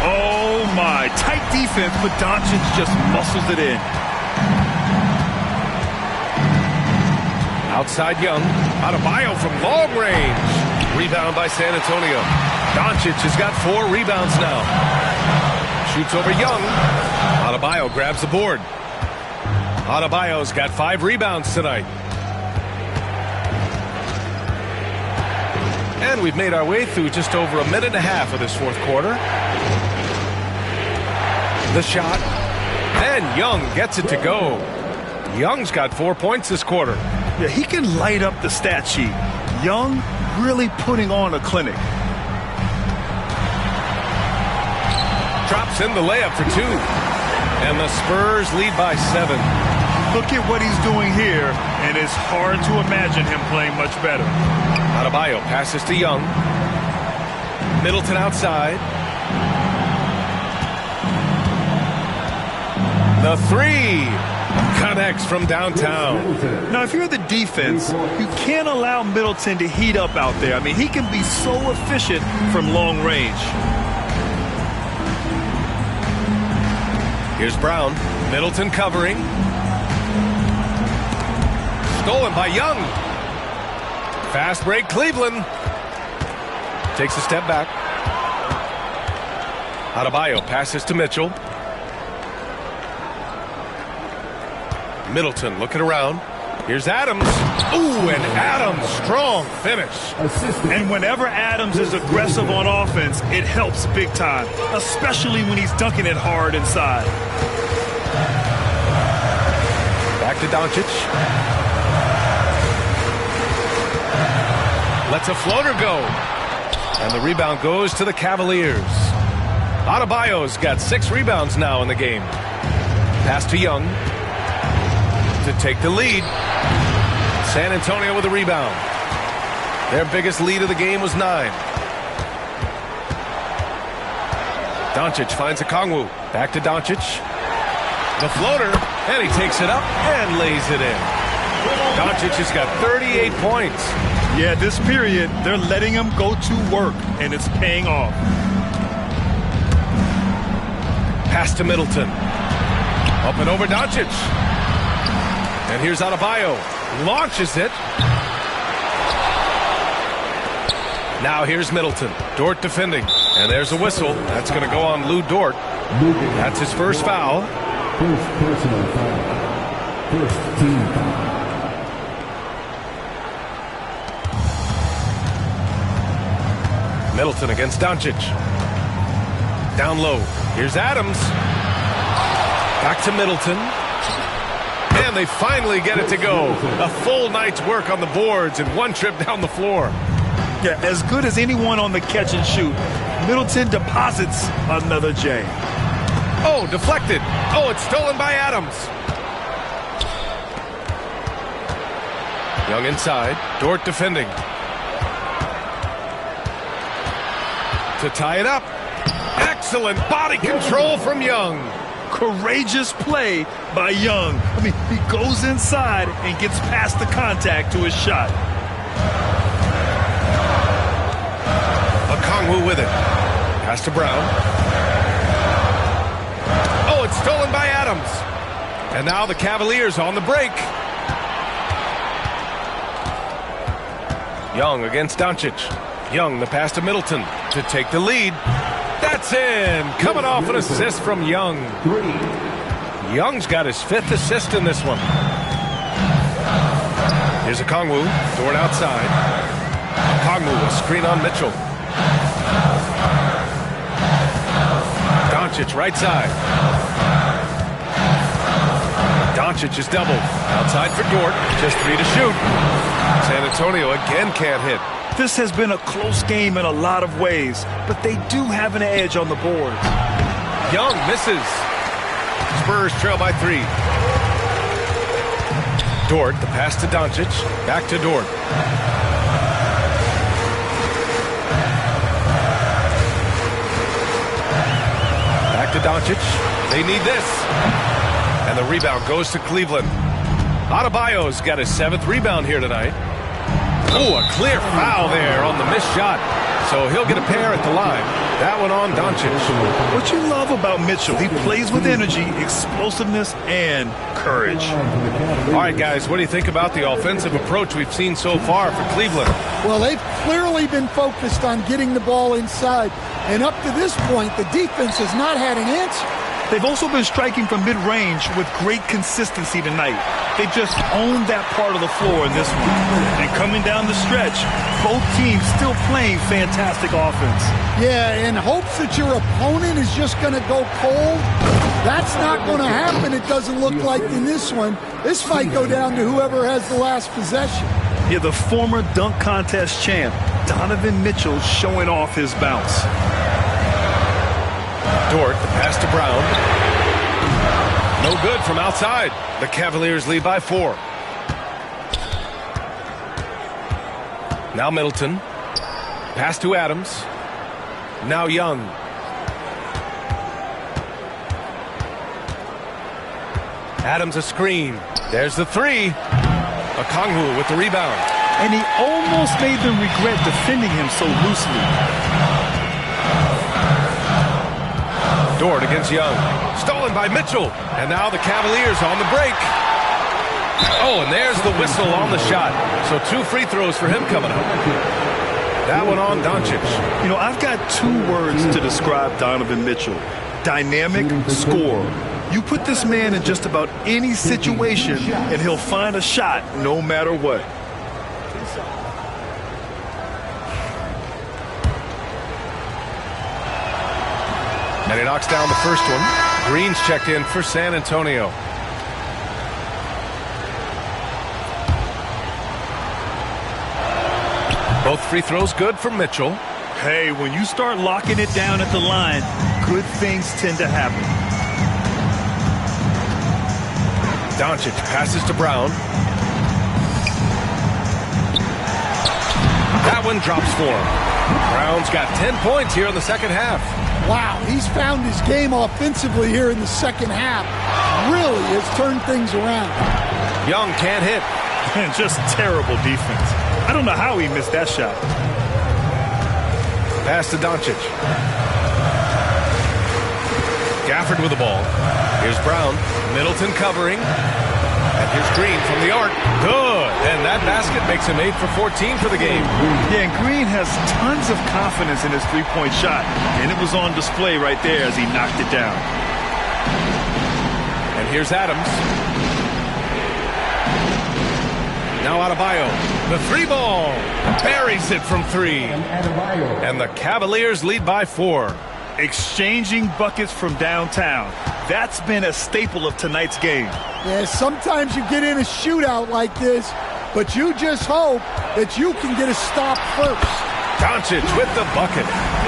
Oh, my. Tight defense, but Doncic just muscles it in.
Outside Young. Adebayo from long range. Rebound by San Antonio. Doncic has got 4 rebounds now. Shoots over Young. Adebayo grabs the board. Adebayo's got 5 rebounds tonight. And we've made our way through just over a minute and a half of this fourth quarter. The shot. And Young gets it to go. Young's got 4 points this quarter.
Yeah, he can light up the stat sheet. Young really putting on a clinic.
Drops in the layup for 2. And the Spurs lead by 7.
Look at what he's doing here, and it's hard to imagine him playing much better.
Adebayo passes to Young. Middleton outside. The 3 connects from downtown.
Now, if you're the defense, you can't allow Middleton to heat up out there. I mean, he can be so efficient from long range.
Here's Brown. Middleton covering. Stolen by Young. Fast break, Cleveland. Takes a step back. Adebayo passes to Mitchell. Middleton looking around. Here's Adams. Ooh, and Adams, strong finish.
And whenever Adams is aggressive on offense, it helps big time, especially when he's dunking it hard inside.
Back to Doncic. Lets a floater go. And the rebound goes to the Cavaliers. Adebayo's got 6 rebounds now in the game. Pass to Young to take the lead. San Antonio with a rebound. Their biggest lead of the game was 9. Doncic finds a Okongwu. Back to Doncic. The floater, and he takes it up and lays it in. Doncic has got 38 points.
Yeah, this period, they're letting him go to work, and it's paying off.
Pass to Middleton. Up and over Doncic. And here's Adebayo. Launches it. Now here's Middleton. Dort defending. And there's a whistle. That's going to go on Lou Dort. That's his first foul.
First personal foul. First team foul.
Middleton against Doncic. Down low. Here's Adams. Back to Middleton. And they finally get it to go. A full night's work on the boards and one trip down the floor.
Yeah, as good as anyone on the catch and shoot. Middleton deposits another J.
Oh, deflected. Oh, it's stolen by Adams. Young inside. Dort defending. To tie it up. Excellent body control from Young.
Courageous play by Young. I mean, he goes inside and gets past the contact to his shot.
Okongwu with it. Pass to Brown. Oh, it's stolen by Adams. And now the Cavaliers on the break. Young against Doncic. Young, the pass to Middleton to take the lead. That's in. Coming off an assist from Young. Young's got his 5th assist in this one. Here's Okongwu. Dort outside. Okongwu, a screen on Mitchell. Doncic right side. Doncic is doubled. Outside for Dort. Just 3 to shoot. San Antonio again can't hit.
This has been a close game in a lot of ways, but they do have an edge on the board.
Young misses. Spurs trail by 3. Dort, the pass to Doncic. Back to Dort. Back to Doncic. They need this. And the rebound goes to Cleveland. Adebayo's got his 7th rebound here tonight. Oh, a clear foul there on the missed shot. So he'll get a pair at the line. That one on Doncic.
What you love about Mitchell, he plays with energy, explosiveness, and courage.
All right, guys, what do you think about the offensive approach we've seen so far for Cleveland?
Well, they've clearly been focused on getting the ball inside. And up to this point, the defense has not had an answer.
They've also been striking from mid-range with great consistency tonight. They've just owned that part of the floor in this one. And coming down the stretch, both teams still playing fantastic offense.
Yeah, in hopes that your opponent is just going to go cold, that's not going to happen, it doesn't look like in this one. This might go down to whoever has the last possession.
Yeah, the former dunk contest champ, Donovan Mitchell, showing off his bounce.
Dort, the pass to Brown. No good from outside. The Cavaliers lead by 4. Now Middleton. Pass to Adams. Now Young. Adams a screen. There's the 3. Okongwu with the rebound.
And he almost made them regret defending him so loosely.
Dort against Young. Stolen by Mitchell. And now the Cavaliers on the break. Oh, and there's the whistle on the shot. So 2 free throws for him coming up. That one on Doncic.
You know, I've got 2 words to describe Donovan Mitchell. Dynamic scorer. You put this man in just about any situation, and he'll find a shot no matter what.
And he knocks down the first one. Green's checked in for San Antonio. Both free throws good for Mitchell.
Hey, when you start locking it down at the line, good things tend to happen.
Doncic passes to Brown. That one drops for him. Brown's got 10 points here in the second half.
Wow, he's found his game offensively here in the second half. Really has turned things around.
Young can't hit.
And just terrible defense. I don't know how he missed that shot.
Pass to Doncic. Gafford with the ball. Here's Brown. Middleton covering. And here's Green from the arc. Good. And that basket makes him 8 for 14 for the game.
Yeah, and Green has tons of confidence in his three-point shot. And it was on display right there as he knocked it down.
And here's Adams. Now Adebayo. The 3-ball. Buries it from 3. And the Cavaliers lead by 4.
Exchanging buckets from downtown. That's been a staple of tonight's game.
Yeah, sometimes you get in a shootout like this, but you just hope that you can get a stop first.
Doncic with the bucket.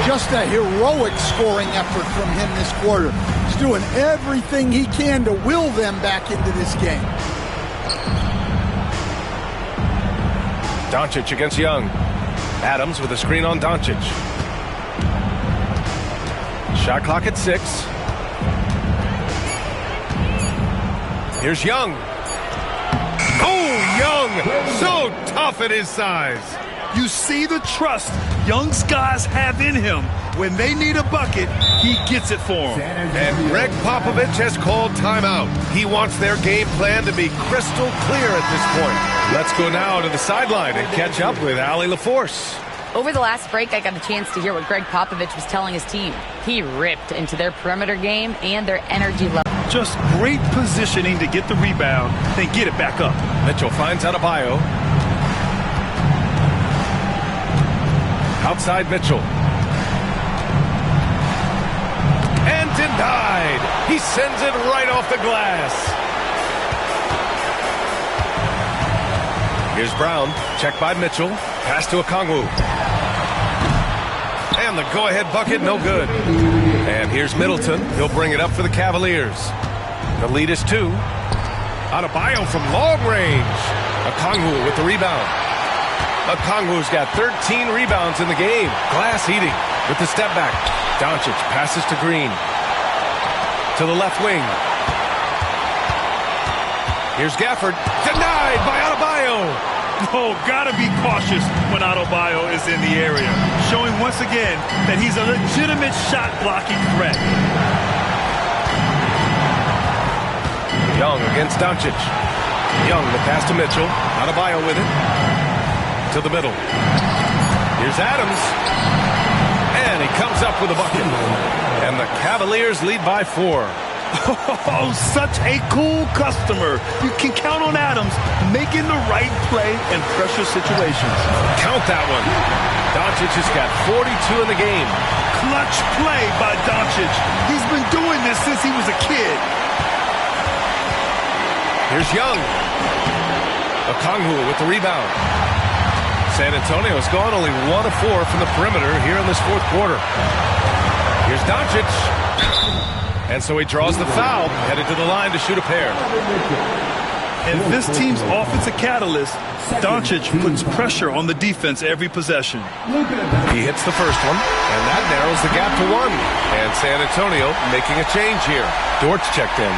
Just a heroic scoring effort from him this quarter. He's doing everything he can to will them back into this game.
Doncic against Young. Adams with a screen on Doncic. Shot clock at 6. Here's Young. Oh, Young! So tough at his size.
You see the trust Young's guys have in him. When they need a bucket, he gets it for them.
And Greg Popovich has called timeout. He wants their game plan to be crystal clear at this point. Let's go now to the sideline and catch up with Allie LaForce.
Over the last break, I got a chance to hear what Greg Popovich was telling his team. He ripped into their perimeter game and their energy level.
Just great positioning to get the rebound, then get it back up.
Mitchell finds Adebayo. Outside Mitchell. And denied. He sends it right off the glass. Here's Brown. Checked by Mitchell. Pass to Okongwu. And the go-ahead bucket, no good. And here's Middleton. He'll bring it up for the Cavaliers. The lead is 2. Adebayo from long range. Okongwu with the rebound. Okongwu's got 13 rebounds in the game. Glass heating with the step back. Doncic passes to Green. To the left wing. Here's Gafford. Denied by Adebayo.
Oh, gotta be cautious when Adebayo is in the area. Showing once again that he's a legitimate shot-blocking threat.
Young against Doncic. Young, the pass to Mitchell. Adebayo with it. To the middle. Here's Adams. And he comes up with a bucket. And the Cavaliers lead by 4.
Oh, such a cool customer. You can count on Adams making the right play in pressure situations.
Count that one. Doncic has got 42 in the game.
Clutch play by Doncic. He's been doing this since he was a kid.
Here's Young. Okongwu with the rebound. San Antonio has gone only 1 of 4 from the perimeter here in this fourth quarter. Here's Doncic. And so he draws the foul, headed to the line to shoot a pair.
And this team's offensive catalyst, Doncic puts pressure on the defense every possession.
He hits the first one, and that narrows the gap to 1. And San Antonio making a change here. Dort's checked in,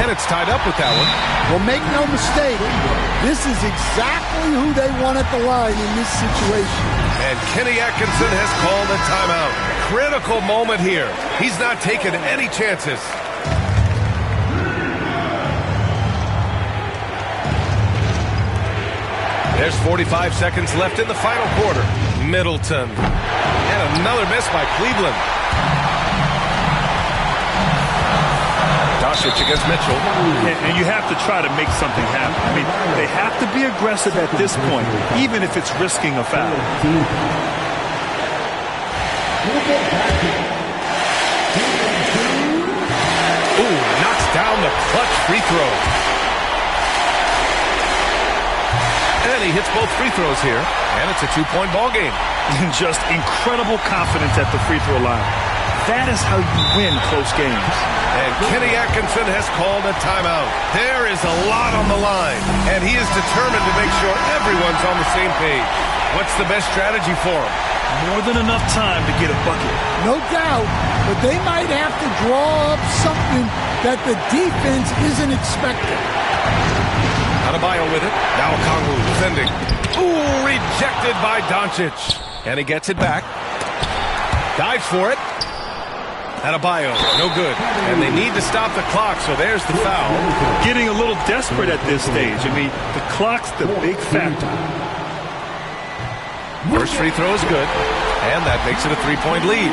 and it's tied up with that one.
Well, make no mistake, this is exactly who they want at the line in this situation.
And Kenny Atkinson has called a timeout. Critical moment here. He's not taking any chances. There's 45 seconds left in the final quarter. Middleton. And another miss by Cleveland. Doncic against Mitchell.
And you have to try to make something happen. I mean, they have to be aggressive at this point, even if it's risking a foul.
Ooh, knocks down the clutch free throw. And he hits both free throws here. And it's a two-point ball game.
Just incredible confidence at the free throw line. That is how you win close games.
And Kenny Atkinson has called a timeout. There is a lot on the line, and he is determined to make sure everyone's on the same page. What's the best strategy for him?
More than enough time to get a bucket.
No doubt, but they might have to draw up something that the defense isn't expecting.
Adebayo with it. Now Kongu defending. Ooh, rejected by Doncic. And he gets it back. Dives for it. Adebayo, no good. And they need to stop the clock, so there's the foul.
Getting a little desperate at this stage. I mean, the clock's the big factor.
First free throw is good, and that makes it a three-point lead.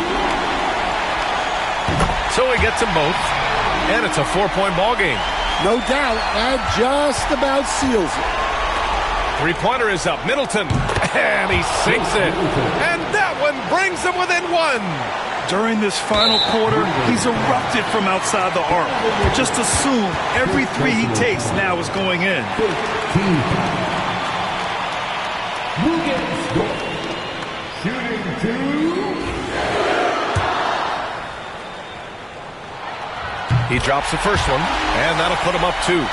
So he gets them both, and it's a four-point ball game.
No doubt, that just about seals it.
Three-pointer is up. Middleton, and he sinks it. And that one brings them within one.
During this final quarter, he's erupted from outside the arc. Just assume every three he takes now is going in.
Shooting two.
He drops the first one, and that'll put him up two.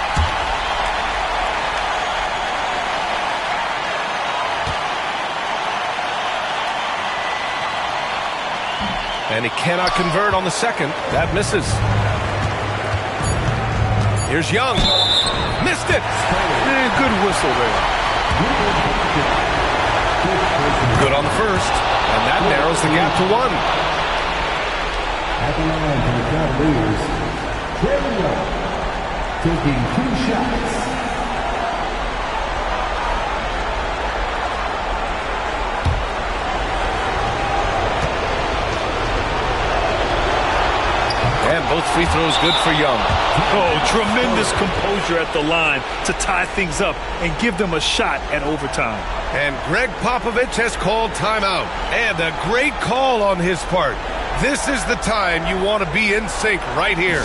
And he cannot convert on the second. That misses. Here's Young. Missed it.
Good whistle there.
Good on the first. And that narrows the gap to one.
At the line for the Cavaliers, taking 2 shots.
And both free throws good for Young.
Oh, tremendous composure at the line to tie things up and give them a shot at overtime.
And Greg Popovich has called timeout. And a great call on his part. This is the time you want to be in sync right here.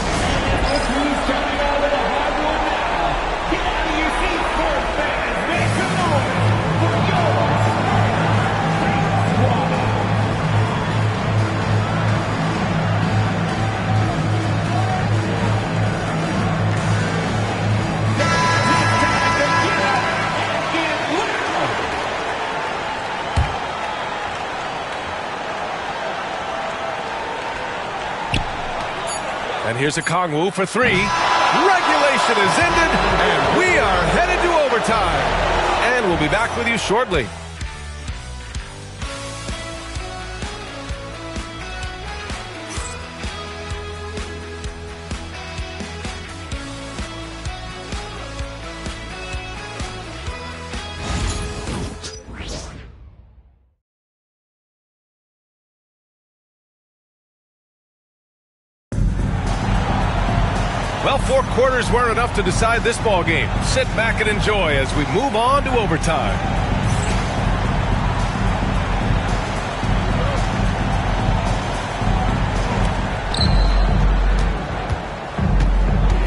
And here's a Kongwu for three. Regulation is ended, and we are headed to overtime. And we'll be back with you shortly. Well, 4 quarters weren't enough to decide this ball game. Sit back and enjoy as we move on to overtime.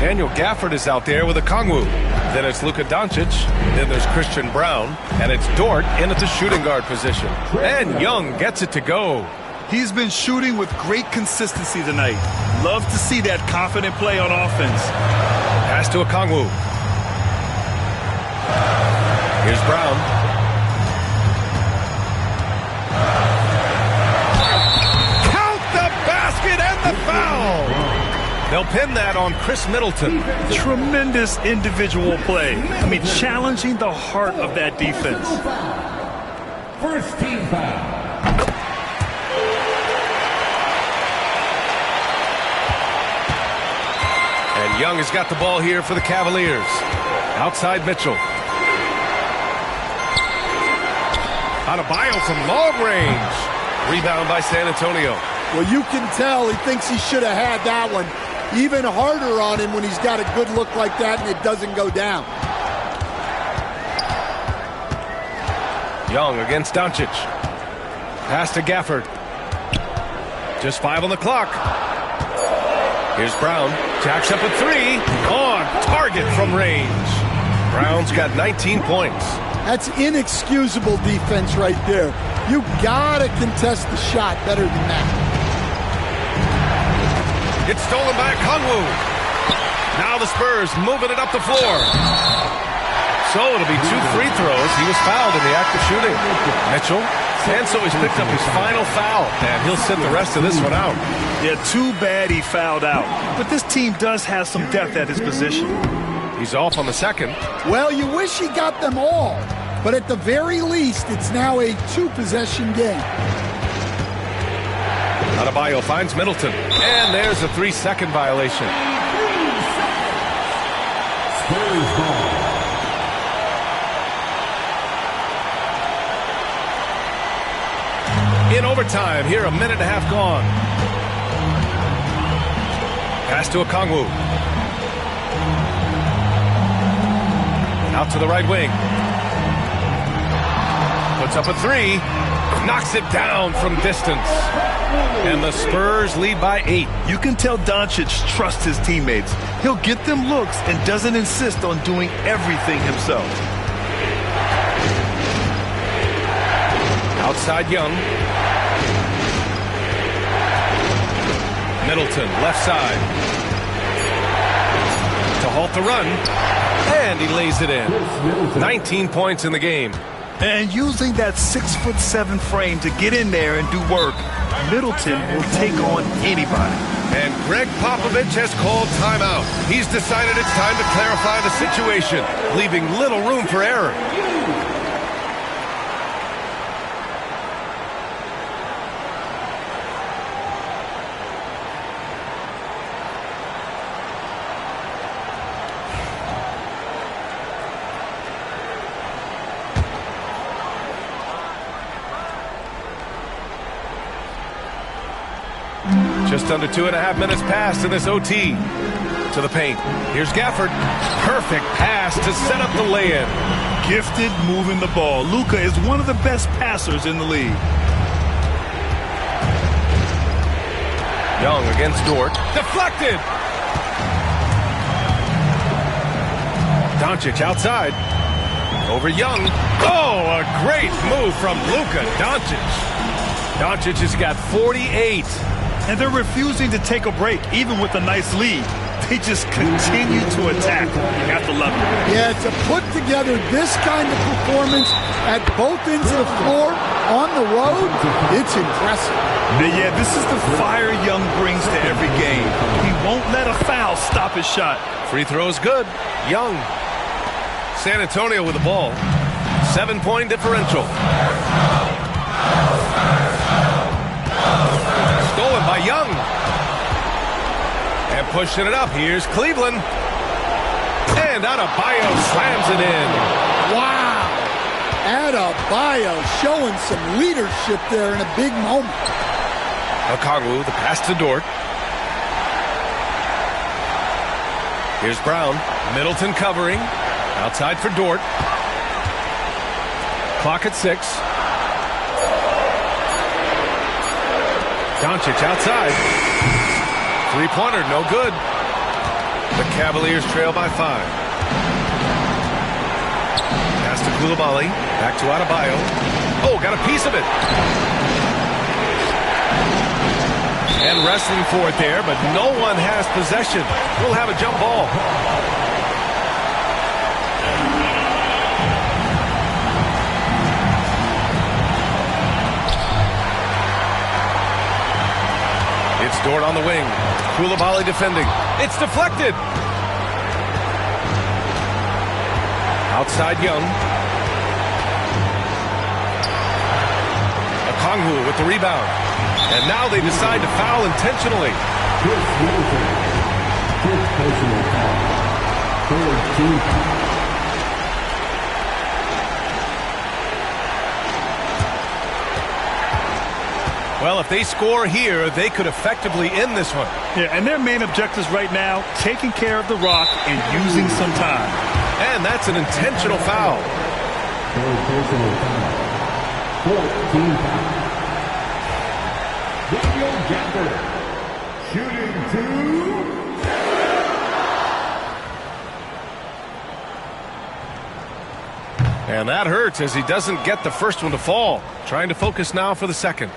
Daniel Gafford is out there with a Kongwu. Then it's Luka Doncic. Then there's Christian Brown. And it's Dort in at the shooting guard position. And Young gets it to go.
He's been shooting with great consistency tonight. Love to see that confident play on offense.
Pass to a Kongwu. Here's Brown. Count the basket and the foul. They'll pin that on Chris Middleton.
Tremendous individual play. I mean, challenging the heart of that defense.
First team foul.
And Young has got the ball here for the Cavaliers. Outside Mitchell. Adebayo from long range. Rebound by San Antonio.
Well, you can tell he thinks he should have had that one. Even harder on him when he's got a good look like that and it doesn't go down.
Young against Doncic. Pass to Gafford. Just 5 on the clock. Here's Brown. Jacks up a 3. On target from range. Brown's got 19 points.
That's inexcusable defense right there. You gotta contest the shot better than that.
It's stolen by Kongwu. Now the Spurs moving it up the floor. So it'll be 2 free throws. He was fouled in the act of shooting. Mitchell. And so he's picked up his final foul. And he'll sit the rest of this one out.
Yeah, too bad he fouled out. But this team does have some depth at his position.
He's off on the second.
Well, you wish he got them all. But at the very least, it's now a 2-possession game.
Adebayo finds Middleton. And there's a 3-second violation.
Spurs ball.
In overtime, here a minute and a half gone. Pass to Okongwu. Out to the right wing. Puts up a 3. Knocks it down from distance. And the Spurs lead by 8.
You can tell Doncic trusts his teammates. He'll get them looks and doesn't insist on doing everything himself.
Outside Young. Middleton, left side. To halt the run. And he lays it in. 19 points in the game.
And using that 6'7" frame to get in there and do work, Middleton will take on anybody.
And Greg Popovich has called timeout. He's decided it's time to clarify the situation, leaving little room for error. Just under 2.5 minutes passed in this OT. To the paint. Here's Gafford. Perfect pass to set up the lay-in.
Gifted moving the ball. Luka is one of the best passers in the league.
Young against Dort. Deflected. Doncic outside. Over Young. Oh, a great move from Luka Doncic. Doncic has got 48.
And they're refusing to take a break, even with a nice lead. They just continue to attack. You have to love it.
Yeah, to put together this kind of performance at both ends of the floor on the road, it's impressive.
Yeah, this is the fire Young brings to every game. He won't let a foul stop his shot.
Free throw is good. Young. San Antonio with the ball. 7-point differential. Stolen by Young. And pushing it up. Here's Cleveland. And Adebayo slams it in.
Wow. Adebayo showing some leadership there in a big moment.
Okongwu, the pass to Dort. Here's Brown. Middleton covering. Outside for Dort. Clock at 6. Doncic outside. Three-pointer, no good. The Cavaliers trail by 5. Pass to Coulibaly. Back to Adebayo. Oh, got a piece of it. And wrestling for it there, but no one has possession. We'll have a jump ball. It's Dort on the wing. Coulibaly defending. It's deflected. Outside Young. Okongwu with the rebound. And now they decide to foul intentionally.
Chris Middleton. Fifth personal foul. Third team foul.
Well, if they score here, they could effectively end this one.
Yeah, and their main objectives right now, taking care of the rock and using some time.
And that's an intentional foul.
Third personal foul. Fourth team foul. Daniel Gafford. Shooting two.
And that hurts as he doesn't get the first one to fall. Trying to focus now for the second.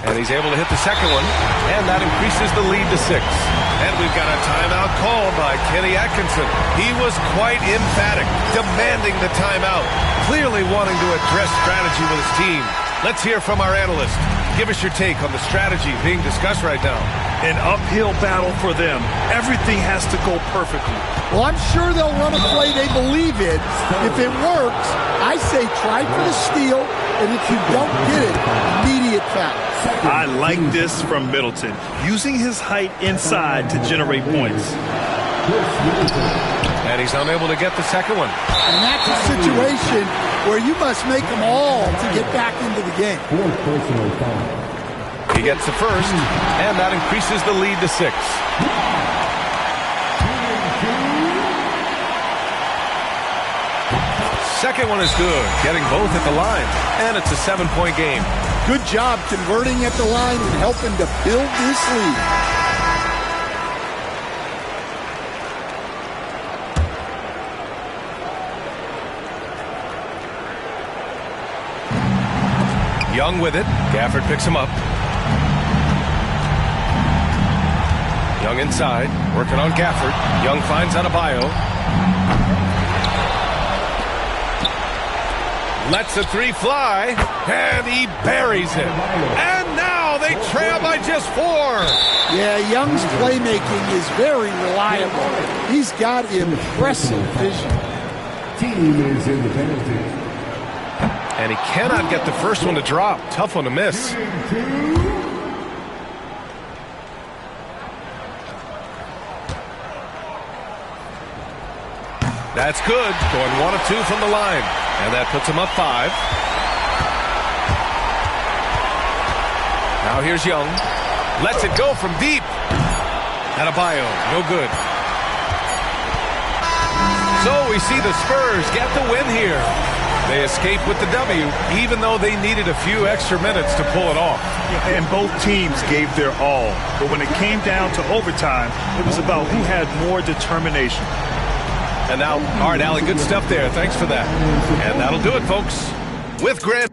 And he's able to hit the second one, and that increases the lead to 6. And we've got a timeout called by Kenny Atkinson. He was quite emphatic, demanding the timeout, clearly wanting to address strategy with his team. Let's hear from our analyst. Give us your take on the strategy being discussed right now.
An uphill battle for them. Everything has to go perfectly.
Well, I'm sure they'll run a play they believe in. If it works, I say try for the steal, and if you don't get it, immediate foul.
I like this from Middleton, using his height inside to generate points.
And he's unable to get the second one.
And that's a situation where you must make them all to get back into the game.
Fourth personal foul.
He gets the first, and that increases the lead to 6. Second one is good, getting both at the line, and it's a 7-point game.
Good job converting at the line and helping to build this lead.
Young with it. Gafford picks him up. Young inside, working on Gafford. Young finds Adebayo. Lets a three fly, and he buries it. And now they trail by just 4.
Yeah, Young's playmaking is very reliable. He's got impressive vision.
Team is in the penalty.
And he cannot get the first one to drop. Tough one to miss. That's good. Going 1 of 2 from the line. And that puts him up 5. Now here's Young. Lets it go from deep. Adebayo, no good. So we see the Spurs get the win here. They escape with the W, even though they needed a few extra minutes to pull it off.
And both teams gave their all. But when it came down to overtime, it was about who had more determination.
And now, all right, Allie, good stuff there. Thanks for that. And that'll do it, folks. With Grant.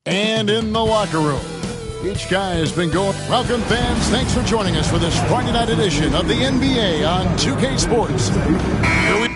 And in the locker room, each guy has been going. Welcome, fans. Thanks for joining us for this Friday night edition of the NBA on 2K Sports. Here we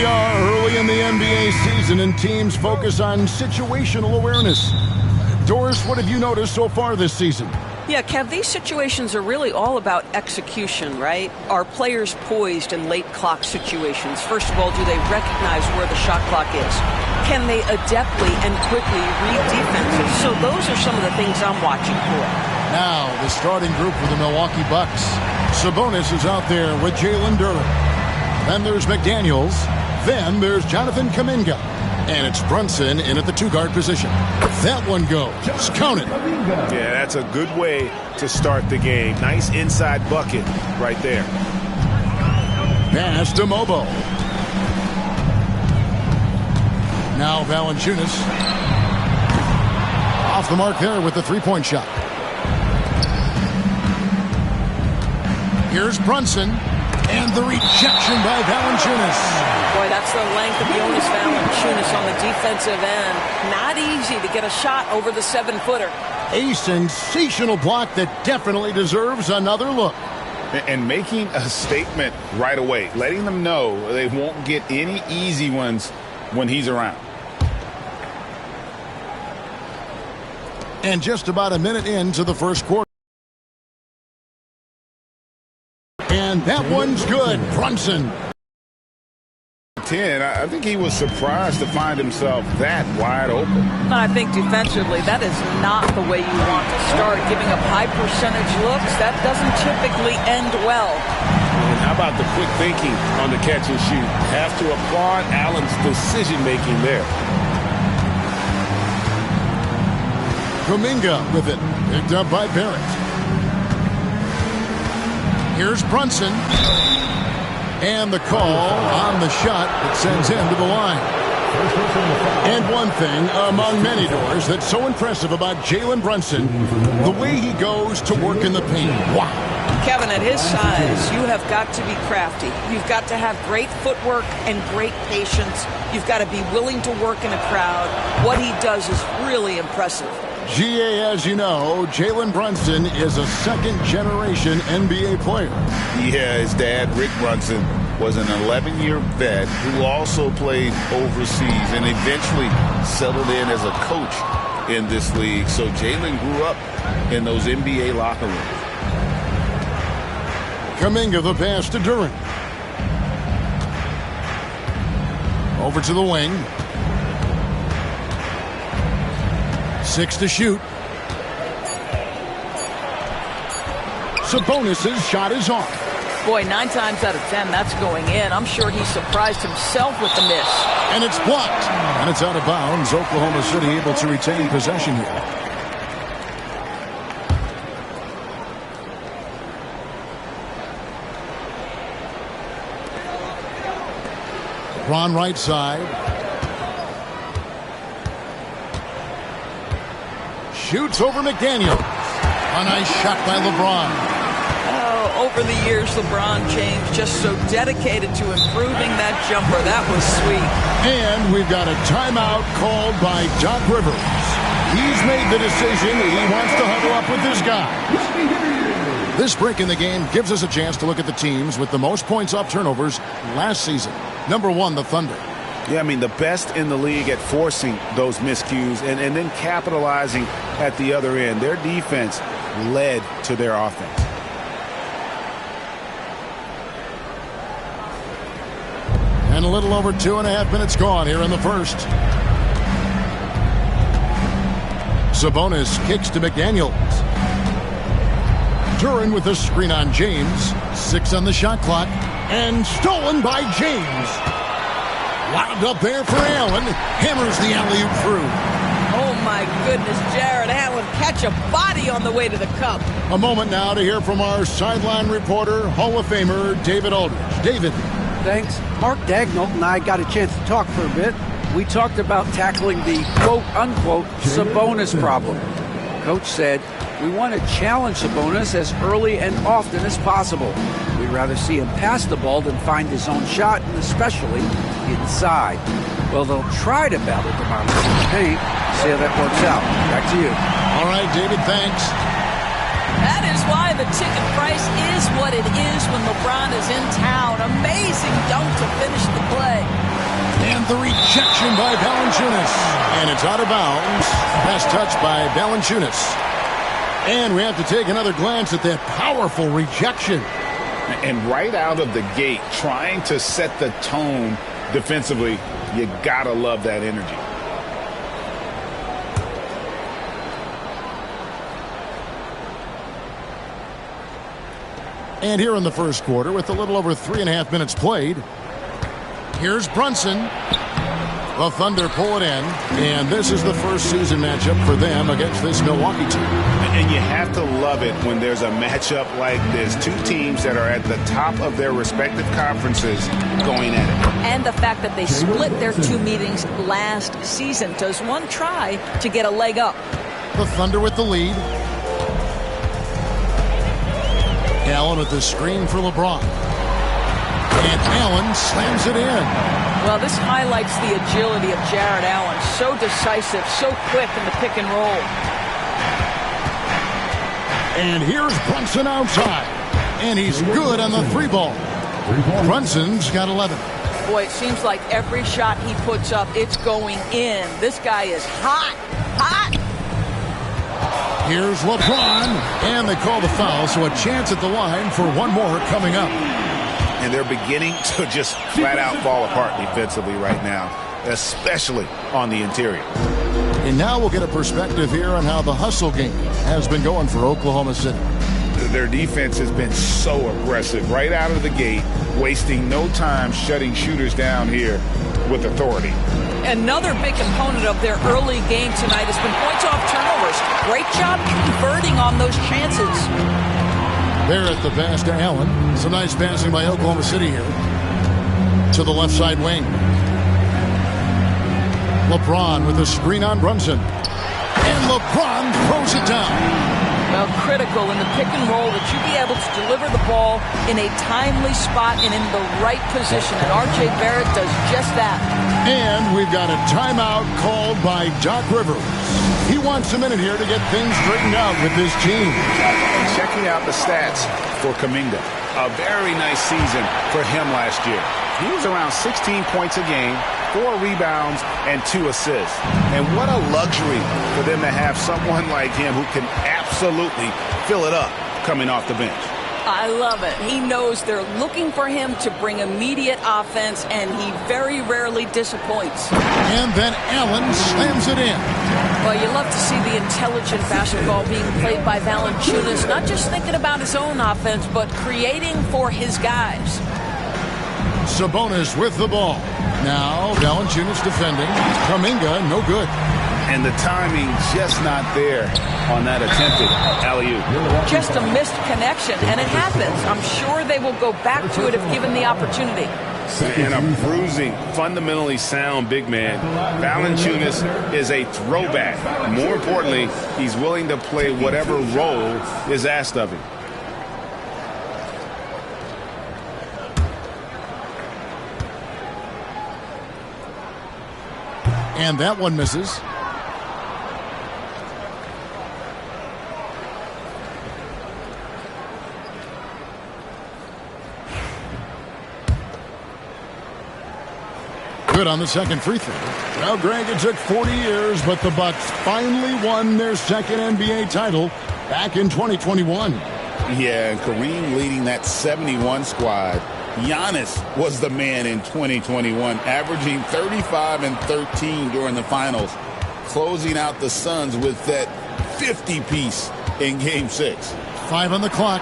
are early in the NBA season, and teams focus on situational awareness. Doris, what have you noticed so far this season?
Yeah, Kev, these situations are really all about execution, right? Are players poised in late clock situations? First of all, do they recognize where the shot clock is? Can they adeptly and quickly read defenses? So those are some of the things I'm watching for.
Now, the starting group for the Milwaukee Bucks. Sabonis is out there with Jalen Duren. Then there's McDaniels. Then there's Jonathan Kuminga. And it's Brunson in at the two-guard position. That one goes. Count it.
Yeah, that's a good way to start the game. Nice inside bucket right there.
Pass to Mobo. Now Valanciunas. Off the mark there with the three-point shot. Here's Brunson. And the rejection by Valanciunas.
Boy, that's the length of Jonas Valanciunas on the defensive end. Not easy to get a shot over the 7-footer.
A sensational block that definitely deserves another look.
And making a statement right away, letting them know they won't get any easy ones when he's around.
And just about a minute into the first quarter. And that one's good. Brunson.
10. I think he was surprised to find himself that wide open.
I think defensively, that is not the way you want to start. Giving up high percentage looks, that doesn't typically end well.
And how about the quick thinking on the catch and shoot? Have to applaud Allen's decision-making there.
Kuminga with it. Picked up by Barrett. Here's Brunson. And the call on the shot that sends him to the line. And one thing among many doors that's so impressive about Jalen Brunson, the way he goes to work in the paint. Wow.
Kevin, at his size, you have got to be crafty. You've got to have great footwork and great patience. You've got to be willing to work in a crowd. What he does is really impressive.
GA, as you know, Jalen Brunson is a second-generation NBA player.
Yeah, his dad, Rick Brunson, was an 11-year vet who also played overseas and eventually settled in as a coach in this league. So Jalen grew up in those NBA locker rooms.
Kuminga the pass to Duren. Over to the wing. 6 to shoot. Sabonis' shot is off.
Boy, 9 times out of 10, that's going in. I'm sure he surprised himself with the miss.
And it's blocked. And it's out of bounds. Oklahoma City able to retain possession here. LeBron right side. Shoots over McDaniel. A nice shot by LeBron.
Oh, over the years, LeBron James just so dedicated to improving that jumper. That was sweet.
And we've got a timeout called by Doc Rivers. He's made the decision that he wants to huddle up with this guy. This break in the game gives us a chance to look at the teams with the most points off turnovers last season. Number 1, the Thunder.
Yeah, I mean, the best in the league at forcing those miscues and then capitalizing at the other end. Their defense led to their offense.
And a little over 2.5 minutes gone here in the first. Sabonis kicks to McDaniels. Duren with a screen on James. 6 on the shot clock. And stolen by James. Wound up there for Allen. Hammers the alley-oop through.
Oh, my goodness. Jared Allen catch a body on the way to the cup.
A moment now to hear from our sideline reporter, Hall of Famer David Aldridge. David.
Thanks. Mark Dagnall and I got a chance to talk for a bit. We talked about tackling the quote-unquote Sabonis problem. Coach said, we want to challenge Sabonis as early and often as possible. We'd rather see him pass the ball than find his own shot, and especially inside. Well, they'll try to battle Demonis in the paint. See how that works out. Back to you.
All right, David, thanks.
That is why the ticket price is what it is when LeBron is in town. Amazing dunk to finish the play.
And the rejection by Valanciunas. And it's out of bounds. Pass touch by Valanciunas. And we have to take another glance at that powerful rejection.
And right out of the gate, trying to set the tone defensively, you gotta love that energy.
And here in the first quarter, with a little over 3.5 minutes played, here's Brunson. The Thunder pull it in, and this is the first season matchup for them against this Milwaukee team.
And you have to love it when there's a matchup like this. 2 teams that are at the top of their respective conferences going at it.
And the fact that they split their 2 meetings last season. Does one try to get a leg up?
The Thunder with the lead. Allen with the screen for LeBron. And Allen slams it in.
Well, this highlights the agility of Jared Allen. So decisive, so quick in the pick and roll.
And here's Brunson outside. And he's good on the 3 ball. Brunson's got 11.
Boy, it seems like every shot he puts up, it's going in. This guy is hot, hot.
Here's LeBron. And they call the foul, so a chance at the line for one more coming up.
and they're beginning to just flat out fall apart defensively right now, especially on the interior.
And now we'll get a perspective here on how the hustle game has been going for Oklahoma City.
Their defense has been so aggressive right out of the gate, wasting no time shutting shooters down here with authority.
Another big component of their early game tonight has been points off turnovers. Great job converting on those chances.
There at the pass to Allen. Some nice passing by Oklahoma City here. To the left side wing. LeBron with a screen on Brunson. And LeBron throws it down.
Well, critical in the pick and roll that you be able to deliver the ball in a timely spot and in the right position. And R.J. Barrett does just that.
And we've got a timeout called by Doc Rivers. He wants a minute here to get things straightened out with this team.
And checking out the stats for Kuminga. A very nice season for him last year. He was around 16 points a game, 4 rebounds, and 2 assists. And what a luxury for them to have someone like him who can absolutely fill it up coming off the bench.
I love it. He knows they're looking for him to bring immediate offense, and he very rarely disappoints.
And then Allen slams it in.
Well, you love to see the intelligent basketball being played by Valanciunas, not just thinking about his own offense, but creating for his guys.
Sabonis with the ball. Now Valanciunas defending. Kuminga, no good.
And the timing just not there on that attempted alley-oop.
Just a missed connection, and it happens. I'm sure they will go back to it if given the opportunity.
And a bruising, fundamentally sound big man. Valanciunas is a throwback. More importantly, he's willing to play whatever role is asked of him.
And that one misses. Good on the second free throw. Well, Greg, it took 40 years, but the Bucks finally won their second NBA title back in 2021.
Yeah, and Kareem leading that 71 squad. Giannis was the man in 2021, averaging 35 and 13 during the finals, closing out the Suns with that 50-piece in Game 6.
5 on the clock.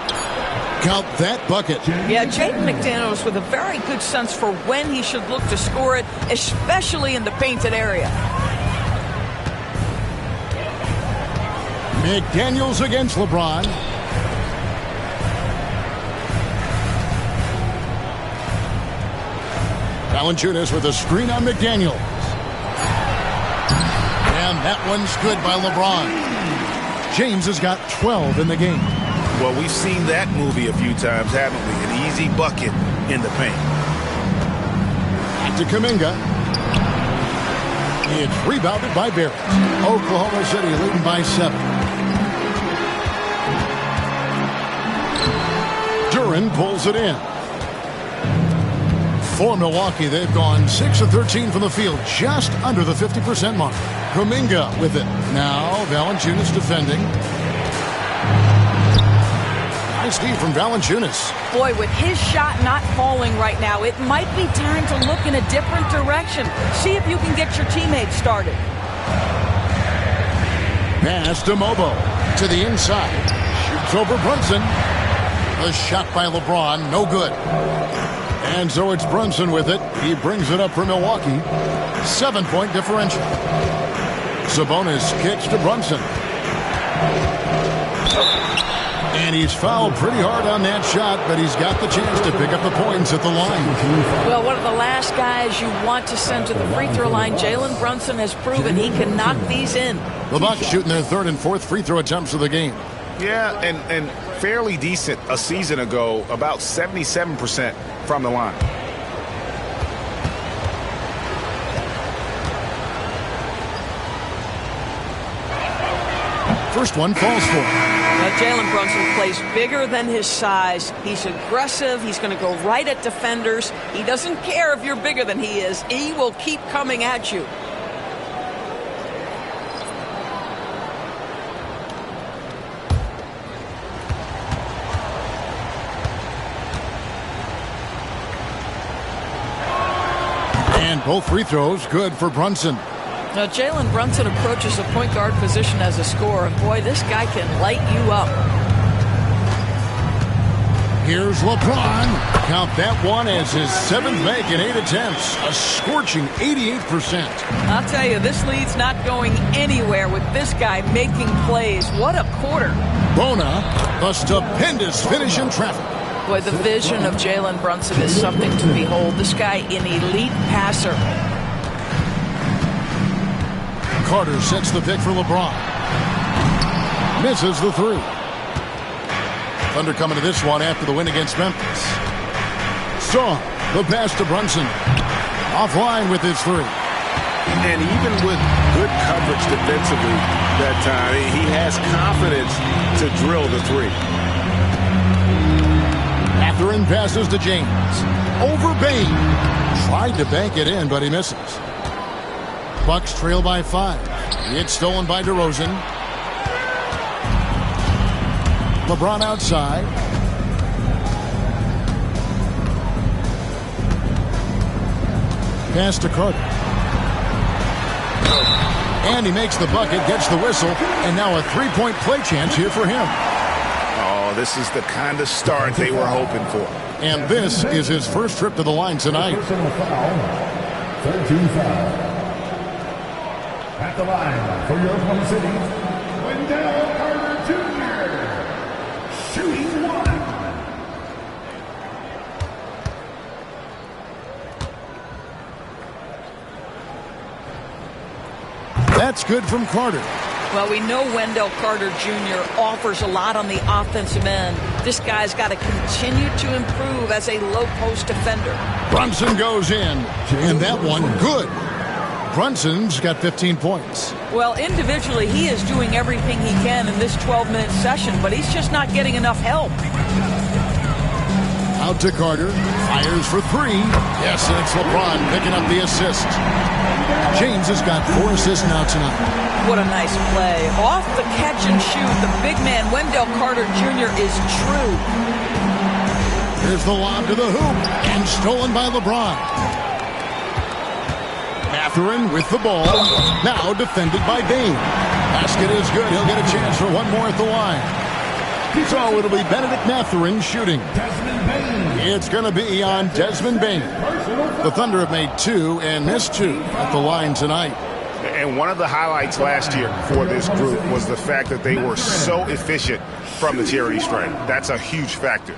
Count that bucket.
Yeah, Jaden McDaniels with a very good sense for when he should look to score it, especially in the painted area.
McDaniels against LeBron. Valanciunas with a screen on McDaniels. And that one's good by LeBron. James has got 12 in the game.
Well, we've seen that movie a few times, haven't we? An easy bucket in the paint.
Back to Kuminga. It's rebounded by Barrett. Oklahoma City leading by 7. Duran pulls it in. For Milwaukee, they've gone 6 of 13 from the field, just under the 50% mark. Kuminga with it. Now Valanciunas defending. Nice D from Valanciunas.
Boy, with his shot not falling right now, it might be time to look in a different direction. See if you can get your teammates started.
Pass to Mobo. To the inside. Shoots over Brunson. A shot by LeBron. No good. And so it's Brunson with it. He brings it up for Milwaukee. 7-point differential. Sabonis kicks to Brunson. And he's fouled pretty hard on that shot, but he's got the chance to pick up the points at the line.
Well, one of the last guys you want to send to the free throw line, Jalen Brunson has proven he can knock these in.
The Bucks shooting their 3rd and 4th free throw attempts of the game.
Yeah, and fairly decent a season ago, about 77% from the line.
First one falls for him.
Jalen Brunson plays bigger than his size. He's aggressive. He's going to go right at defenders. He doesn't care if you're bigger than he is. He will keep coming at you.
And both free throws good for Brunson.
Now, Jalen Brunson approaches the point guard position as a scorer, and boy, this guy can light you up.
Here's LeBron. Count that one as his 7th make in 8 attempts. A scorching 88%.
I'll tell you, this lead's not going anywhere with this guy making plays. What a quarter.
Bona, a stupendous finish in traffic.
Boy, the vision of Jalen Brunson is something to behold. This guy, an elite passer.
Carter sets the pick for LeBron. Misses the 3. Thunder coming to this one after the win against Memphis. Saw the pass to Brunson. Offline with his 3.
And even with good coverage defensively that time, he has confidence to drill the 3.
Mathurin passes to James. Over Bain. Tried to bank it in, but he misses. Bucks trail by 5. It's stolen by DeRozan. LeBron outside. Pass to Carter. And he makes the bucket, gets the whistle, and now a 3-point play chance here for him.
Oh, this is the kind of start they were hoping for.
And this is his first trip to the line tonight.
13 foul. At the line for your Oklahoma City, Wendell Carter Jr. Shooting 1.
That's good from Carter.
Well, we know Wendell Carter Jr. offers a lot on the offensive end. This guy's got to continue to improve as a low-post defender.
Brunson goes in, and that one good. Brunson's got 15 points.
Well, individually, he is doing everything he can in this 12-minute session, but he's just not getting enough help.
Out to Carter. Fires for 3. Yes, and it's LeBron picking up the assist. James has got 4 assists now tonight.
What a nice play. Off the catch and shoot, the big man, Wendell Carter Jr. is true.
Here's the lob to the hoop, and stolen by LeBron. Mathurin with the ball. Now defended by Bain. Basket is good. He'll get a chance for one more at the line. So it'll be Benedict Mathurin shooting. It's going to be on Desmond Bain. The Thunder have made 2 and missed 2 at the line tonight.
And one of the highlights last year for this group was the fact that they were so efficient from the charity stripe. That's a huge factor.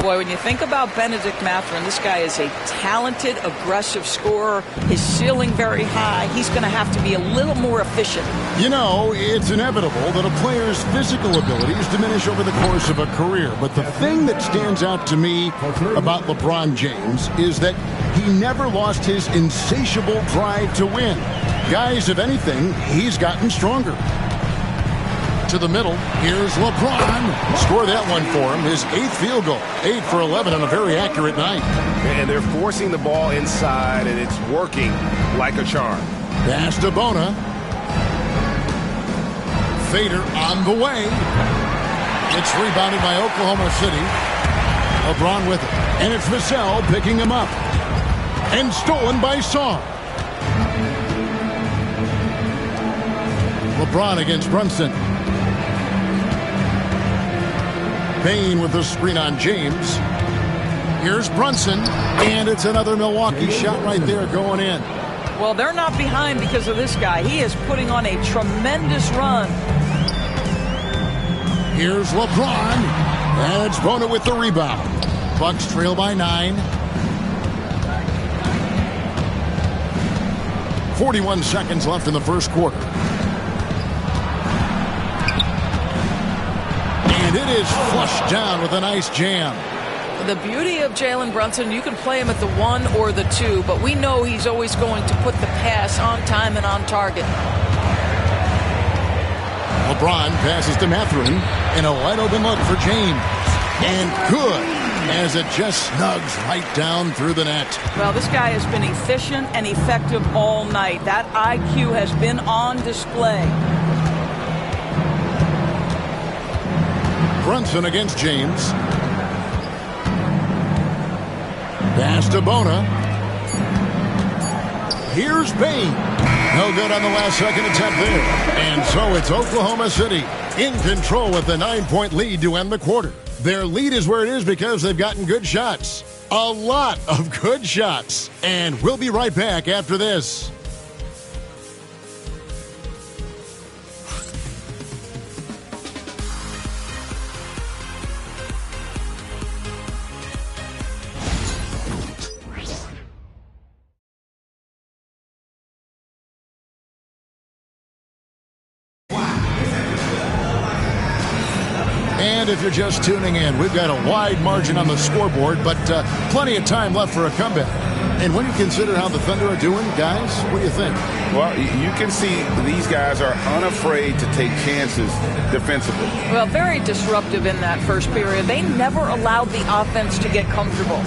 Boy, when you think about Benedict Mathurin, this guy is a talented, aggressive scorer. His ceiling very high. He's going to have to be a little more efficient.
You know, it's inevitable that a player's physical abilities diminish over the course of a career. But the thing that stands out to me about LeBron James is that he never lost his insatiable drive to win. Guys, if anything, he's gotten stronger. To the middle. Here's LeBron. Score that one for him. His 8th field goal. 8 for 11 on a very accurate night.
And they're forcing the ball inside, and it's working like a charm.
Pass to Bona. Fader on the way. It's rebounded by Oklahoma City. LeBron with it. And it's Vassell picking him up. And stolen by Saw. LeBron against Brunson. Bain with the screen on James. Here's Brunson, and it's another Milwaukee shot right there going in.
Well, they're not behind because of this guy. He is putting on a tremendous run.
Here's LeBron, and it's Bona with the rebound. Bucks trail by 9. 41 seconds left in the first quarter. And it is flushed down with a nice jam.
The beauty of Jalen Brunson, you can play him at the 1 or the 2, but we know he's always going to put the pass on time and on target.
LeBron passes to Mathurin, and a wide open look for James. And good, as it just snugs right down through the net.
Well, this guy has been efficient and effective all night. That IQ has been on display.
Brunson against James. Pass to Bona. Here's Bain. No good on the last-second attempt there. And so it's Oklahoma City in control with a 9-point lead to end the quarter. Their lead is where it is because they've gotten good shots. A lot of good shots. And we'll be right back after this. And if you're just tuning in, we've got a wide margin on the scoreboard, but plenty of time left for a comeback. And when you consider how the Thunder are doing, guys, what do you think?
Well, you can see these guys are unafraid to take chances defensively.
Well, very disruptive in that first period. They never allowed the offense to get comfortable.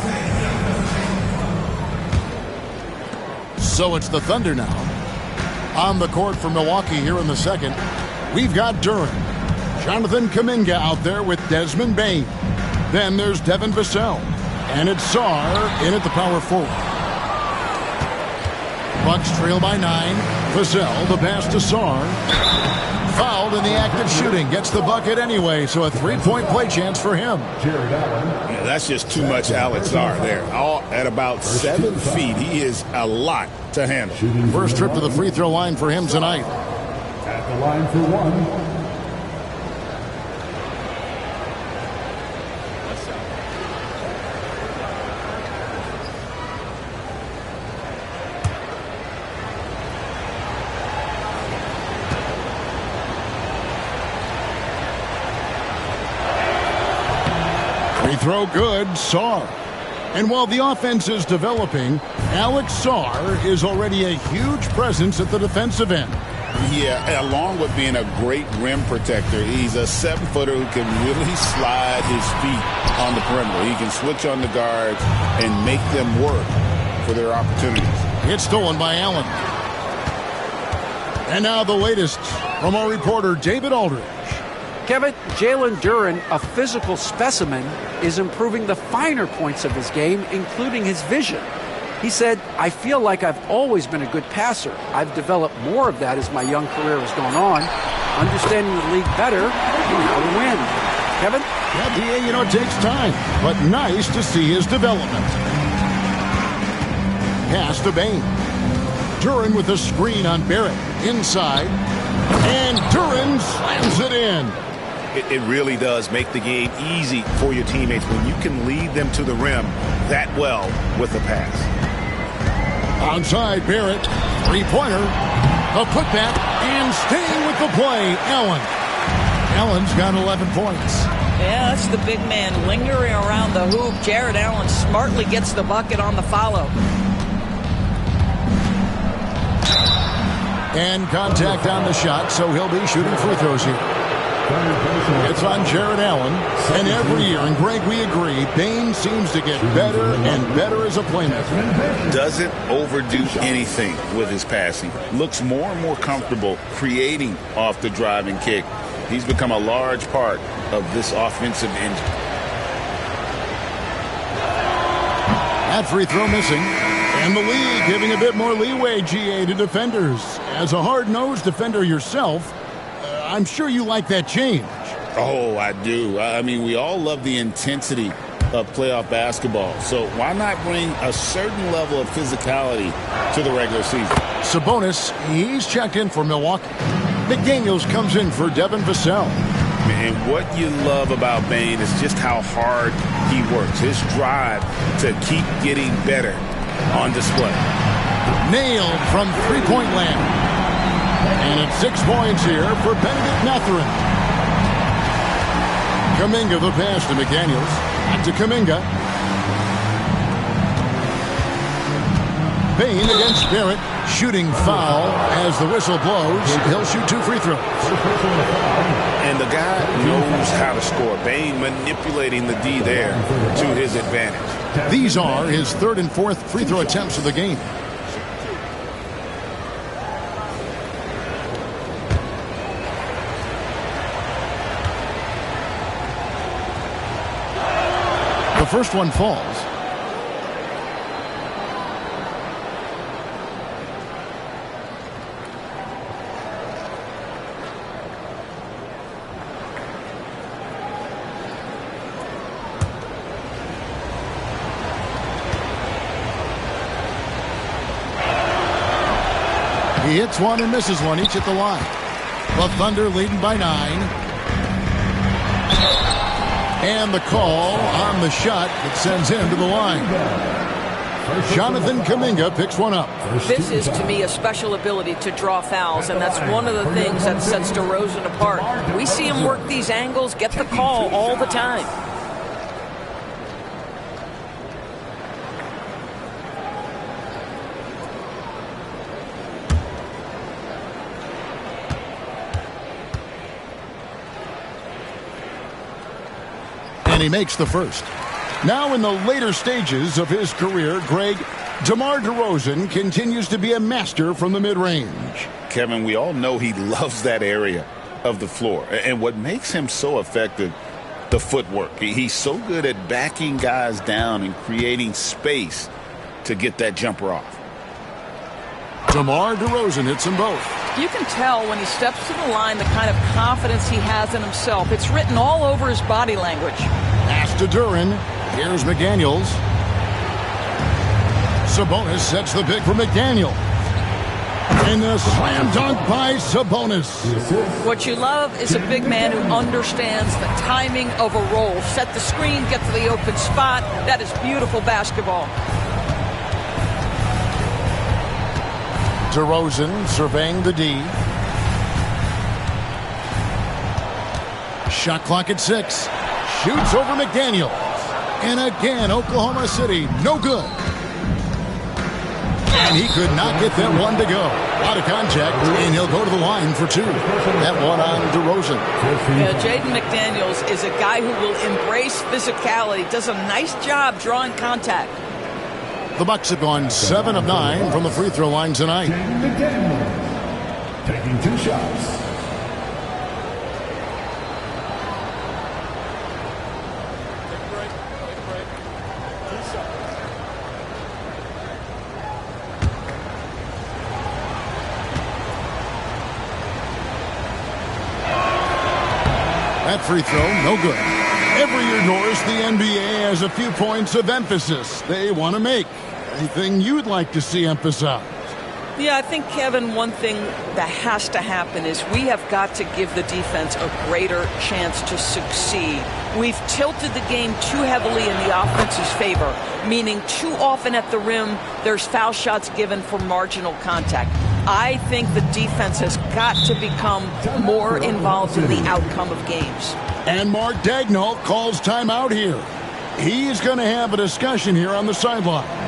So it's the Thunder now. On the court for Milwaukee here in the second, we've got Duren. Jonathan Kuminga out there with Desmond Bain. Then there's Devin Vassell. And it's Sarr in at the power forward. Bucks trail by 9. Vassell, the pass to Sarr. Fouled in the act of shooting. Gets the bucket anyway, so a 3-point play chance for him.
Yeah, that's just too much Alex Sarr there. All at about 7 feet. He is a lot to handle.
First trip to the free throw line for him tonight.
At the line for one.
Free throw good, Sarr. And while the offense is developing, Alex Sarr is already a huge presence at the defensive end.
Yeah, along with being a great rim protector, he's a 7-footer who can really slide his feet on the perimeter. He can switch on the guards and make them work for their opportunities.
It's stolen by Allen. And now the latest from our reporter, David Aldridge.
Kevin, Jalen Duren, a physical specimen, is improving the finer points of his game, including his vision. He said, I feel like I've always been a good passer. I've developed more of that as my young career has gone on. Understanding the league better and how to win. Kevin?
Yeah, it takes time, but nice to see his development. Pass to Bain. Duren with a screen on Barrett. Inside. And Duren slams it in.
It really does make the game easy for your teammates when you can lead them to the rim that well with a pass.
Outside Barrett, three-pointer, a putback, and staying with the play, Allen. Allen's got 11 points.
Yeah, that's the big man lingering around the hoop. Jared Allen smartly gets the bucket on the follow.
And contact on the shot, so he'll be shooting free throws here. It's on Jared Allen. And every year, and Greg, we agree, Bain seems to get better and better as a playmaker.
Doesn't overdo anything with his passing. Looks more and more comfortable creating off the driving kick. He's become a large part of this offensive engine.
That free throw missing. And the league giving a bit more leeway, GA, to defenders. As a hard-nosed defender yourself, I'm sure you like that change.
Oh, I do. I mean, we all love the intensity of playoff basketball. So why not bring a certain level of physicality to the regular season?
Sabonis, he's checked in for Milwaukee. McDaniels comes in for Devin Vassell.
And what you love about Bain is just how hard he works. His drive to keep getting better on display.
Nailed from three-point land. And it's 6 points here for Benedict Mathurin. Kuminga the pass to McDaniels. Back to Kuminga. Bain against Barrett. Shooting foul as the whistle blows. He'll shoot 2 free throws.
And the guy knows how to score. Bain manipulating the D there to his advantage.
These are his 3rd and 4th free throw attempts of the game. The first one falls. He hits one and misses one, each at the line. The Thunder leading by 9. And the call on the shot that sends him to the line. Jonathan Kuminga picks one up.
This is, to me, a special ability to draw fouls, and that's one of the things that sets DeRozan apart. We see him work these angles, get the call all the time.
And he makes the first. Now in the later stages of his career, Greg, DeMar DeRozan continues to be a master from the mid-range.
Kevin, we all know he loves that area of the floor. And what makes him so effective, the footwork. He's so good at backing guys down and creating space to get that jumper off.
DeMar DeRozan hits them both.
You can tell when he steps to the line the kind of confidence he has in himself. It's written all over his body language.
Pass to Duren. Here's McDaniels. Sabonis sets the pick for McDaniel. And the slam dunk by Sabonis.
What you love is a big man who understands the timing of a roll. Set the screen, get to the open spot. That is beautiful basketball.
DeRozan surveying the D. Shot clock at 6. Shoots over McDaniel. And again, Oklahoma City, no good. And he could not get that one to go. Out of contact, and he'll go to the line for 2. That one on DeRozan.
Yeah, Jaden McDaniels is a guy who will embrace physicality, does a nice job drawing contact.
The Bucks have gone 7 of 9 from the free throw line tonight.
Taking 2 shots.
That free throw, no good. Every year, Norris, the NBA has a few points of emphasis they want to make. Anything you'd like to see emphasized?
Yeah, I think, Kevin, one thing that has to happen is we have got to give the defense a greater chance to succeed. We've tilted the game too heavily in the offense's favor, meaning too often at the rim there's foul shots given for marginal contact. I think the defense has got to become more involved in the outcome of games.
And Mark Daigneault calls timeout here. He's going to have a discussion here on the sideline.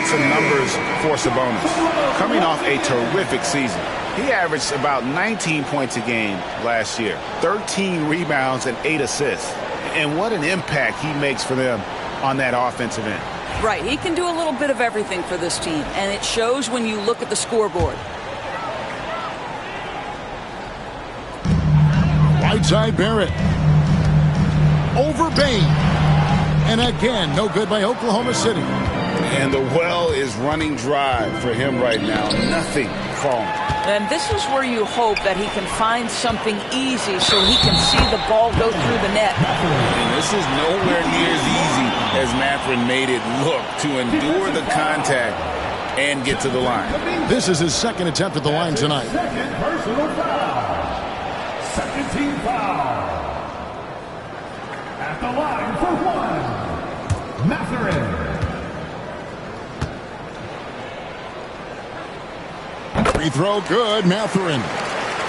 Some numbers for Sabonis. Coming off a terrific season, he averaged about 19 points a game last year, 13 rebounds and 8 assists. And what an impact he makes for them on that offensive end.
Right, he can do a little bit of everything for this team, and it shows when you look at the scoreboard.
Whiteside Barrett. Over Bain. And again, no good by Oklahoma City.
And the well is running dry for him right now. Nothing falling.
And this is where you hope that he can find something easy so he can see the ball go through the net.
And this is nowhere near as easy as Mathurin made it look to endure the contact and get to the line.
This is his second attempt at the line tonight.
Second personal foul. Second team foul. At the line for one, Mathurin.
Free throw good, Mathurin.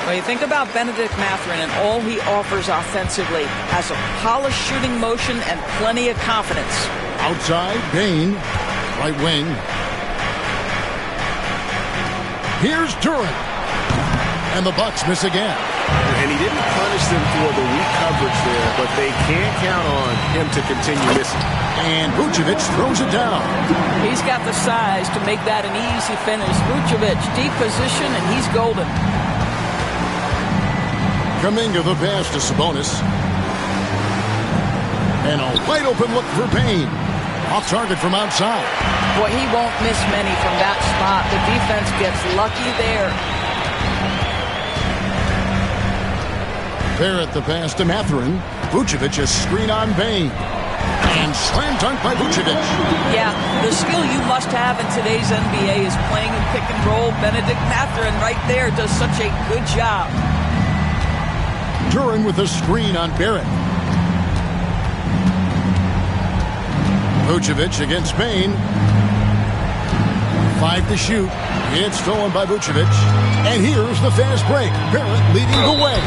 Well, you think about Benedict Mathurin and all he offers offensively. Has a polished shooting motion and plenty of confidence.
Outside, Bain, right wing. Here's Duran. And the Bucks miss again.
And he didn't punish them for the weak coverage there, but they can't count on him to continue missing.
And Vucevic throws it down.
He's got the size to make that an easy finish. Vucevic, deep position, and he's golden.
Kuminga the pass to Sabonis. And a wide open look for Payne. Off target from outside.
Boy, he won't miss many from that spot. The defense gets lucky there.
Barrett the pass to Mathurin. Vucevic a screen on Bain. And slam dunk by Vucevic.
Yeah, the skill you must have in today's NBA is playing in pick and roll. Benedict Mathurin right there does such a good job.
Duran with a screen on Barrett. Vucevic against Bain. 5 to shoot. It's stolen by Vucevic. And here's the fast break. Barrett leading the way.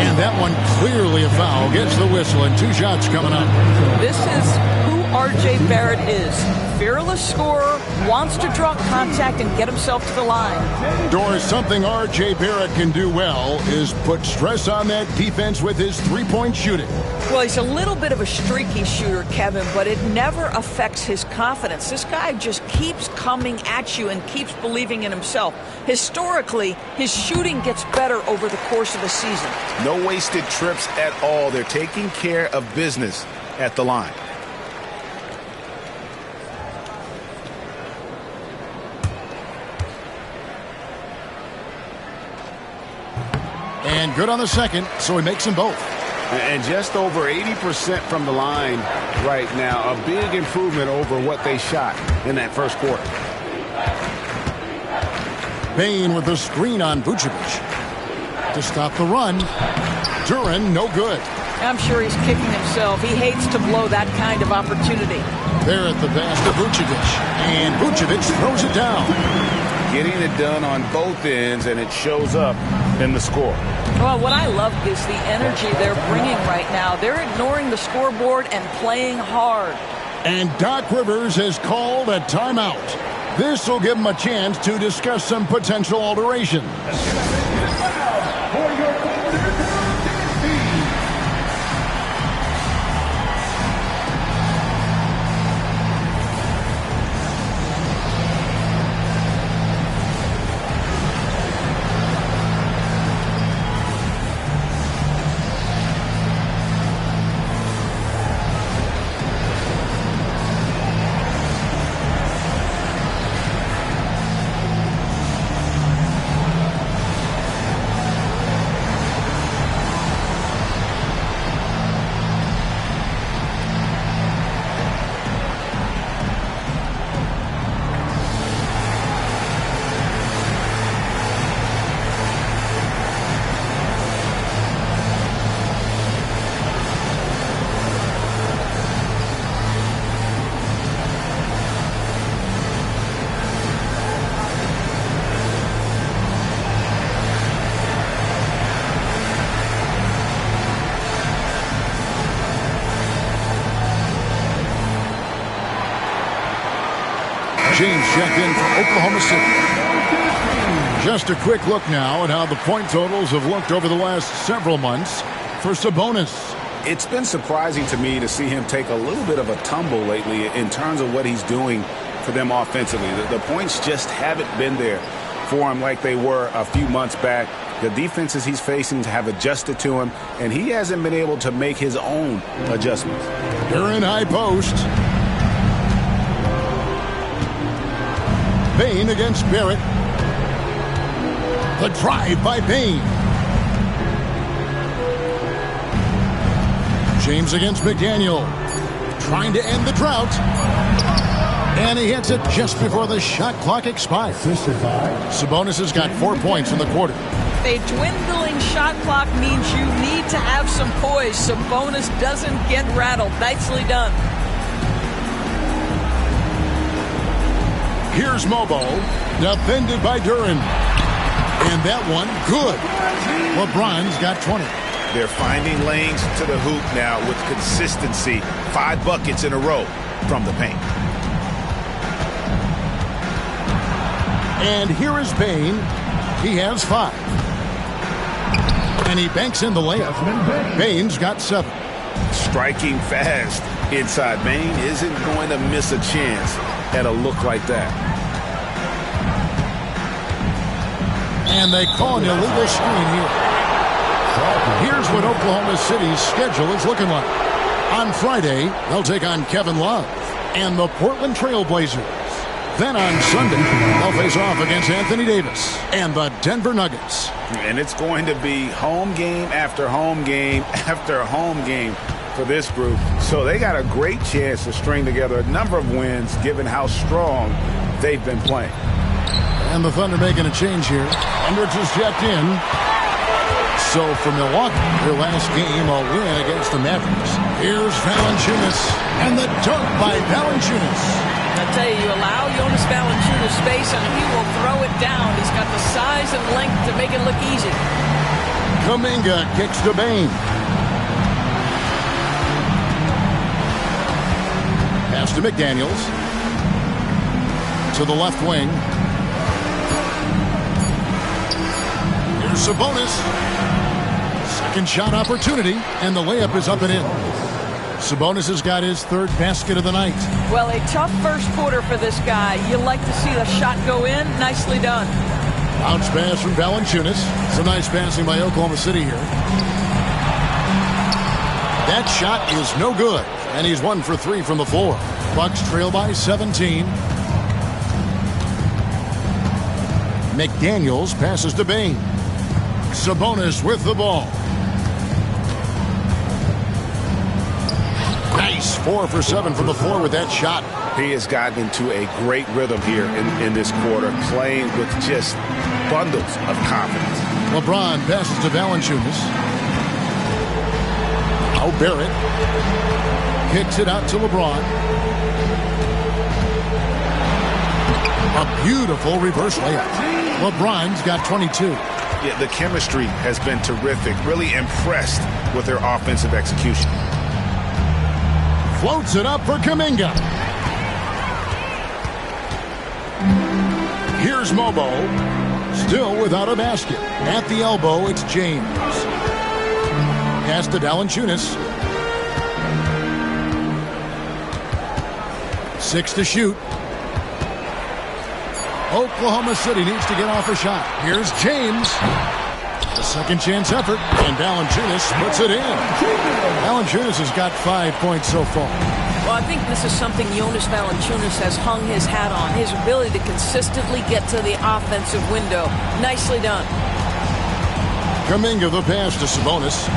And that one clearly a foul. Gets the whistle and 2 shots coming up.
This is who R.J. Barrett is. Fearless scorer, wants to draw contact and get himself to the line.
Doris, something R.J. Barrett can do well is put stress on that defense with his three-point shooting.
Well, he's a little bit of a streaky shooter, Kevin, but it never affects his confidence. This guy just keeps coming at you and keeps believing in himself. Historically, his shooting gets better over the course of the season.
No wasted trips at all. They're taking care of business at the line.
And good on the second, so he makes them both.
And just over 80% from the line right now. A big improvement over what they shot in that first quarter.
Bain with a screen on Vucevic to stop the run. Duran, no good.
I'm sure he's kicking himself. He hates to blow that kind of opportunity.
Barrett the pass to Vucevic. And Vucevic throws it down.
Getting it done on both ends, and it shows up in the score.
Well, what I love is the energy they're bringing right now. They're ignoring the scoreboard and playing hard.
And Doc Rivers has called a timeout. This will give him a chance to discuss some potential alterations. James checked in for Oklahoma City. Just a quick look now at how the point totals have looked over the last several months for Sabonis.
It's been surprising to me to see him take a little bit of a tumble lately in terms of what he's doing for them offensively. The points just haven't been there for him like they were a few months back. The defenses he's facing have adjusted to him, and he hasn't been able to make his own adjustments.
They're in high post. Bain against Barrett. The drive by Bain. James against McDaniel. Trying to end the drought. And he hits it just before the shot clock expires. Sabonis has got 4 points in the quarter.
A dwindling shot clock means you need to have some poise. Sabonis doesn't get rattled. Nicely done.
Here's Mobo, defended by Duran. And that one, good. LeBron's got 20.
They're finding lanes to the hoop now with consistency. 5 buckets in a row from the paint.
And here is Bain. He has 5. And he banks in the layup. Bain's got 7.
Striking fast inside. Bain isn't going to miss a chance at a look like that.
And they call an illegal screen here. Here's what Oklahoma City's schedule is looking like. On Friday, they'll take on Kevin Love and the Portland Trail Blazers. Then on Sunday, they'll face off against Anthony Davis and the Denver Nuggets.
And it's going to be home game after home game after home game for this group. So they got a great chance to string together a number of wins given how strong they've been playing.
And the Thunder making a change here. Hendricks is checked in. So for Milwaukee, their last game, a win against the Mavericks. Here's Valanciunas, and the dunk by Valanciunas.
I tell you, you allow Jonas Valanciunas space, and he will throw it down. He's got the size and length to make it look easy.
Kuminga kicks to Bain. Pass to McDaniels. To the left wing. Here's Sabonis. Second shot opportunity, and the layup is up and in. Sabonis has got his 3rd basket of the night.
Well, a tough first quarter for this guy. You like to see the shot go in. Nicely done.
Bounce pass from Valanciunas. Some nice passing by Oklahoma City here. That shot is no good, and he's 1 for 3 from the floor. Bucks trail by 17. McDaniels passes to Bain. Sabonis with the ball. Nice 4 for 7 from the floor with that shot.
He has gotten into a great rhythm here in this quarter, playing with just bundles of confidence.
LeBron passes to Valanciunas. Now Barrett kicks it out to LeBron. A beautiful reverse layup. LeBron's got 22.
Yeah, the chemistry has been terrific. Really impressed with their offensive execution.
Floats it up for Kuminga. Here's Mobo. Still without a basket. At the elbow, it's James. Pass to Valanciunas. 6 to shoot. Oklahoma City needs to get off a shot. Here's James. A second chance effort, and Valanciunas puts it in. Valanciunas has got 5 points so far.
Well, I think this is something Jonas Valanciunas has hung his hat on, his ability to consistently get to the offensive window. Nicely done.
Kuminga the pass to Sabonis.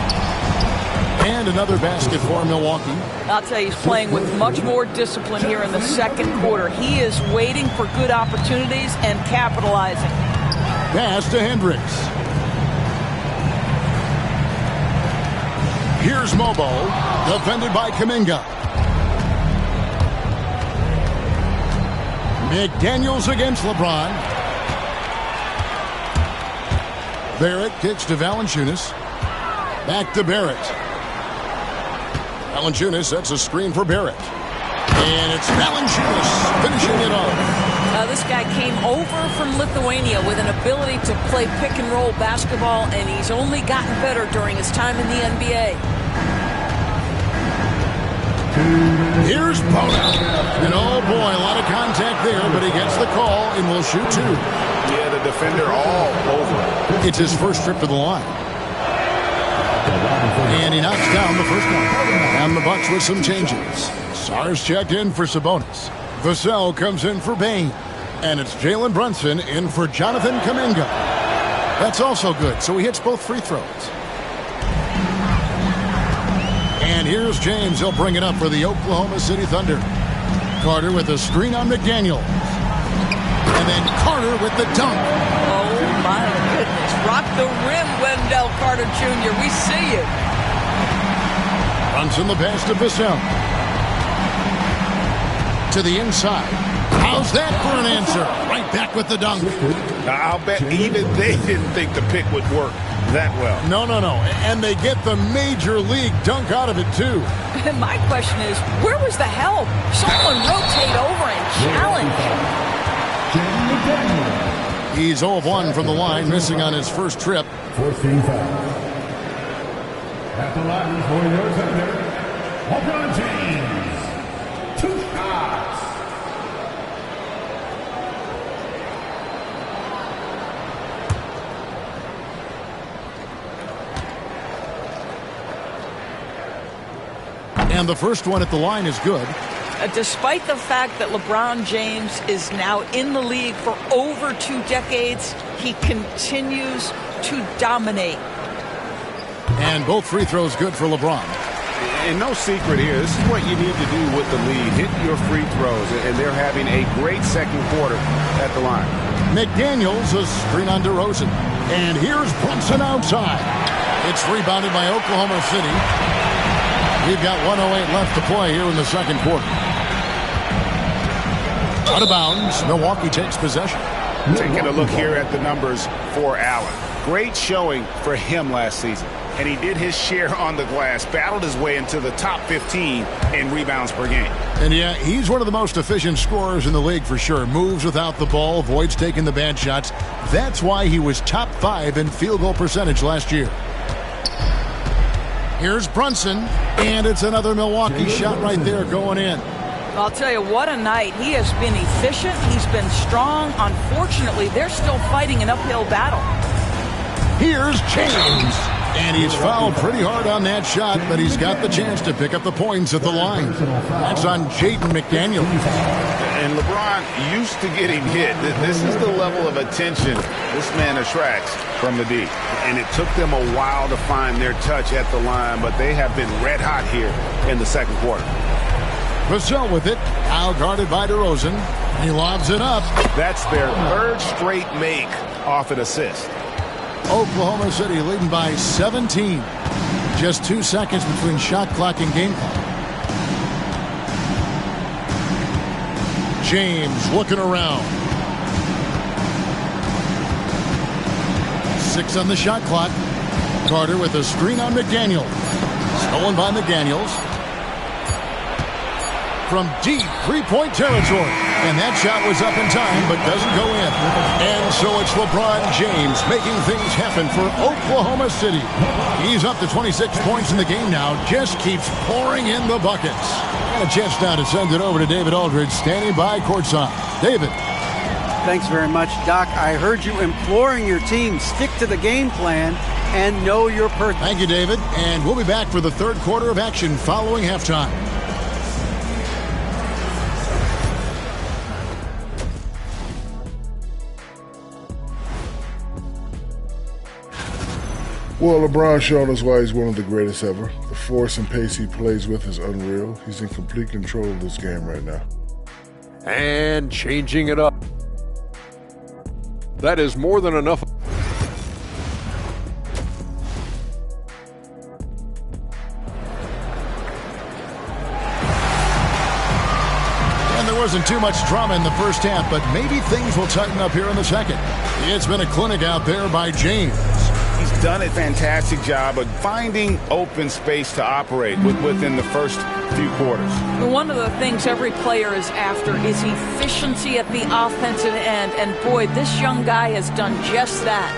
And another basket for Milwaukee.
I'll tell you, he's playing with much more discipline here in the second quarter. He is waiting for good opportunities and capitalizing.
Pass to Hendricks. Here's Mobo, defended by Kuminga. McDaniels against LeBron. Barrett kicks to Valanciunas. Back to Barrett. Valanciunas sets a screen for Barrett. And it's Valanciunas finishing it off.
This guy came over from Lithuania with an ability to play pick-and-roll basketball, and he's only gotten better during his time in the NBA.
Here's Bono. And oh boy, a lot of contact there, but he gets the call and will shoot 2.
Yeah, the defender all over.
It's his first trip to the line. And he knocks down the first one. And the Bucks with some changes. Sars checked in for Sabonis. Vassell comes in for Bain. And it's Jalen Brunson in for Jonathan Kuminga. That's also good, so he hits both free throws. And here's James. He'll bring it up for the Oklahoma City Thunder. Carter with a screen on McDaniels. And then Carter with the dunk.
Oh, my goodness. Rock the rim, Wendell Carter Jr. We see it.
Brunson the pass to Vassell. To the inside. How's that for an answer? Right back with the dunk.
I'll bet even they didn't think the pick would work that well.
No. And they get the major league dunk out of it, too.
And my question is, where was the help? Someone rotate over and challenge.
He's 0 of 1 from the line, missing on his first trip.
14 foul. At the line for your Thunder, LeBron James. 2 shots.
And the first one at the line is good.
Despite the fact that LeBron James is now in the league for over 2 decades, he continues to dominate.
And both free throws good for LeBron.
And no secret here, this is what you need to do with the lead. Hit your free throws, and they're having a great second quarter at the line.
McDaniels, a screen on DeRozan. And here's Brunson outside. It's rebounded by Oklahoma City. We've got 1:08 left to play here in the second quarter. Out of bounds, Milwaukee takes possession.
Taking a look here at the numbers for Allen. Great showing for him last season. And he did his share on the glass, battled his way into the top 15 in rebounds per game.
And yeah, he's one of the most efficient scorers in the league for sure. Moves without the ball, avoids taking the bad shots. That's why he was top 5 in field goal percentage last year. Here's Brunson, and it's another Milwaukee shot right there going in.
I'll tell you, what a night. He has been efficient. He's been strong. Unfortunately, they're still fighting an uphill battle.
Here's James. And he's fouled pretty hard on that shot, but he's got the chance to pick up the points at the line. That's on Jaden McDaniels.
And LeBron used to getting hit. This is the level of attention this man attracts from the D. And it took them a while to find their touch at the line, but they have been red hot here in the second quarter.
Vassell with it, now guarded by DeRozan. He lobs it up.
That's their 3rd straight make off an assist.
Oklahoma City leading by 17. Just 2 seconds between shot clock and game clock. James looking around. 6 on the shot clock. Carter with a screen on McDaniels. Stolen by McDaniels. From deep three-point territory. And that shot was up in time, but doesn't go in. And so it's LeBron James making things happen for Oklahoma City. He's up to 26 points in the game now. Just keeps pouring in the buckets. And a chance now to send it over to David Aldridge, standing by courtside. David.
Thanks very much, Doc. I heard you imploring your team, stick to the game plan and know your purpose.
Thank you, David. And we'll be back for the third quarter of action following halftime.
Well, LeBron showed us why he's one of the greatest ever. The force and pace he plays with is unreal. He's in complete control of this game right now.
And changing it up. That is more than enough.
And there wasn't too much drama in the first half, but maybe things will tighten up here in the second. It's been a clinic out there by James.
He's done a fantastic job of finding open space to operate within the first few quarters.
One of the things every player is after is efficiency at the offensive end. And boy, this young guy has done just that.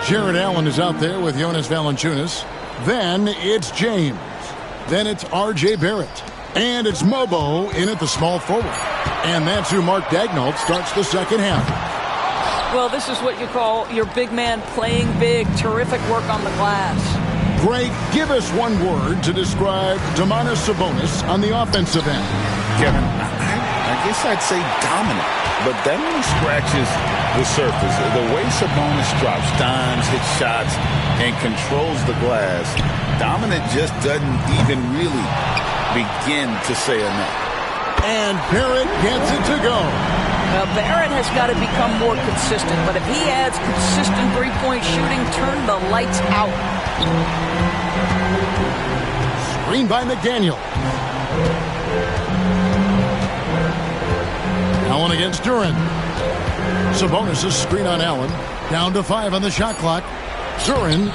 Jared Allen is out there with Jonas Valanciunas. Then it's James. Then it's R.J. Barrett. And it's Mobo in at the small forward. And that's who Mark Daigneault starts the second half.
Well, this is what you call your big man playing big. Terrific work on the glass.
Greg, give us one word to describe Domantas Sabonis on the offensive end.
Kevin, I guess I'd say dominant. But that only scratches
the surface. The way Sabonis drops dimes, hits shots, and controls the glass, dominant just doesn't even really begin to say enough.
And Barrett gets it to go.
Well, Barrett has got to become more consistent, but if he adds consistent three-point shooting, turn the lights out.
Screen by McDaniel. Allen against Duran. Sabonis' screen on Allen. Down to 5 on the shot clock. Duran.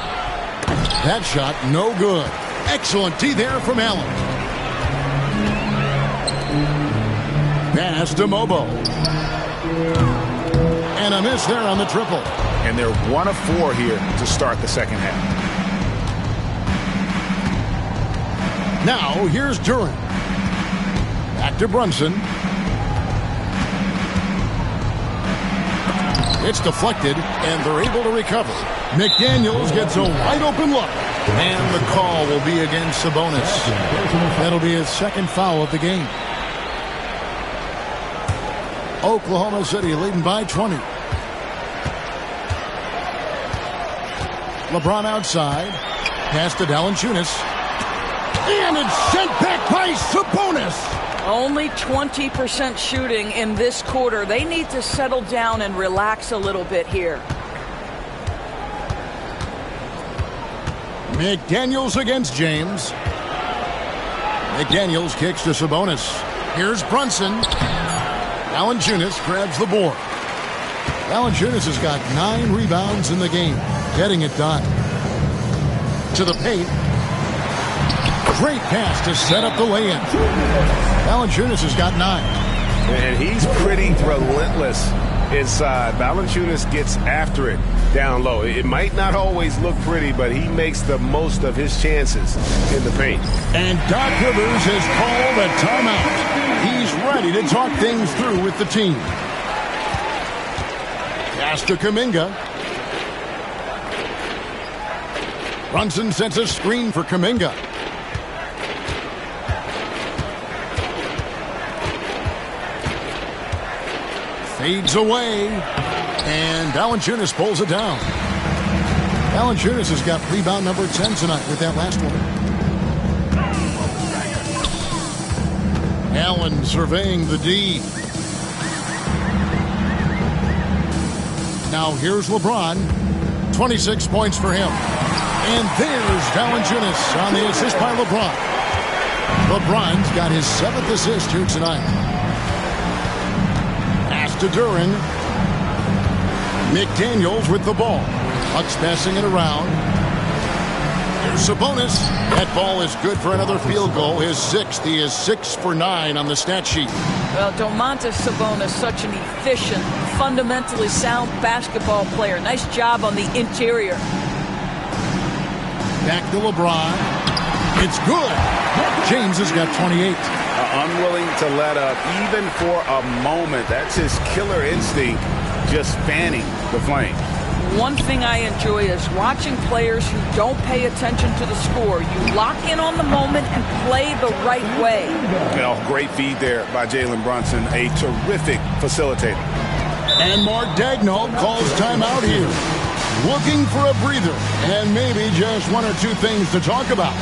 That shot no good. Excellent D there from Allen. Pass to Mobo. And a miss there on the triple.
And they're 1 of 4 here to start the second half.
Now here's Duran. Back to Brunson. It's deflected, and they're able to recover. McDaniels gets a wide open look. And the call will be against Sabonis. That'll be his second foul of the game. Oklahoma City leading by 20. LeBron outside. Pass to Valanciunas. And it's sent back by Sabonis.
Only 20% shooting in this quarter. They need to settle down and relax a little bit here.
McDaniels against James. McDaniels kicks to Sabonis. Here's Brunson. Valanciunas grabs the board. Valanciunas has got 9 rebounds in the game. Getting it done. To the paint. Great pass to set up the lay-in. Valanciunas has got 9.
And he's pretty relentless inside. Valanciunas gets after it down low. It might not always look pretty, but he makes the most of his chances in the paint.
And Doc Rivers has called a timeout. He's ready to talk things through with the team. Pass to Kuminga. Brunson sets a screen for Kuminga. Fades away, and Valanciunas pulls it down. Valanciunas has got rebound number 10 tonight with that last one. Allen surveying the D. Now here's LeBron. 26 points for him. And there's Valanciunas on the assist by LeBron. LeBron's got his 7th assist here tonight. To Duran. McDaniels with the ball. Bucks passing it around. Here's Sabonis. That ball is good for another field goal. His 6th. He is 6 for 9 on the stat sheet.
Well, Domantas Sabonis, such an efficient, fundamentally sound basketball player. Nice job on the interior.
Back to LeBron. It's good. James has got 28.
Unwilling to let up even for a moment. That's his killer instinct, just fanning the flame.
One thing I enjoy is watching players who don't pay attention to the score. You lock in on the moment and play the right way.
Great feed there by Jalen Brunson, a terrific facilitator.
And Mark Daigneault calls timeout here. Looking for a breather and maybe just 1 or 2 things to talk about.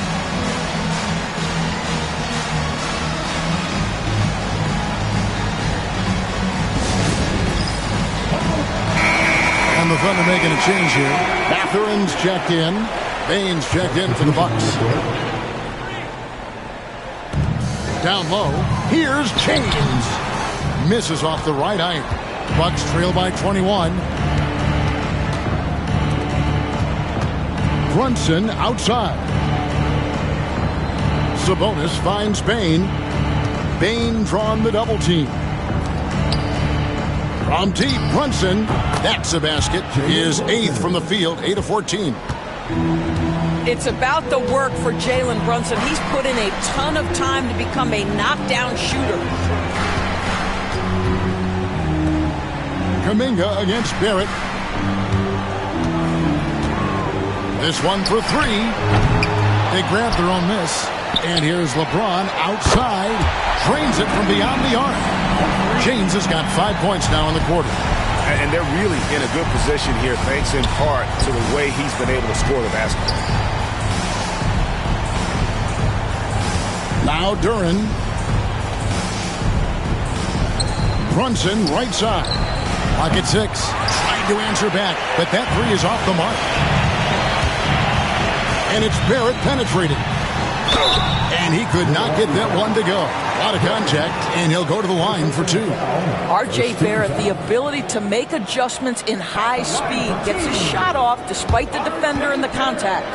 And the Thunder making a change here. Mathurin's checked in. Baines checked in for the Bucks. Down low. Here's James. Misses off the right iron. Bucks trail by 21. Brunson outside. Sabonis finds Bane. Bane drawn the double team. From deep, Brunson. That's a basket. His 8th from the field, 8 of 14.
It's about the work for Jalen Brunson. He's put in a ton of time to become a knockdown shooter.
Kuminga against Barrett. This one for 3. They grab their own miss. And here's LeBron outside. Drains it from beyond the arc. James has got 5 points now in the quarter.
And they're really in a good position here, thanks in part to the way he's been able to score the basketball.
Now Duran. Brunson, right side. Pocket 6. Trying to answer back, but that three is off the mark. And it's Barrett penetrating. And he could not get that one to go. A lot of contact, and he'll go to the line for 2.
R.J. Barrett, the ability to make adjustments in high speed, gets his shot off despite the defender and the contact.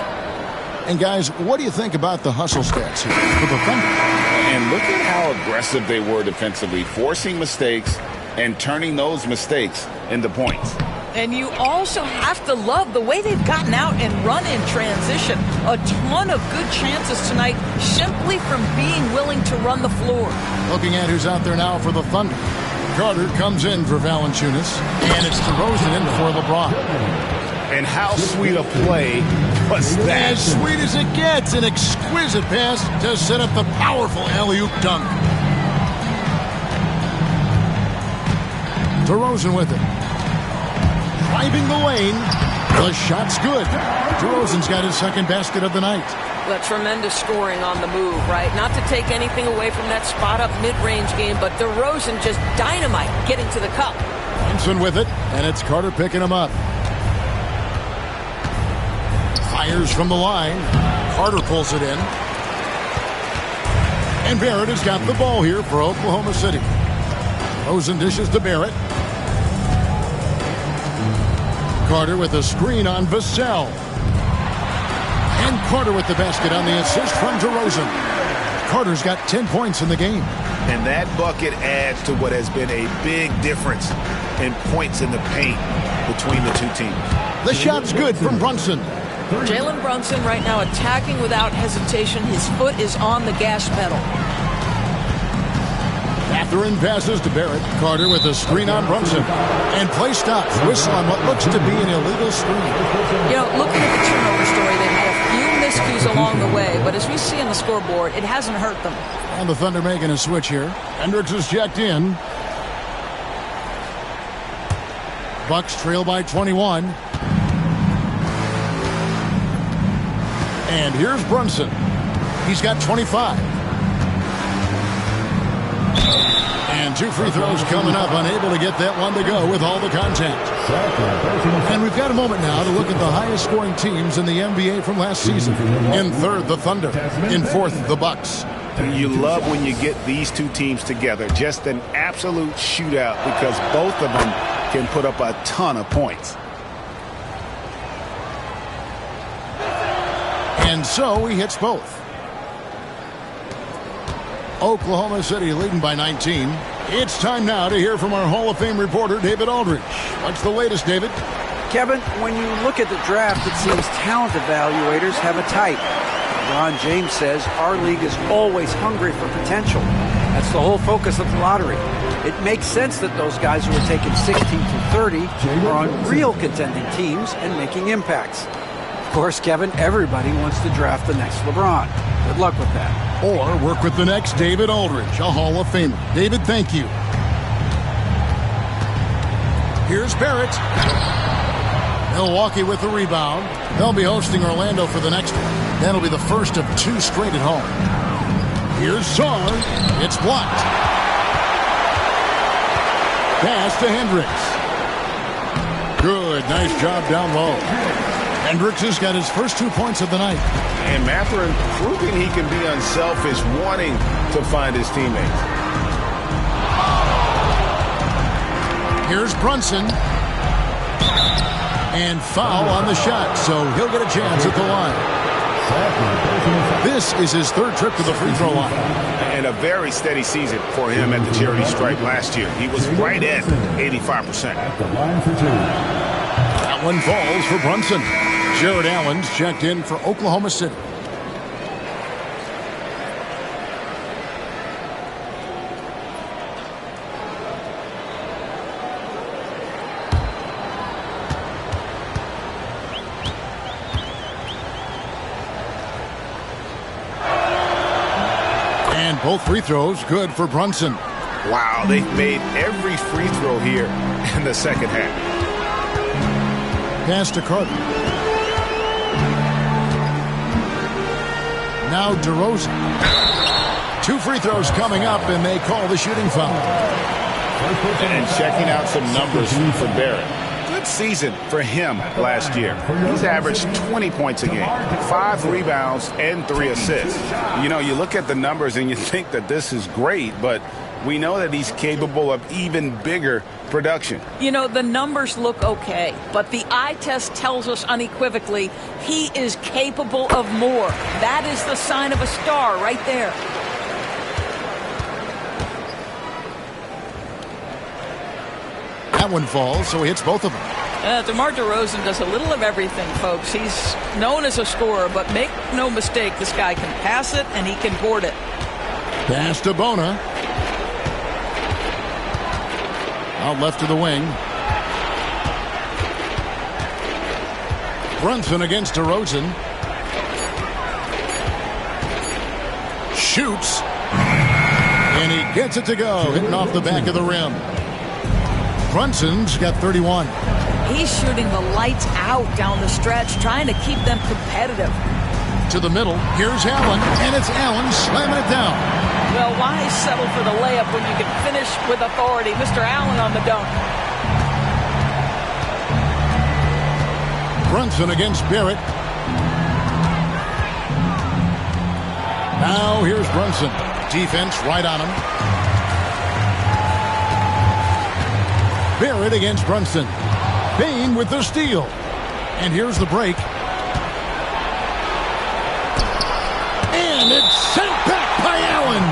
And guys, what do you think about the hustle stats here for the Thunder?
And look at how aggressive they were defensively, forcing mistakes and turning those mistakes into points.
And you also have to love the way they've gotten out and run in transition. A ton of good chances tonight simply from being willing to run the floor.
Looking at who's out there now for the Thunder. Carter comes in for Valanciunas, and it's DeRozan in for LeBron.
And how sweet a play was that?
As sweet as it gets, an exquisite pass to set up the powerful alley-oop dunk. DeRozan with it. Driving the lane. The shot's good. DeRozan's got his second basket of the night.
Well, tremendous scoring on the move, right? Not to take anything away from that spot-up mid-range game, but DeRozan just dynamite getting to the cup.
Brunson with it, and it's Carter picking him up. Fires from the line. Carter pulls it in. And Barrett has got the ball here for Oklahoma City. Rosen dishes to Barrett. Carter with a screen on Vassell. And Carter with the basket on the assist from DeRozan. Carter's got 10 points in the game.
And that bucket adds to what has been a big difference in points in the paint between the two teams.
The shot's good from Brunson.
Jalen Brunson right now attacking without hesitation. His foot is on the gas pedal.
Catherine passes to Barrett. Carter with a screen on Brunson. And play stops. Whistle on what looks to be an illegal screen.
You know, looking at the turnover story, they've had a few miscues along the way, but as we see on the scoreboard, it hasn't hurt them.
And the Thunder making a switch here. Hendricks is checked in. Bucks trail by 21. And here's Brunson. He's got 25. And 2 free throws coming up, unable to get that one to go with all the contact. And we've got a moment now to look at the highest scoring teams in the NBA from last season. In third, the Thunder. In fourth, the Bucks.
You love when you get these two teams together. Just an absolute shootout because both of them can put up a ton of points.
And so he hits both. Oklahoma City leading by 19. It's time now to hear from our Hall of Fame reporter, David Aldridge. What's the latest, David?
Kevin, when you look at the draft, it seems talent evaluators have a type. LeBron James says our league is always hungry for potential. That's the whole focus of the lottery. It makes sense that those guys who are taken 16 through 30 are on real contending teams and making impacts. Of course, Kevin, everybody wants to draft the next LeBron. Good luck with that.
Or work with the next David Aldridge, a Hall of Famer. David, thank you. Here's Barrett. Milwaukee with the rebound. They'll be hosting Orlando for the next one. That'll be the first of 2 straight at home. Here's Song. It's blocked. Pass to Hendricks. Good. Nice job down low. Hendricks has got his first 2 points of the night.
And Mathurin proving he can be unselfish, wanting to find his teammates.
Here's Brunson. And foul on the shot, so he'll get a chance at the line. This is his 3rd trip to the free throw line.
And a very steady season for him at the charity stripe last year. He was right at 85%.
That one falls for Brunson. Jared Allen's checked in for Oklahoma City. And both free throws good for Brunson.
Wow, they've made every free throw here in the second half.
Pass to Carter. Now DeRozan. 2 free throws coming up, and they call the shooting foul.
And checking out some numbers for Barrett. Good season for him last year. He's averaged 20 points a game, 5 rebounds, and 3 assists. You know, you look at the numbers and you think that this is great, but we know that he's capable of even bigger production.
You know, the numbers look okay, but the eye test tells us unequivocally he is capable of more. That is the sign of a star right there.
That one falls, so he hits both of them.
DeMar DeRozan does a little of everything, folks. He's known as a scorer, but make no mistake, this guy can pass it and he can board it.
Pass to Bona. Out left to the wing. Brunson against DeRozan. Shoots. And he gets it to go, hitting off the back of the rim. Brunson's got 31.
He's shooting the lights out down the stretch, trying to keep them competitive.
To the middle, here's Allen, and it's Allen slamming it down.
Well, why settle for the layup when you can finish with authority? Mr. Allen on the dunk.
Brunson against Barrett. Now here's Brunson. Defense right on him. Barrett against Brunson. Bain with the steal. And here's the break. And it's sent back by Allen.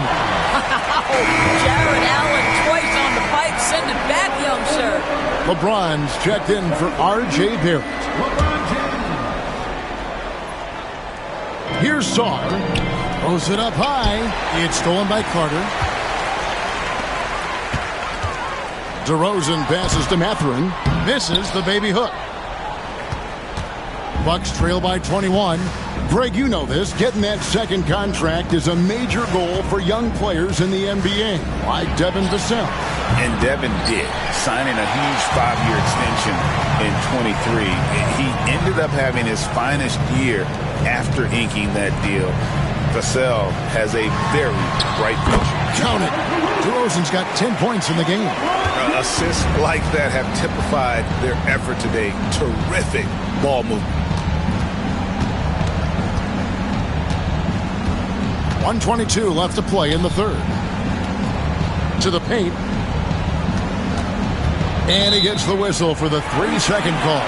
Jared Allen twice on the pipe. Send it back, young sir.
LeBron's checked in for R.J. Barrett. Here's Saar. Throws it up high. It's stolen by Carter. DeRozan passes to Mathurin. Misses the baby hook. Bucks trail by 21. Greg, you know this. Getting that second contract is a major goal for young players in the NBA, like Devin Vassell.
And Devin did, signing a huge 5-year extension in 23. He ended up having his finest year after inking that deal. Vassell has a very bright future.
Count it. DeRozan's got 10 points in the game.
Assists like that have typified their effort today. Terrific ball movement.
1:22 left to play in the third. To the paint. And he gets the whistle for the 3-second call.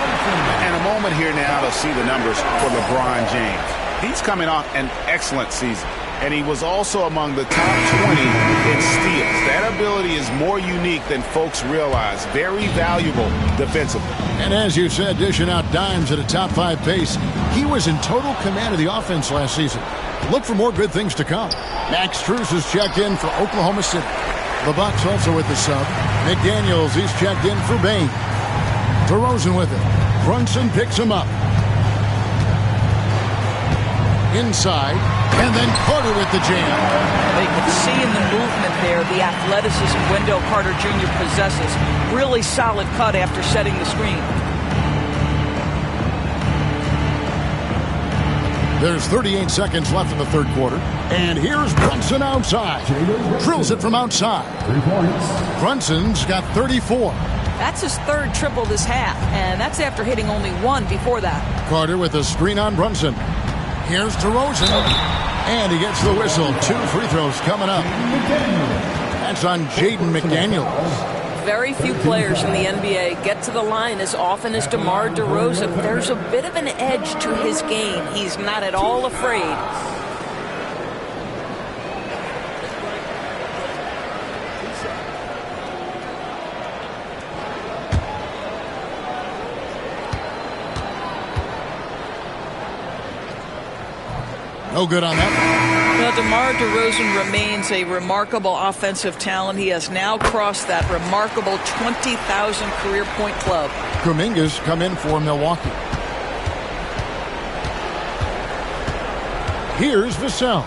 And a moment here now to see the numbers for LeBron James. He's coming off an excellent season. And he was also among the top 20 in steals. That ability is more unique than folks realize. Very valuable defensively.
And as you said, dishing out dimes at a top 5 pace, he was in total command of the offense last season. Look for more good things to come. Max Strus has checked in for Oklahoma City. The Bucks also with the sub. McDaniels, he's checked in for Bain. DeRozan with it. Brunson picks him up. Inside, and then Carter with the jam.
They can see in the movement there the athleticism Wendell Carter Jr. possesses. Really solid cut after setting the screen.
There's 38 seconds left in the third quarter. And here's Brunson outside. Drills it from outside. Brunson's got 34.
That's his third triple this half, and that's after hitting only one before that.
Carter with a screen on Brunson. Here's DeRozan. And he gets the whistle. 2 free throws coming up. That's on Jaden McDaniels.
Very few players in the NBA get to the line as often as DeMar DeRozan. There's a bit of an edge to his game. He's not at all afraid.
No good on that.
Well, DeMar DeRozan remains a remarkable offensive talent. He has now crossed that remarkable 20,000 career point club.
Kuminga's come in for Milwaukee. Here's Vassell.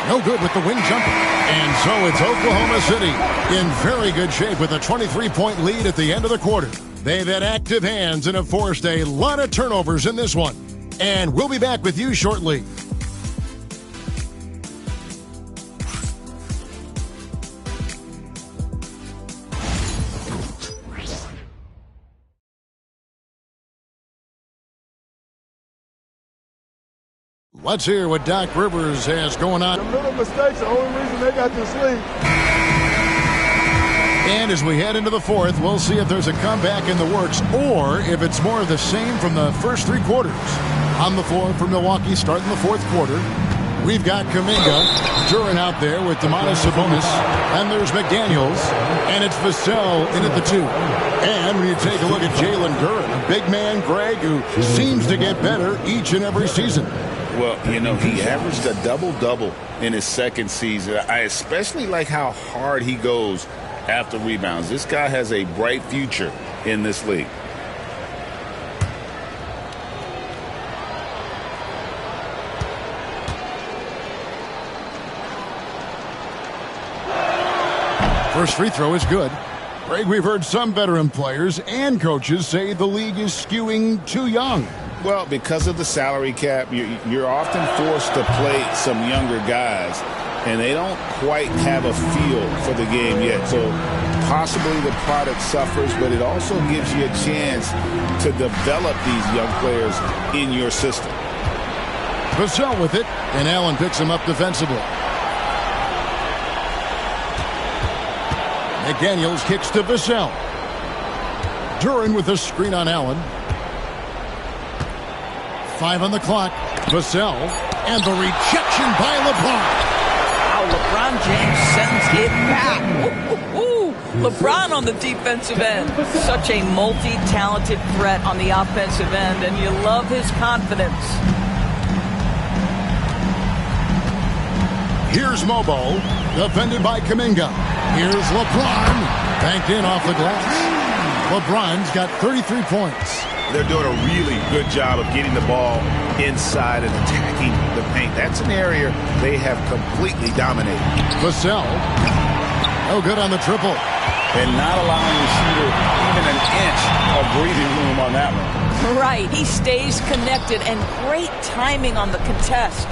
No good with the wing jumper. And so it's Oklahoma City in very good shape with a 23-point lead at the end of the quarter. They've had active hands and have forced a lot of turnovers in this one. And we'll be back with you shortly. Let's hear what Doc Rivers has going on.
The little mistakes are the only reason they got this lead.
And as we head into the fourth, we'll see if there's a comeback in the works or if it's more of the same from the first three quarters. On the floor for Milwaukee starting the fourth quarter, we've got Kuminga, Duran out there with Domantas Sabonis, and there's McDaniels, and it's Vassell in at the 2. And when you take a look at Jalen Duran, a big man, Greg, who seems to get better each and every season.
Well, you know, he averaged a double-double in his second season. I especially like how hard he goes after rebounds. This guy has a bright future in this league.
First free throw is good. Greg, we've heard some veteran players and coaches say the league is skewing too young.
Well, because of the salary cap, you're often forced to play some younger guys, and they don't quite have a feel for the game yet. So possibly the product suffers, but it also gives you a chance to develop these young players in your system.
Vassell with it, and Allen picks him up defensively. McDaniels kicks to Vassell. Duran with a screen on Allen. 5 on the clock. Vassell, and the rejection by LeBron.
Wow, LeBron James sends it back. Ooh, LeBron on the defensive end. Such a multi-talented threat on the offensive end, and you love his confidence.
Here's Mobo, defended by Kuminga. Here's LeBron, banked in off the glass. LeBron's got 33 points.
They're doing a really good job of getting the ball inside and attacking the paint. That's an area they have completely dominated.
Vassell, no good on the triple.
And not allowing the shooter even an inch of breathing room on that one.
Right, he stays connected, and great timing on the contest.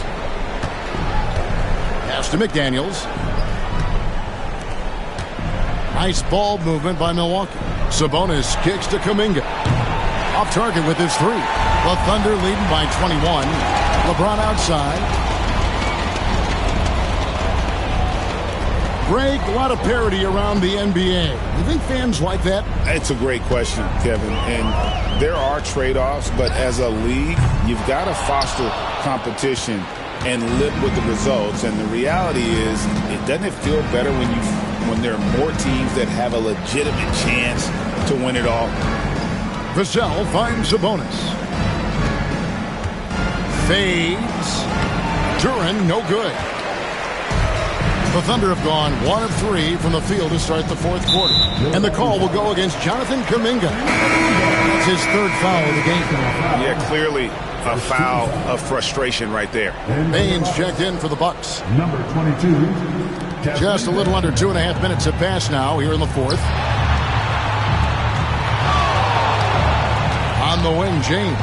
Pass to McDaniels. Nice ball movement by Milwaukee. Sabonis kicks to Kuminga. Off target with his 3. The Thunder leading by 21. LeBron outside. Greg, a lot of parity around the NBA. You think fans like that?
It's a great question, Kevin. And there are trade-offs, but as a league, you've got to foster competition and live with the results. And the reality is, doesn't it feel better when there are more teams that have a legitimate chance to win it all?
Vassell finds Sabonis. Fades. Duran, no good. The Thunder have gone 1 of 3 from the field to start the fourth quarter. And the call will go against Jonathan Kuminga. That's his 3rd foul of the game.
Yeah, clearly a foul of frustration right there.
Baines checked in for the Bucks.
Number 22.
Just a little under 2.5 minutes have passed now here in the fourth. On the wing, James.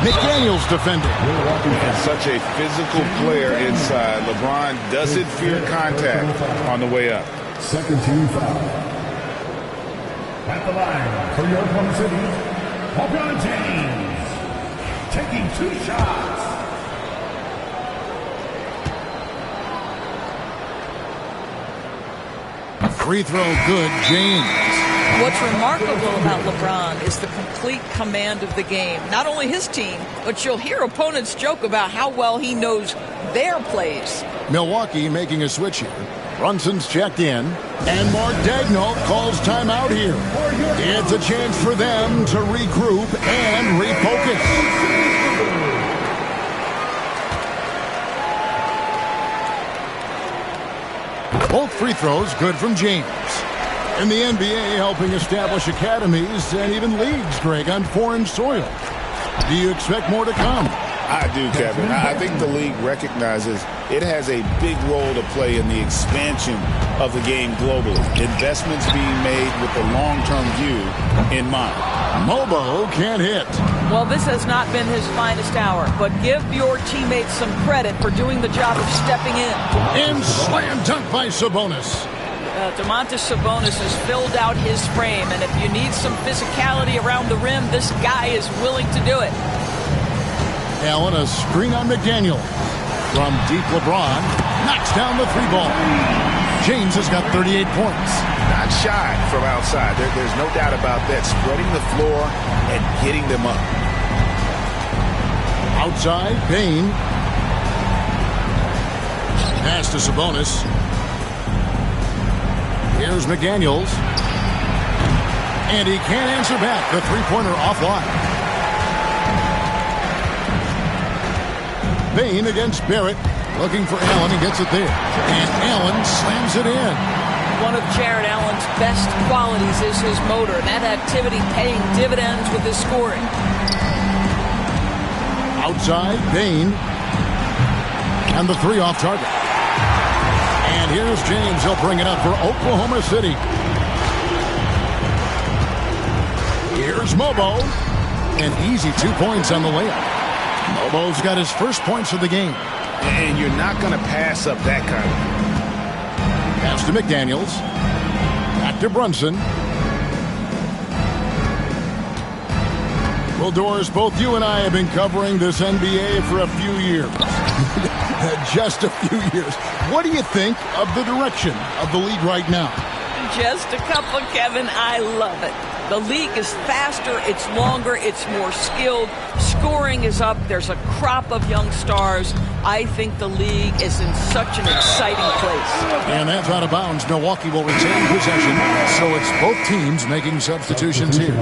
McDaniels defending.
And such a physical player inside. LeBron doesn't fear contact on the way up.
Second team foul. At the line for your Oklahoma City, LeBron James. Taking 2 shots.
Free throw good, James.
What's remarkable about LeBron is the complete command of the game. Not only his team, but you'll hear opponents joke about how well he knows their plays.
Milwaukee making a switch here. Brunson's checked in. And Mardagno calls timeout here. It's a chance for them to regroup and refocus. Both free throws good from James. In the NBA, helping establish academies and even leagues, Greg, on foreign soil. Do you expect more to come?
I do, Kevin. I think the league recognizes it has a big role to play in the expansion of the game globally. Investments being made with the long-term view in mind.
Mobo can't hit.
Well, this has not been his finest hour, but give your teammates some credit for doing the job of stepping in.
And slam dunk by Sabonis.
Domantas Sabonis has filled out his frame, and if you need some physicality around the rim, this guy is willing to do it.
Allen, a screen on McDaniel. From deep, LeBron knocks down the three ball. James has got 38 points.
Not shy from outside. There's no doubt about that. Spreading the floor and getting them up.
Outside, Bain. Pass to Sabonis. Here's McDaniels. And he can't answer back. The three-pointer offline. Bain against Barrett. Looking for Allen. He gets it there. And Allen slams it in.
One of Jared Allen's best qualities is his motor, and that activity paying dividends with his scoring.
Outside, Bain. And the three off target. And here's James. He'll bring it up for Oklahoma City. Here's Mobo. An easy 2 points on the layup. Mobo's got his first points of the game.
And you're not going to pass up that kind of.
Pass to McDaniels. Back to Brunson. Well, Doris, both you and I have been covering this NBA for a few years. Just a few years. What do you think of the direction of the league right now?
Just a couple, Kevin. I love it. The league is faster, it's longer, it's more skilled. Scoring is up. There's a crop of young stars. I think the league is in such an exciting place.
And that's out of bounds. Milwaukee will retain possession. So it's both teams making substitutions here.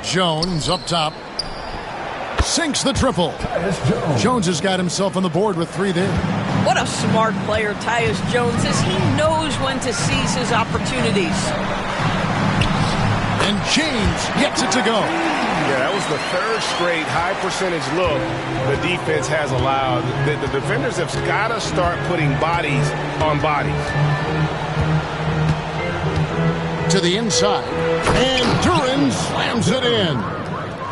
Jones up top. Sinks the triple. Jones has got himself on the board with three there.
What a smart player Tyus Jones is. He knows when to seize his opportunities.
And James gets it to go.
Yeah, that was the third straight high percentage look the defense has allowed. The defenders have got to start putting bodies on bodies.
To the inside. And Duran slams it in.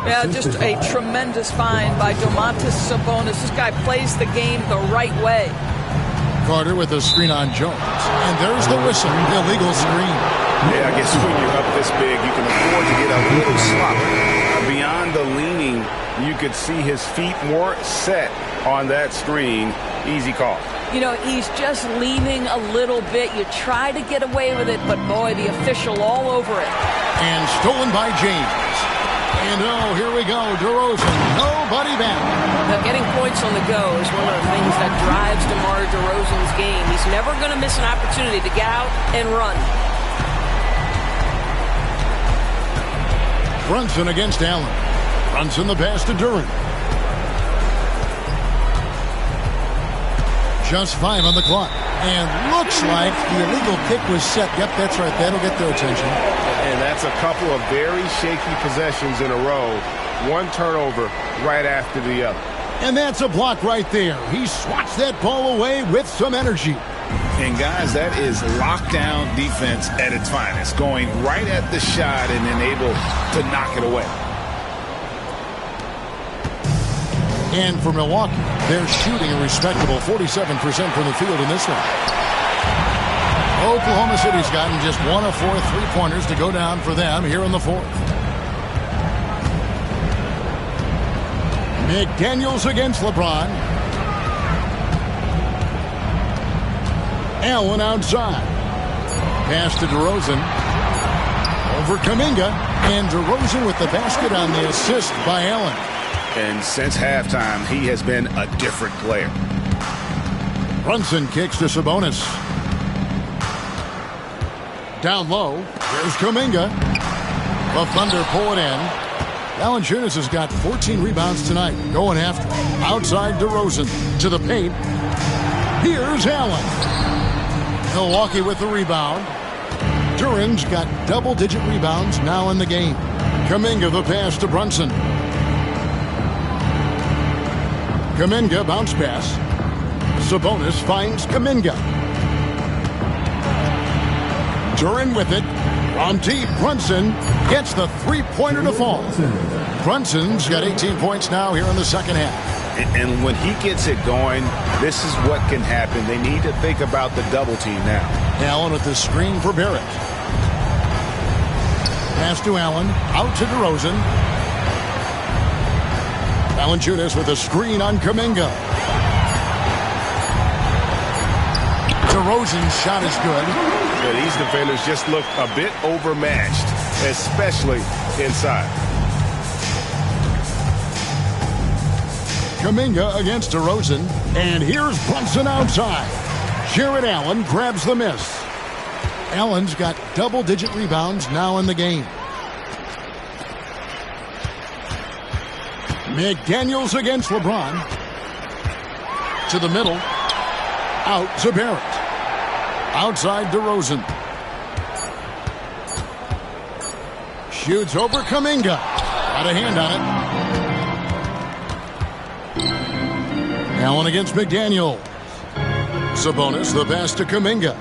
Yeah, just a tremendous find by Domantas Sabonis. This guy plays the game the right way.
Carter with a screen on Jones. And there's the whistle. Illegal screen.
Yeah, I guess when you're up this big, you can afford to get a little sloppy. Beyond the leaning, you could see his feet more set on that screen. Easy call.
You know, he's just leaning a little bit. You try to get away with it, but boy, the official all over it.
And stolen by James. And oh, here we go. DeRozan, nobody back.
Now, getting points on the go is one of the things that drives DeMar DeRozan's game. He's never going to miss an opportunity to get out and run.
Brunson against Allen. Brunson the pass to Duran. Just 5 on the clock. And looks like the illegal kick was set. Yep, that's right. That'll get their attention.
And that's a couple of very shaky possessions in a row. One turnover right after the other.
And that's a block right there. He swats that ball away with some energy.
And guys, that is lockdown defense at its finest. Going right at the shot and then able to knock it away.
And for Milwaukee, they're shooting a respectable 47% from the field in this one. Oklahoma City's gotten just 1 of 4 three-pointers to go down for them here in the fourth. McDaniels against LeBron. Allen outside. Pass to DeRozan. Over Kuminga. And DeRozan with the basket on the assist by Allen.
And since halftime, he has been a different player.
Brunson kicks to Sabonis. Down low. There's Kuminga. The Thunder pull it in. Valanciunas has got 14 rebounds tonight. Going after him. Outside DeRozan to the paint. Here's Allen. Milwaukee with the rebound. Duran's got double-digit rebounds now in the game. Kuminga the pass to Brunson. Kuminga bounce pass. Sabonis finds Kuminga. Duran with it. On deep, Brunson gets the three-pointer to fall. Brunson's got 18 points now here in the second half.
And when he gets it going, this is what can happen. They need to think about the double team now.
Allen with the screen for Barrett. Pass to Allen. Out to DeRozan. Valanciunas with a screen on Kuminga. DeRozan's shot is good.
Yeah, these defenders just look a bit overmatched, especially inside.
Kuminga against DeRozan. And here's Brunson outside. Jarrett Allen grabs the miss. Allen's got double-digit rebounds now in the game. McDaniels against LeBron. To the middle. Out to Barrett. Outside DeRozan. Shoots over Kuminga. Got a hand on it. Allen against McDaniel. Sabonis the pass to Kuminga.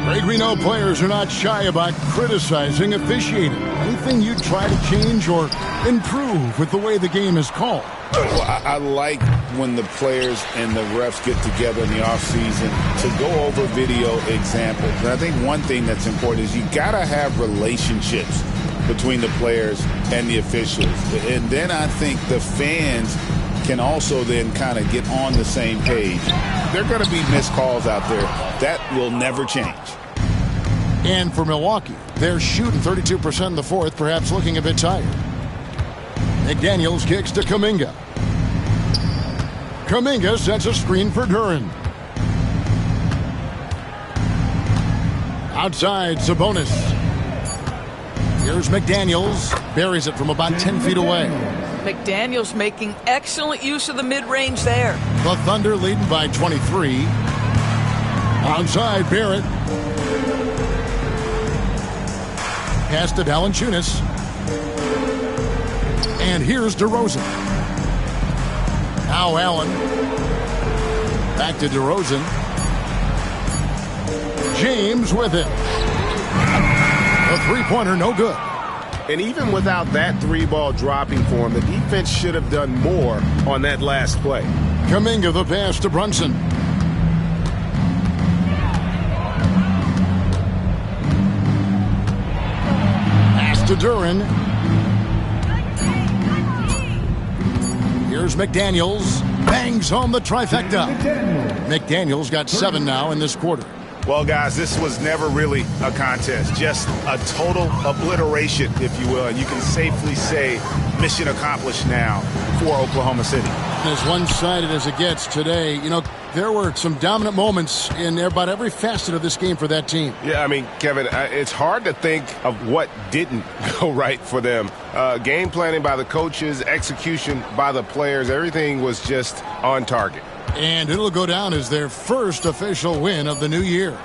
Greg, we know players are not shy about criticizing officiating. Anything you try to change or improve with the way the game is called?
Well, I like when the players and the refs get together in the offseason to go over video examples. And I think one thing that's important is you got to have relationships between the players and the officials. And then I think the fans can also then kind of get on the same page. There are going to be missed calls out there. That will never change.
And for Milwaukee, they're shooting 32% in the fourth, perhaps looking a bit tired. McDaniels kicks to Kuminga. Kuminga sets a screen for Duran. Outside, Sabonis. Here's McDaniels. Buries it from about 10 feet away.
McDaniels making excellent use of the mid-range there.
The Thunder leading by 23. Outside, Barrett. Pass to Valanciunas. And here's DeRozan. Now Allen. Back to DeRozan. James with it. A three-pointer, no good.
And even without that three-ball dropping for him, the defense should have done more on that last play.
Kuminga the pass to Brunson. Pass to Duran. Here's McDaniels. Bangs home the trifecta. McDaniels got 7 now in this quarter.
Well, guys, this was never really a contest, just a total obliteration, if you will. And you can safely say mission accomplished now for Oklahoma City.
As one-sided as it gets today, you know, there were some dominant moments in about every facet of this game for that team.
Yeah, I mean, Kevin, it's hard to think of what didn't go right for them. Game planning by the coaches, execution by the players, everything was just on target.
And it'll go down as their first official win of the new year.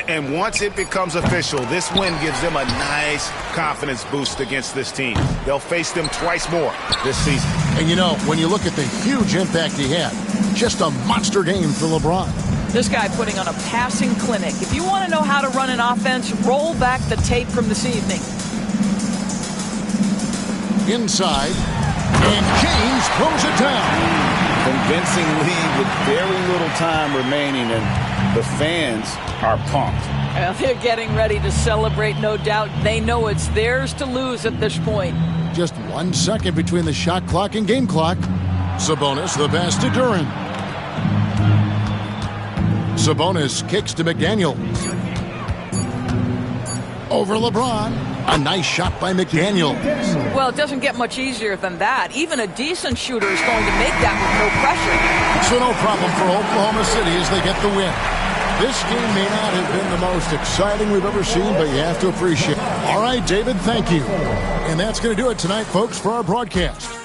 And once it becomes official, this win gives them a nice confidence boost against this team. They'll face them twice more this season.
And, you know, when you look at the huge impact he had, just a monster game for LeBron.
This guy putting on a passing clinic. If you want to know how to run an offense, roll back the tape from this evening.
Inside, and James throws it down.
Convincing lead with very little time remaining, and the fans are pumped.
Well, they're getting ready to celebrate, no doubt. They know it's theirs to lose at this point.
Just 1 second between the shot clock and game clock. Sabonis the pass to Duran. Sabonis kicks to McDaniels. Over LeBron. A nice shot by McDaniels.
Well, it doesn't get much easier than that. Even a decent shooter is going to make that with no pressure.
So no problem for Oklahoma City as they get the win. This game may not have been the most exciting we've ever seen, but you have to appreciate it. All right, David, thank you. And that's going to do it tonight, folks, for our broadcast.